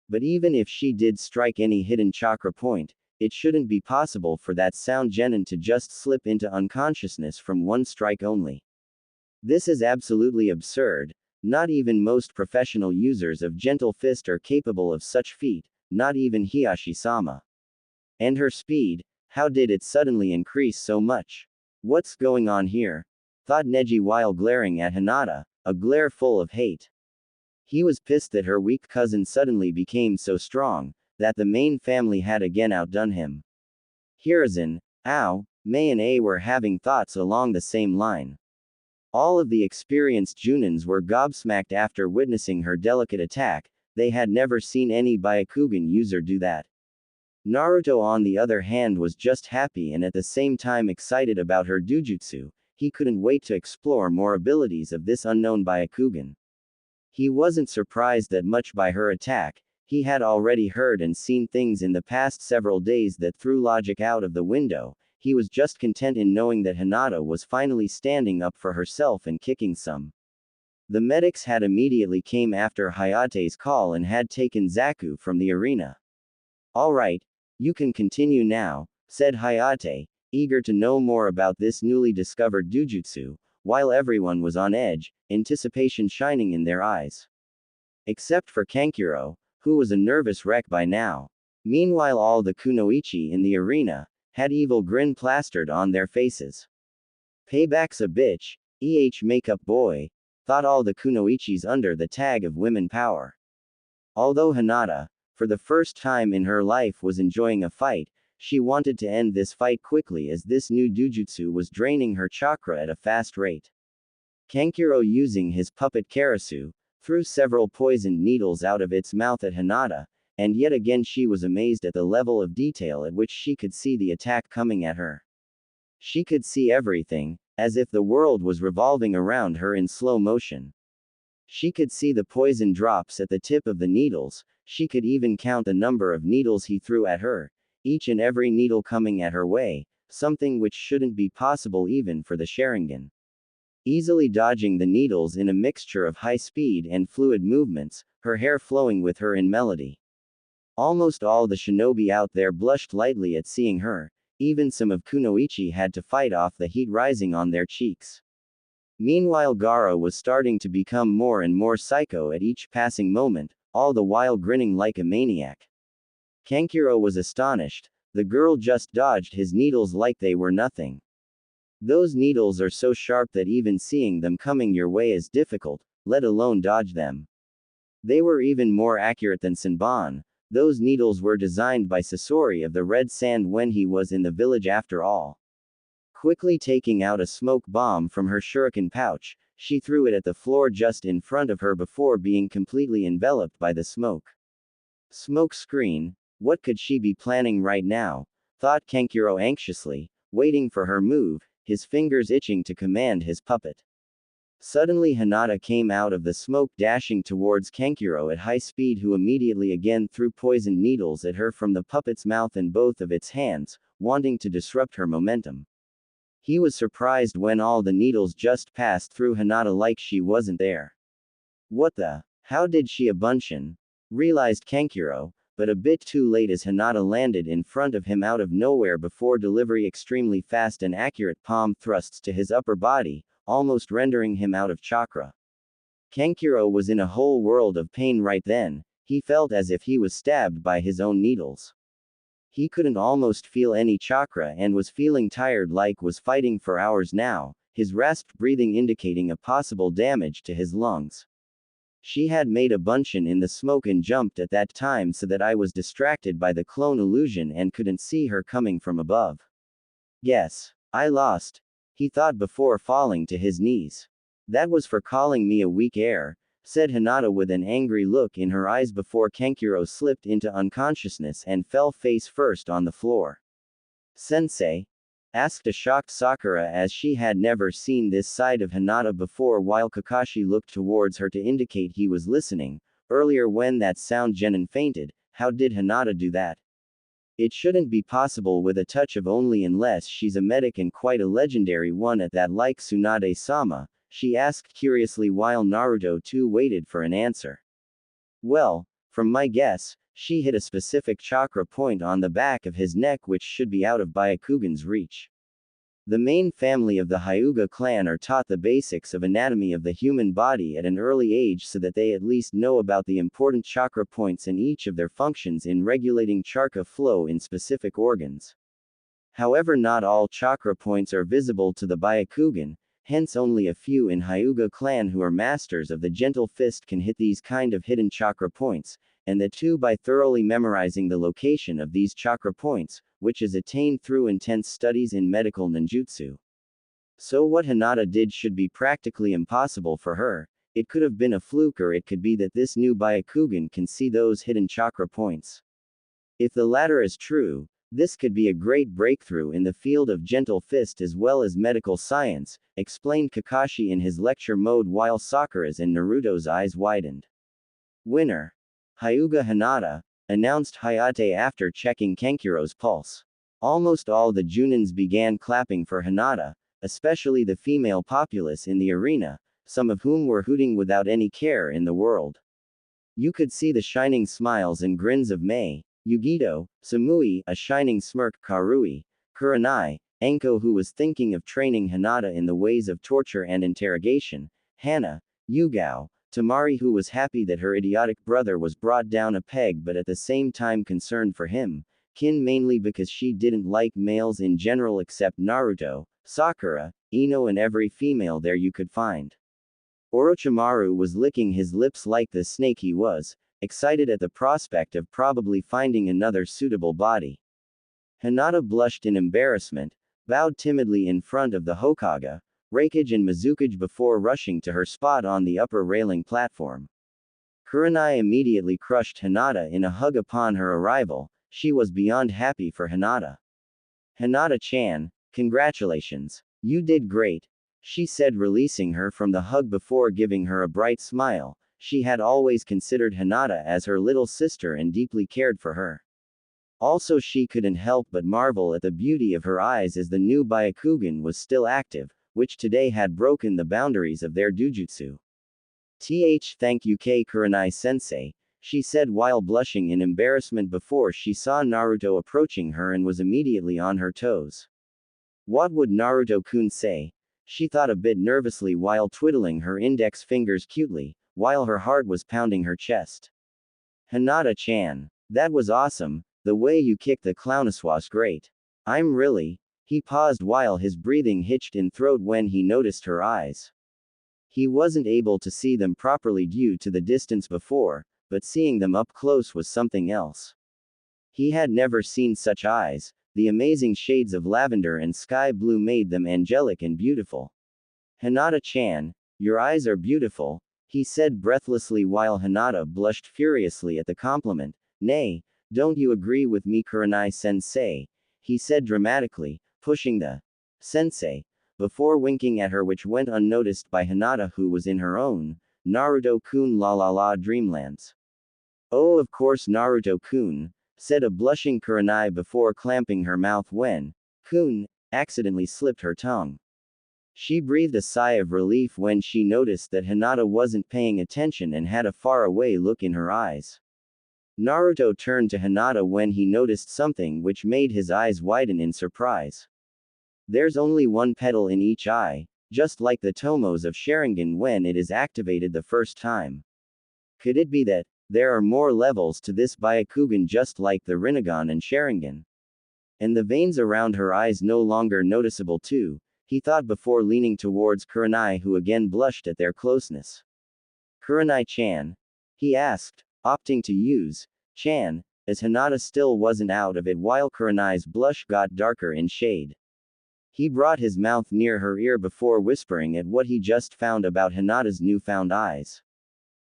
Speaker 1: But even if she did strike any hidden chakra point, it shouldn't be possible for that sound genin to just slip into unconsciousness from one strike only. This is absolutely absurd. Not even most professional users of Gentle Fist are capable of such feat, not even Hiyashi-sama. And her speed, how did it suddenly increase so much? What's going on here? Thought Neji while glaring at Hinata, a glare full of hate. He was pissed that her weak cousin suddenly became so strong, that the main family had again outdone him. Hiruzen, Ao, Mei and A were having thoughts along the same line. All of the experienced Junins were gobsmacked after witnessing her delicate attack, they had never seen any Byakugan user do that. Naruto on the other hand was just happy and at the same time excited about her Dujutsu, he couldn't wait to explore more abilities of this unknown Byakugan. He wasn't surprised that much by her attack, he had already heard and seen things in the past several days that threw logic out of the window, he was just content in knowing that Hinata was finally standing up for herself and kicking some. The medics had immediately came after Hayate's call and had taken Zaku from the arena. Alright, you can continue now, said Hayate, eager to know more about this newly discovered Dujutsu, while everyone was on edge, anticipation shining in their eyes. Except for Kankuro, who was a nervous wreck by now. Meanwhile all the kunoichi in the arena, had evil grin plastered on their faces. Payback's a bitch, makeup boy, thought all the kunoichis under the tag of women power. Although Hinata, for the first time in her life was enjoying a fight, she wanted to end this fight quickly as this new Dujutsu was draining her chakra at a fast rate. Kankuro using his puppet Karasu, threw several poisoned needles out of its mouth at Hinata, and yet again she was amazed at the level of detail at which she could see the attack coming at her. She could see everything, as if the world was revolving around her in slow motion. She could see the poison drops at the tip of the needles, she could even count the number of needles he threw at her, each and every needle coming at her way, something which shouldn't be possible even for the Sharingan. Easily dodging the needles in a mixture of high speed and fluid movements, her hair flowing with her in melody. Almost all the shinobi out there blushed lightly at seeing her, Even some of Kunoichi had to fight off the heat rising on their cheeks. Meanwhile, Gaara was starting to become more and more psycho at each passing moment, all the while grinning like a maniac. Kankuro was astonished. The girl just dodged his needles like they were nothing. Those needles are so sharp that even seeing them coming your way is difficult, let alone dodge them. They were even more accurate than Senbon. Those needles were designed by Sasori of the Red Sand when he was in the village after all. Quickly taking out a smoke bomb from her shuriken pouch, she threw it at the floor just in front of her before being completely enveloped by the smoke. Smoke screen? What could she be planning right now? Thought Kankuro anxiously, waiting for her move, his fingers itching to command his puppet. Suddenly Hinata came out of the smoke dashing towards Kankuro at high speed, who immediately again threw poisoned needles at her from the puppet's mouth in both of its hands, wanting to disrupt her momentum. He was surprised when all the needles just passed through Hinata like she wasn't there. What the? How did she abunshin? Realized Kankuro, but a bit too late as Hinata landed in front of him out of nowhere before delivery extremely fast and accurate palm thrusts to his upper body, almost rendering him out of chakra. Kankuro was in a whole world of pain right then. He felt as if he was stabbed by his own needles. He couldn't almost feel any chakra and was feeling tired like was fighting for hours now, his rasped breathing indicating a possible damage to his lungs. She had made a bunshin in the smoke and jumped at that time so that I was distracted by the clone illusion and couldn't see her coming from above. Yes, I lost, he thought before falling to his knees. That was for calling me a weak heir, said Hinata with an angry look in her eyes before Kankuro slipped into unconsciousness and fell face first on the floor. Sensei? Asked a shocked Sakura as she had never seen this side of Hinata before while Kakashi looked towards her to indicate he was listening. Earlier when that sound Genin fainted, how did Hinata do that? It shouldn't be possible with a touch of only unless she's a medic and quite a legendary one at that like Tsunade-sama, she asked curiously while Naruto too waited for an answer. Well, from my guess, she hit a specific chakra point on the back of his neck which should be out of Byakugan's reach. The main family of the Hyuga clan are taught the basics of anatomy of the human body at an early age so that they at least know about the important chakra points and each of their functions in regulating chakra flow in specific organs. However, not all chakra points are visible to the Byakugan, hence only a few in Hyuga clan who are masters of the gentle fist can hit these kind of hidden chakra points, and that too by thoroughly memorizing the location of these chakra points, which is attained through intense studies in medical ninjutsu. So what Hinata did should be practically impossible for her. It could have been a fluke or it could be that this new Byakugan can see those hidden chakra points. If the latter is true, this could be a great breakthrough in the field of gentle fist as well as medical science, explained Kakashi in his lecture mode while Sakura's and Naruto's eyes widened. Winner. Hyuga Hinata, announced Hayate after checking Kankuro's pulse. Almost all the Junins began clapping for Hinata, especially the female populace in the arena, some of whom were hooting without any care in the world. You could see the shining smiles and grins of Mei, Yugito, Samui, a shining smirk, Karui, Kurenai, Enko who was thinking of training Hinata in the ways of torture and interrogation, Hana, Yugao, Tamari who was happy that her idiotic brother was brought down a peg but at the same time concerned for him, Kin mainly because she didn't like males in general except Naruto, Sakura, Ino and every female there you could find. Orochimaru was licking his lips like the snake he was, excited at the prospect of probably finding another suitable body. Hinata blushed in embarrassment, bowed timidly in front of the Hokage, Raikage and Mizukage before rushing to her spot on the upper railing platform. Kurenai immediately crushed Hinata in a hug upon her arrival. She was beyond happy for Hinata. Hinata-chan, congratulations. You did great, she said releasing her from the hug before giving her a bright smile. She had always considered Hinata as her little sister and deeply cared for her. Also she couldn't help but marvel at the beauty of her eyes as the new Byakugan was still active, which today had broken the boundaries of their dujutsu. Thank you Kurenai-sensei, she said while blushing in embarrassment before she saw Naruto approaching her and was immediately on her toes. What would Naruto-kun say? She thought a bit nervously while twiddling her index fingers cutely, while her heart was pounding her chest. Hinata-chan. That was awesome, the way you kicked the clownish was great. I'm really. He paused while his breathing hitched in throat when he noticed her eyes. He wasn't able to see them properly due to the distance before, but seeing them up close was something else. He had never seen such eyes. The amazing shades of lavender and sky blue made them angelic and beautiful. Hinata-chan, your eyes are beautiful, he said breathlessly while Hinata blushed furiously at the compliment. Nay, don't you agree with me, Kurenai-sensei? He said dramatically, pushing the sensei before winking at her, which went unnoticed by Hinata, who was in her own Naruto-kun la la la dreamlands. Oh, of course, Naruto-kun, said a blushing Kurenai before clamping her mouth when kun accidentally slipped her tongue. She breathed a sigh of relief when she noticed that Hinata wasn't paying attention and had a faraway look in her eyes. Naruto turned to Hinata when he noticed something which made his eyes widen in surprise. There's only one petal in each eye, just like the tomos of Sharingan when it is activated the first time. Could it be that there are more levels to this Byakugan, just like the Rinnegan and Sharingan? And the veins around her eyes no longer noticeable too, he thought before leaning towards Kurenai, who again blushed at their closeness. Kurenai-chan? He asked, opting to use chan, as Hinata still wasn't out of it while Kurenai's blush got darker in shade. He brought his mouth near her ear before whispering at what he just found about Hinata's newfound eyes.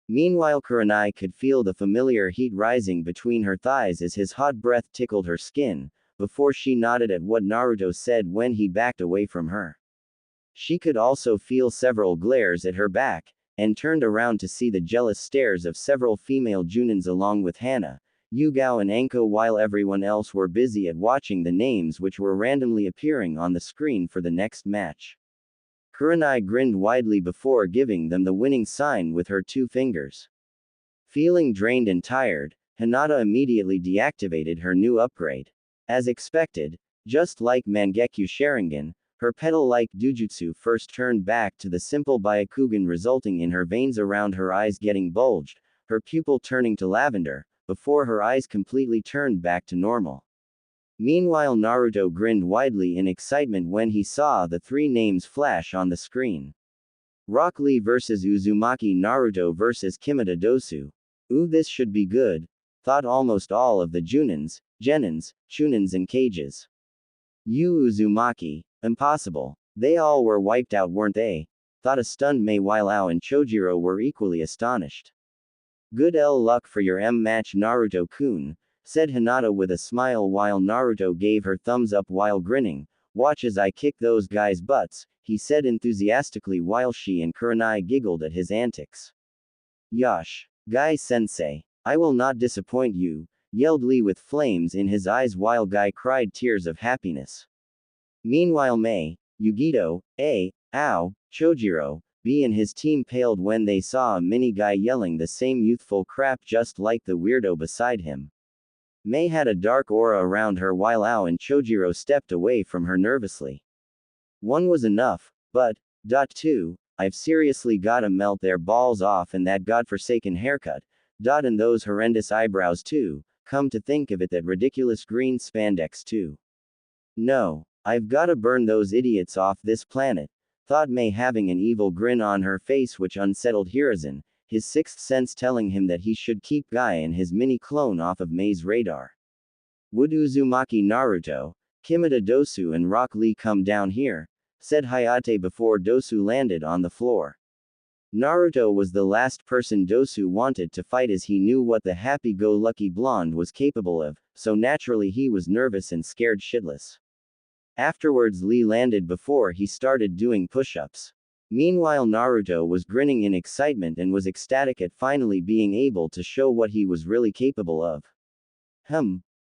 Speaker 1: Meanwhile, Kurenai could feel the familiar heat rising between her thighs as his hot breath tickled her skin, before she nodded at what Naruto said when he backed away from her. She could also feel several glares at her back, and turned around to see the jealous stares of several female Junins along with Hana, Yugao and Anko, while everyone else were busy at watching the names which were randomly appearing on the screen for the next match. Kurenai grinned widely before giving them the winning sign with her 2 fingers. Feeling drained and tired, Hinata immediately deactivated her new upgrade. As expected, just like Mangekyo Sharingan, her petal-like Dujutsu first turned back to the simple Byakugan, resulting in her veins around her eyes getting bulged, her pupil turning to lavender, before her eyes completely turned back to normal. Meanwhile, Naruto grinned widely in excitement when he saw the 3 names flash on the screen. Rock Lee vs Uzumaki, Naruto vs Kimita Dosu. Ooh, this should be good, thought almost all of the Junins, Genins, Chunins and Cages. Uzumaki. Impossible. They all were wiped out, weren't they? Thought a stunned Mei, while Ao and Chojiro were equally astonished. Good luck for your match, Naruto-kun, said Hinata with a smile while Naruto gave her thumbs up while grinning. Watch as I kick those guys' butts, he said enthusiastically while she and Kurenai giggled at his antics. Yosh. Guy-sensei. I will not disappoint you, yelled Lee with flames in his eyes while Guy cried tears of happiness. Meanwhile, Mei, Yugito, Ao, Chojiro, B and his team paled when they saw a mini guy yelling the same youthful crap just like the weirdo beside him. Mei had a dark aura around her while Ao and Chojiro stepped away from her nervously. One was enough, but, 2, I've seriously gotta melt their balls off, and that godforsaken haircut, and those horrendous eyebrows too, come to think of it, that ridiculous green spandex too. No, I've gotta burn those idiots off this planet, thought Mei, having an evil grin on her face which unsettled Hiruzen, his 6th sense telling him that he should keep Guy and his mini clone off of Mei's radar. Would Uzumaki, Naruto, Kimita Dosu and Rock Lee come down here? Said Hayate before Dosu landed on the floor. Naruto was the last person Dosu wanted to fight, as he knew what the happy-go-lucky blonde was capable of, so naturally he was nervous and scared shitless. Afterwards, Lee landed before he started doing push-ups. Meanwhile, Naruto was grinning in excitement and was ecstatic at finally being able to show what he was really capable of.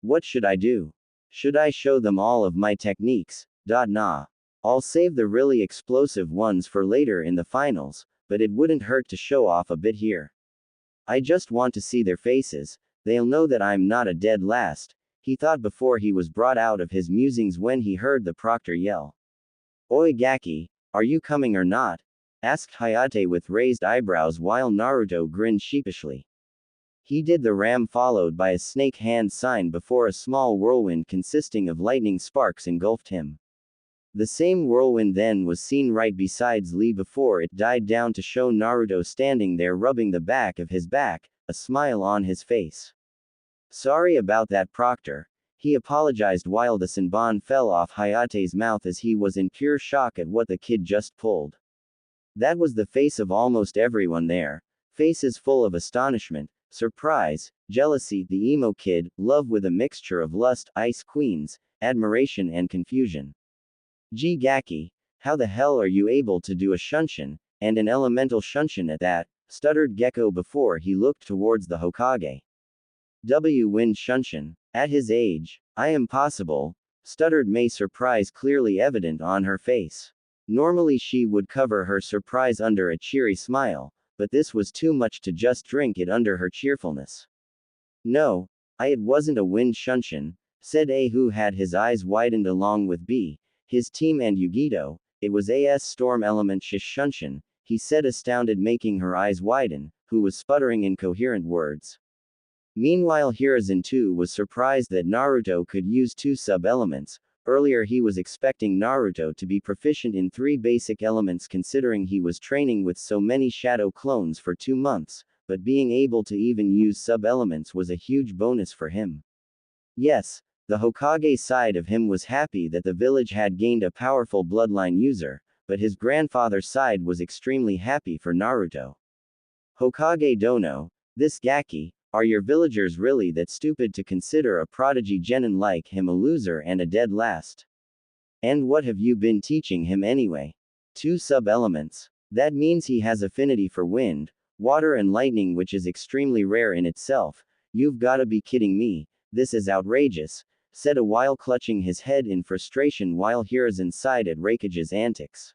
Speaker 1: What should I do? Should I show them all of my techniques? Nah. I'll save the really explosive ones for later in the finals, but it wouldn't hurt to show off a bit here. I just want to see their faces, they'll know that I'm not a dead last, he thought before he was brought out of his musings when he heard the proctor yell. Oi Gaki, are you coming or not? Asked Hayate with raised eyebrows while Naruto grinned sheepishly. He did the ram followed by a snake hand sign before a small whirlwind consisting of lightning sparks engulfed him. The same whirlwind then was seen right besides Lee before it died down to show Naruto standing there rubbing the back of his back, a smile on his face. Sorry about that proctor. He apologized while the Senbon fell off Hayate's mouth as he was in pure shock at what the kid just pulled. That was the face of almost everyone there. Faces full of astonishment, surprise, jealousy, the emo kid, love with a mixture of lust, ice queens, admiration and confusion. Gee Gaki, how the hell are you able to do a shunshin, and an elemental shunshin at that, stuttered Gecko before he looked towards the Hokage. Wind shunshin. At his age, I am possible, stuttered Mei, surprise clearly evident on her face. Normally she would cover her surprise under a cheery smile, but this was too much to just drink it under her cheerfulness. No, it wasn't a wind shunshin, said A, who had his eyes widened along with B, his team and Yugito. It was AS storm element shunshin, he said, astounded, making her eyes widen, who was sputtering incoherent words. Meanwhile Hiruzen too was surprised that Naruto could use 2 sub-elements. Earlier he was expecting Naruto to be proficient in 3 basic elements considering he was training with so many shadow clones for 2 months, but being able to even use sub-elements was a huge bonus for him. Yes, the Hokage side of him was happy that the village had gained a powerful bloodline user, but his grandfather's side was extremely happy for Naruto. Hokage Dono, this Gaki, are your villagers really that stupid to consider a prodigy genin like him a loser and a dead last? And what have you been teaching him anyway? 2 sub-elements. That means he has affinity for wind, water and lightning, which is extremely rare in itself. You've gotta be kidding me, this is outrageous, said a while clutching his head in frustration while Hiruzen sighed at Raikage's antics.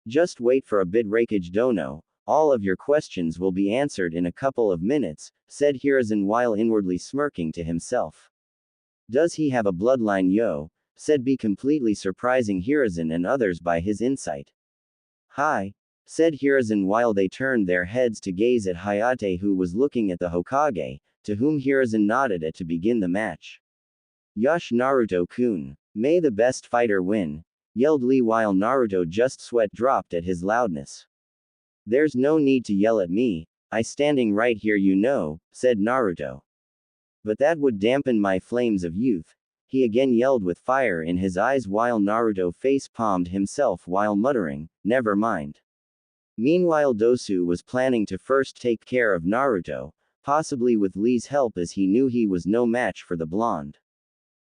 Speaker 1: Just wait for a bit Raikage Dono, all of your questions will be answered in a couple of minutes, said Hiruzen while inwardly smirking to himself. Does he have a bloodline yo? Said B, completely surprising Hiruzen and others by his insight. Hi, said Hiruzen while they turned their heads to gaze at Hayate, who was looking at the Hokage, to whom Hiruzen nodded at to begin the match. Yosh Naruto-kun. May the best fighter win, yelled Lee while Naruto just sweat dropped at his loudness. There's no need to yell at me, I standing right here you know, said Naruto. But that would dampen my flames of youth, he again yelled with fire in his eyes while Naruto face-palmed himself while muttering, never mind. Meanwhile Dosu was planning to first take care of Naruto, possibly with Lee's help as he knew he was no match for the blonde.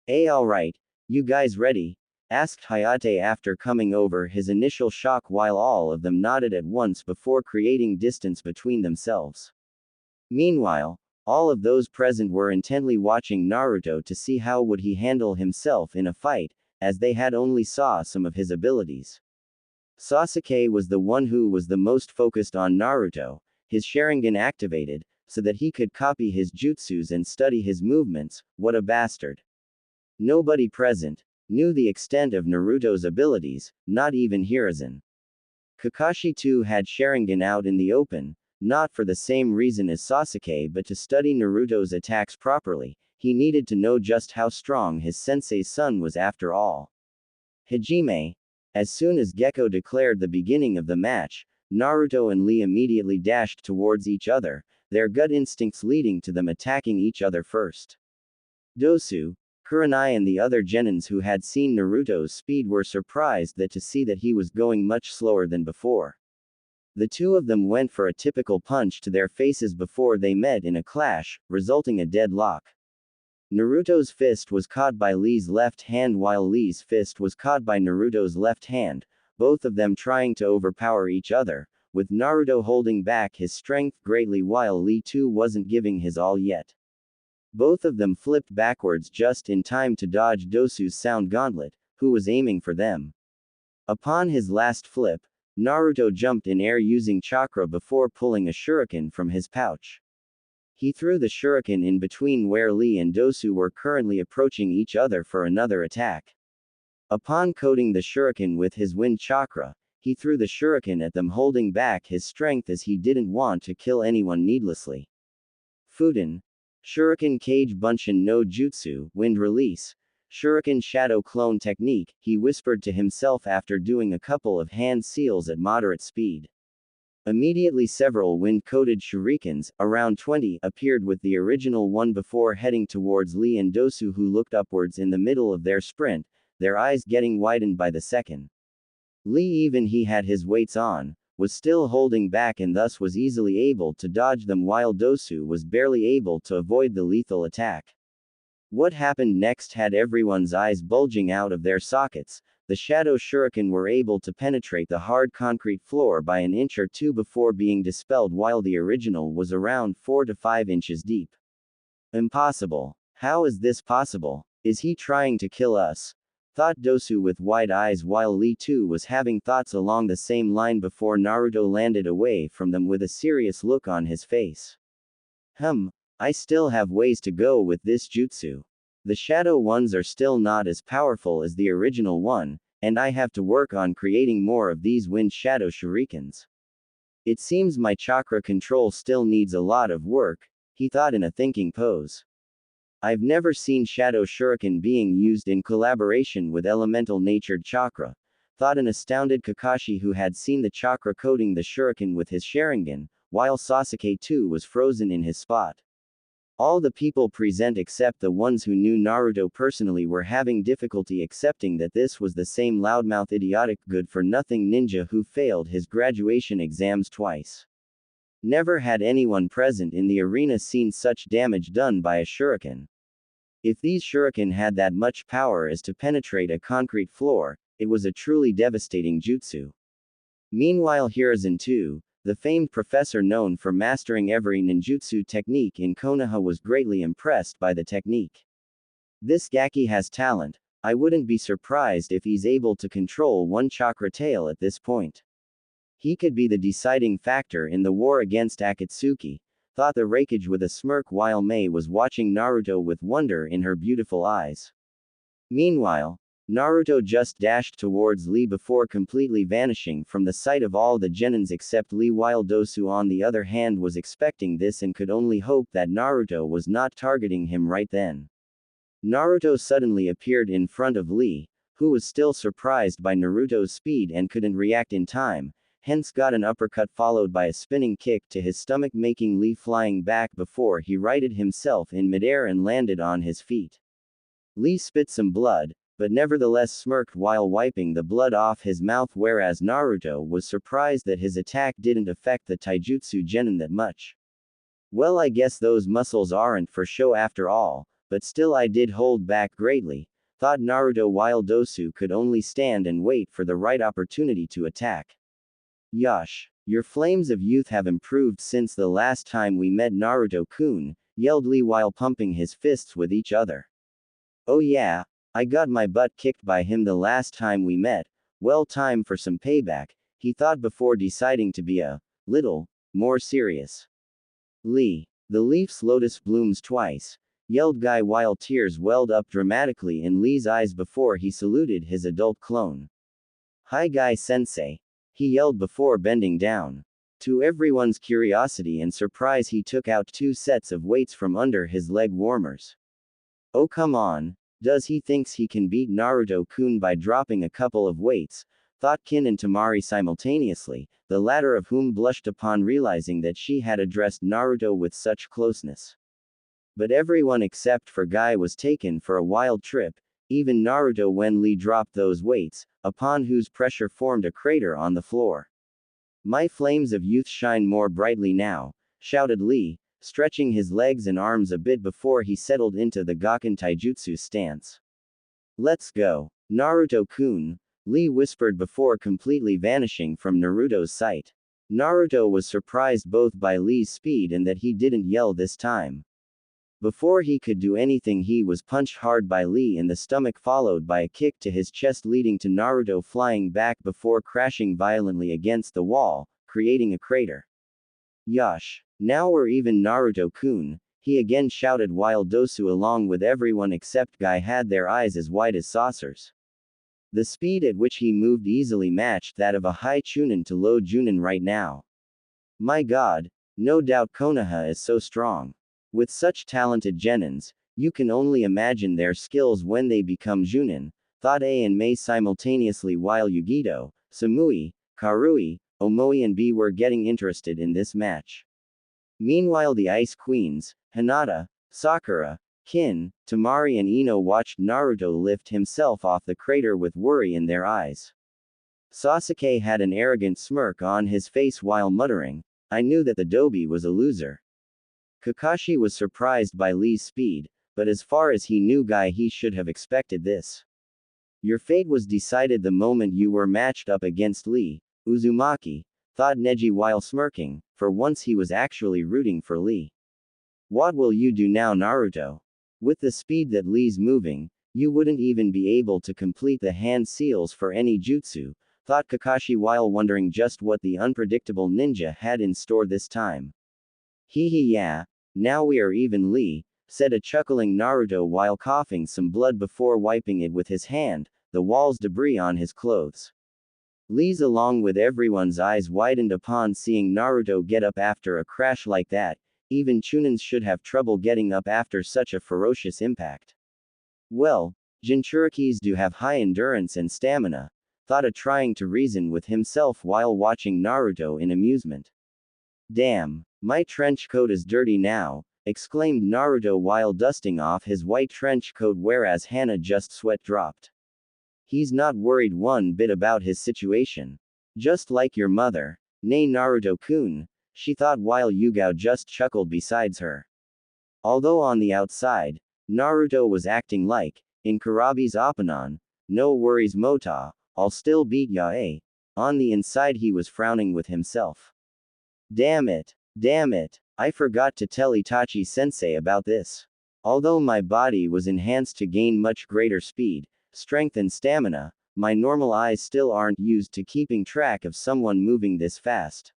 Speaker 1: Alright, you guys ready? Asked Hayate after coming over his initial shock while all of them nodded at once before creating distance between themselves. Meanwhile, all of those present were intently watching Naruto to see how would he handle himself in a fight, as they had only saw some of his abilities. Sasuke was the one who was the most focused on Naruto, his Sharingan activated, so that he could copy his jutsus and study his movements. What a bastard. Nobody present knew the extent of Naruto's abilities, not even Hiruzen. Kakashi too had Sharingan out in the open, not for the same reason as Sasuke but to study Naruto's attacks properly. He needed to know just how strong his sensei's son was after all. Hajime. As soon as Gecko declared the beginning of the match, Naruto and Lee immediately dashed towards each other, their gut instincts leading to them attacking each other first. Dosu, Kurenai and the other genins who had seen Naruto's speed were surprised to see that he was going much slower than before. The two of them went for a typical punch to their faces before they met in a clash, resulting a deadlock. Naruto's fist was caught by Lee's left hand while Lee's fist was caught by Naruto's left hand, both of them trying to overpower each other, with Naruto holding back his strength greatly while Lee too wasn't giving his all yet. Both of them flipped backwards just in time to dodge Dosu's sound gauntlet, who was aiming for them. Upon his last flip, Naruto jumped in air using chakra before pulling a shuriken from his pouch. He threw the shuriken in between where Lee and Dosu were currently approaching each other for another attack. Upon coating the shuriken with his wind chakra, he threw the shuriken at them, holding back his strength as he didn't want to kill anyone needlessly. Fuden. Shuriken Kage Bunshin no Jutsu, Wind Release. Shuriken Shadow Clone Technique, he whispered to himself after doing a couple of hand seals at moderate speed. Immediately several wind-coated shurikens, around 20, appeared with the original one before heading towards Lee and Dosu, who looked upwards in the middle of their sprint, their eyes getting widened by the second. Lee, even he had his weights on, was still holding back and thus was easily able to dodge them, while Dosu was barely able to avoid the lethal attack. What happened next had everyone's eyes bulging out of their sockets. The shadow shuriken were able to penetrate the hard concrete floor by an inch or two before being dispelled, while the original was around 4 to 5 inches deep. Impossible. How is this possible? Is he trying to kill us? Thought Dosu with wide eyes, while Lee too was having thoughts along the same line before Naruto landed away from them with a serious look on his face. I still have ways to go with this jutsu. The shadow ones are still not as powerful as the original one, and I have to work on creating more of these wind shadow shurikens. It seems my chakra control still needs a lot of work, he thought in a thinking pose. I've never seen shadow shuriken being used in collaboration with elemental natured chakra, thought an astounded Kakashi, who had seen the chakra coating the shuriken with his Sharingan, while Sasuke too was frozen in his spot. All the people present except the ones who knew Naruto personally were having difficulty accepting that this was the same loudmouth idiotic good-for-nothing ninja who failed his graduation exams twice. Never had anyone present in the arena seen such damage done by a shuriken. If these shuriken had that much power as to penetrate a concrete floor, it was a truly devastating jutsu. Meanwhile, Hiruzen too, the famed professor known for mastering every ninjutsu technique in Konoha, was greatly impressed by the technique. This Gaki has talent. I wouldn't be surprised if he's able to control one chakra tail at this point. He could be the deciding factor in the war against Akatsuki, thought the Raikage with a smirk, while Mei was watching Naruto with wonder in her beautiful eyes. Meanwhile, Naruto just dashed towards Lee before completely vanishing from the sight of all the genins except Lee, while Dosu on the other hand was expecting this and could only hope that Naruto was not targeting him right then. Naruto suddenly appeared in front of Lee, who was still surprised by Naruto's speed and couldn't react in time, hence got an uppercut followed by a spinning kick to his stomach, making Lee flying back before he righted himself in midair and landed on his feet. Lee spit some blood, but nevertheless smirked while wiping the blood off his mouth, whereas Naruto was surprised that his attack didn't affect the taijutsu genin that much. Well, I guess those muscles aren't for show after all, but still I did hold back greatly, thought Naruto, while Dosu could only stand and wait for the right opportunity to attack. Yosh, your flames of youth have improved since the last time we met, Naruto-kun, yelled Lee while pumping his fists with each other. Oh yeah, I got my butt kicked by him the last time we met, well, time for some payback, he thought before deciding to be a little more serious. Lee, the leaf's lotus blooms twice, yelled Guy while tears welled up dramatically in Lee's eyes before he saluted his adult clone. Hi Guy-sensei, he yelled before bending down. To everyone's curiosity and surprise, he took out 2 sets of weights from under his leg warmers. Oh come on, does he thinks he can beat Naruto-kun by dropping a couple of weights, thought Kin and Tamari simultaneously, the latter of whom blushed upon realizing that she had addressed Naruto with such closeness. But everyone except for Guy was taken for a wild trip, even Naruto, when Lee dropped those weights, upon whose pressure formed a crater on the floor. My flames of youth shine more brightly now, shouted Lee, stretching his legs and arms a bit before he settled into the Gakken Taijutsu stance. Let's go, Naruto-kun, Lee whispered before completely vanishing from Naruto's sight. Naruto was surprised both by Lee's speed and that he didn't yell this time. Before he could do anything, he was punched hard by Lee in the stomach, followed by a kick to his chest, leading to Naruto flying back before crashing violently against the wall, creating a crater. Yosh. Now or even Naruto-kun, he again shouted while Dosu along with everyone except Guy had their eyes as wide as saucers. The speed at which he moved easily matched that of a high Chunin to low Junin right now. My god, no doubt Konoha is so strong. With such talented genins, you can only imagine their skills when they become Junin, thought A and Mei simultaneously while Yugito, Samui, Karui, Omoi and B were getting interested in this match. Meanwhile the Ice Queens, Hinata, Sakura, Kin, Tamari and Ino watched Naruto lift himself off the crater with worry in their eyes. Sasuke had an arrogant smirk on his face while muttering, I knew that the Dobi was a loser. Kakashi was surprised by Lee's speed, but as far as he knew Guy he should have expected this. Your fate was decided the moment you were matched up against Lee, Uzumaki, thought Neji while smirking, for once he was actually rooting for Lee. What will you do now Naruto? With the speed that Lee's moving, you wouldn't even be able to complete the hand seals for any jutsu, thought Kakashi while wondering just what the unpredictable ninja had in store this time. Hee yeah, now we are even Lee, said a chuckling Naruto while coughing some blood before wiping it with his hand, the wall's debris on his clothes. Lee's along with everyone's eyes widened upon seeing Naruto get up after a crash like that, even Chunins should have trouble getting up after such a ferocious impact. Well, Jinchurikis do have high endurance and stamina, thought a trying to reason with himself while watching Naruto in amusement. Damn, my trench coat is dirty now, exclaimed Naruto while dusting off his white trench coat whereas Hana just sweat dropped. He's not worried one bit about his situation. Just like your mother, nay Naruto-kun, she thought while Yugao just chuckled besides her. Although on the outside, Naruto was acting like, in Kurabi's Oppanon, no worries Mota, I'll still beat ya eh? On the inside he was frowning with himself. Damn it, I forgot to tell Itachi-sensei about this. Although my body was enhanced to gain much greater speed, strength and stamina, my normal eyes still aren't used to keeping track of someone moving this fast.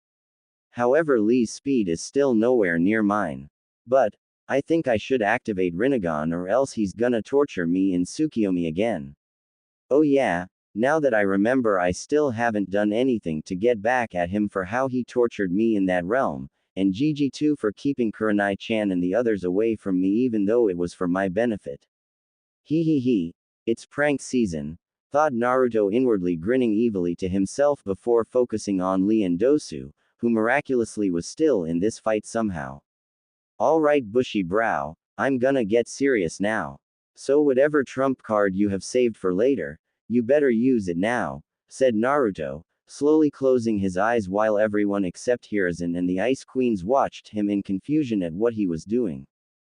Speaker 1: However Lee's speed is still nowhere near mine. But, I think I should activate Rinnegan or else he's gonna torture me in Tsukiyomi again. Oh yeah, now that I remember I still haven't done anything to get back at him for how he tortured me in that realm, and Gigi too for keeping Kurenai-chan and the others away from me even though it was for my benefit. Hee, it's prank season, thought Naruto inwardly grinning evilly to himself before focusing on Lee and Dosu, who miraculously was still in this fight somehow. Alright bushy brow, I'm gonna get serious now. So whatever trump card you have saved for later, you better use it now, said Naruto, slowly closing his eyes while everyone except Hiruzen and the Ice Queens watched him in confusion at what he was doing.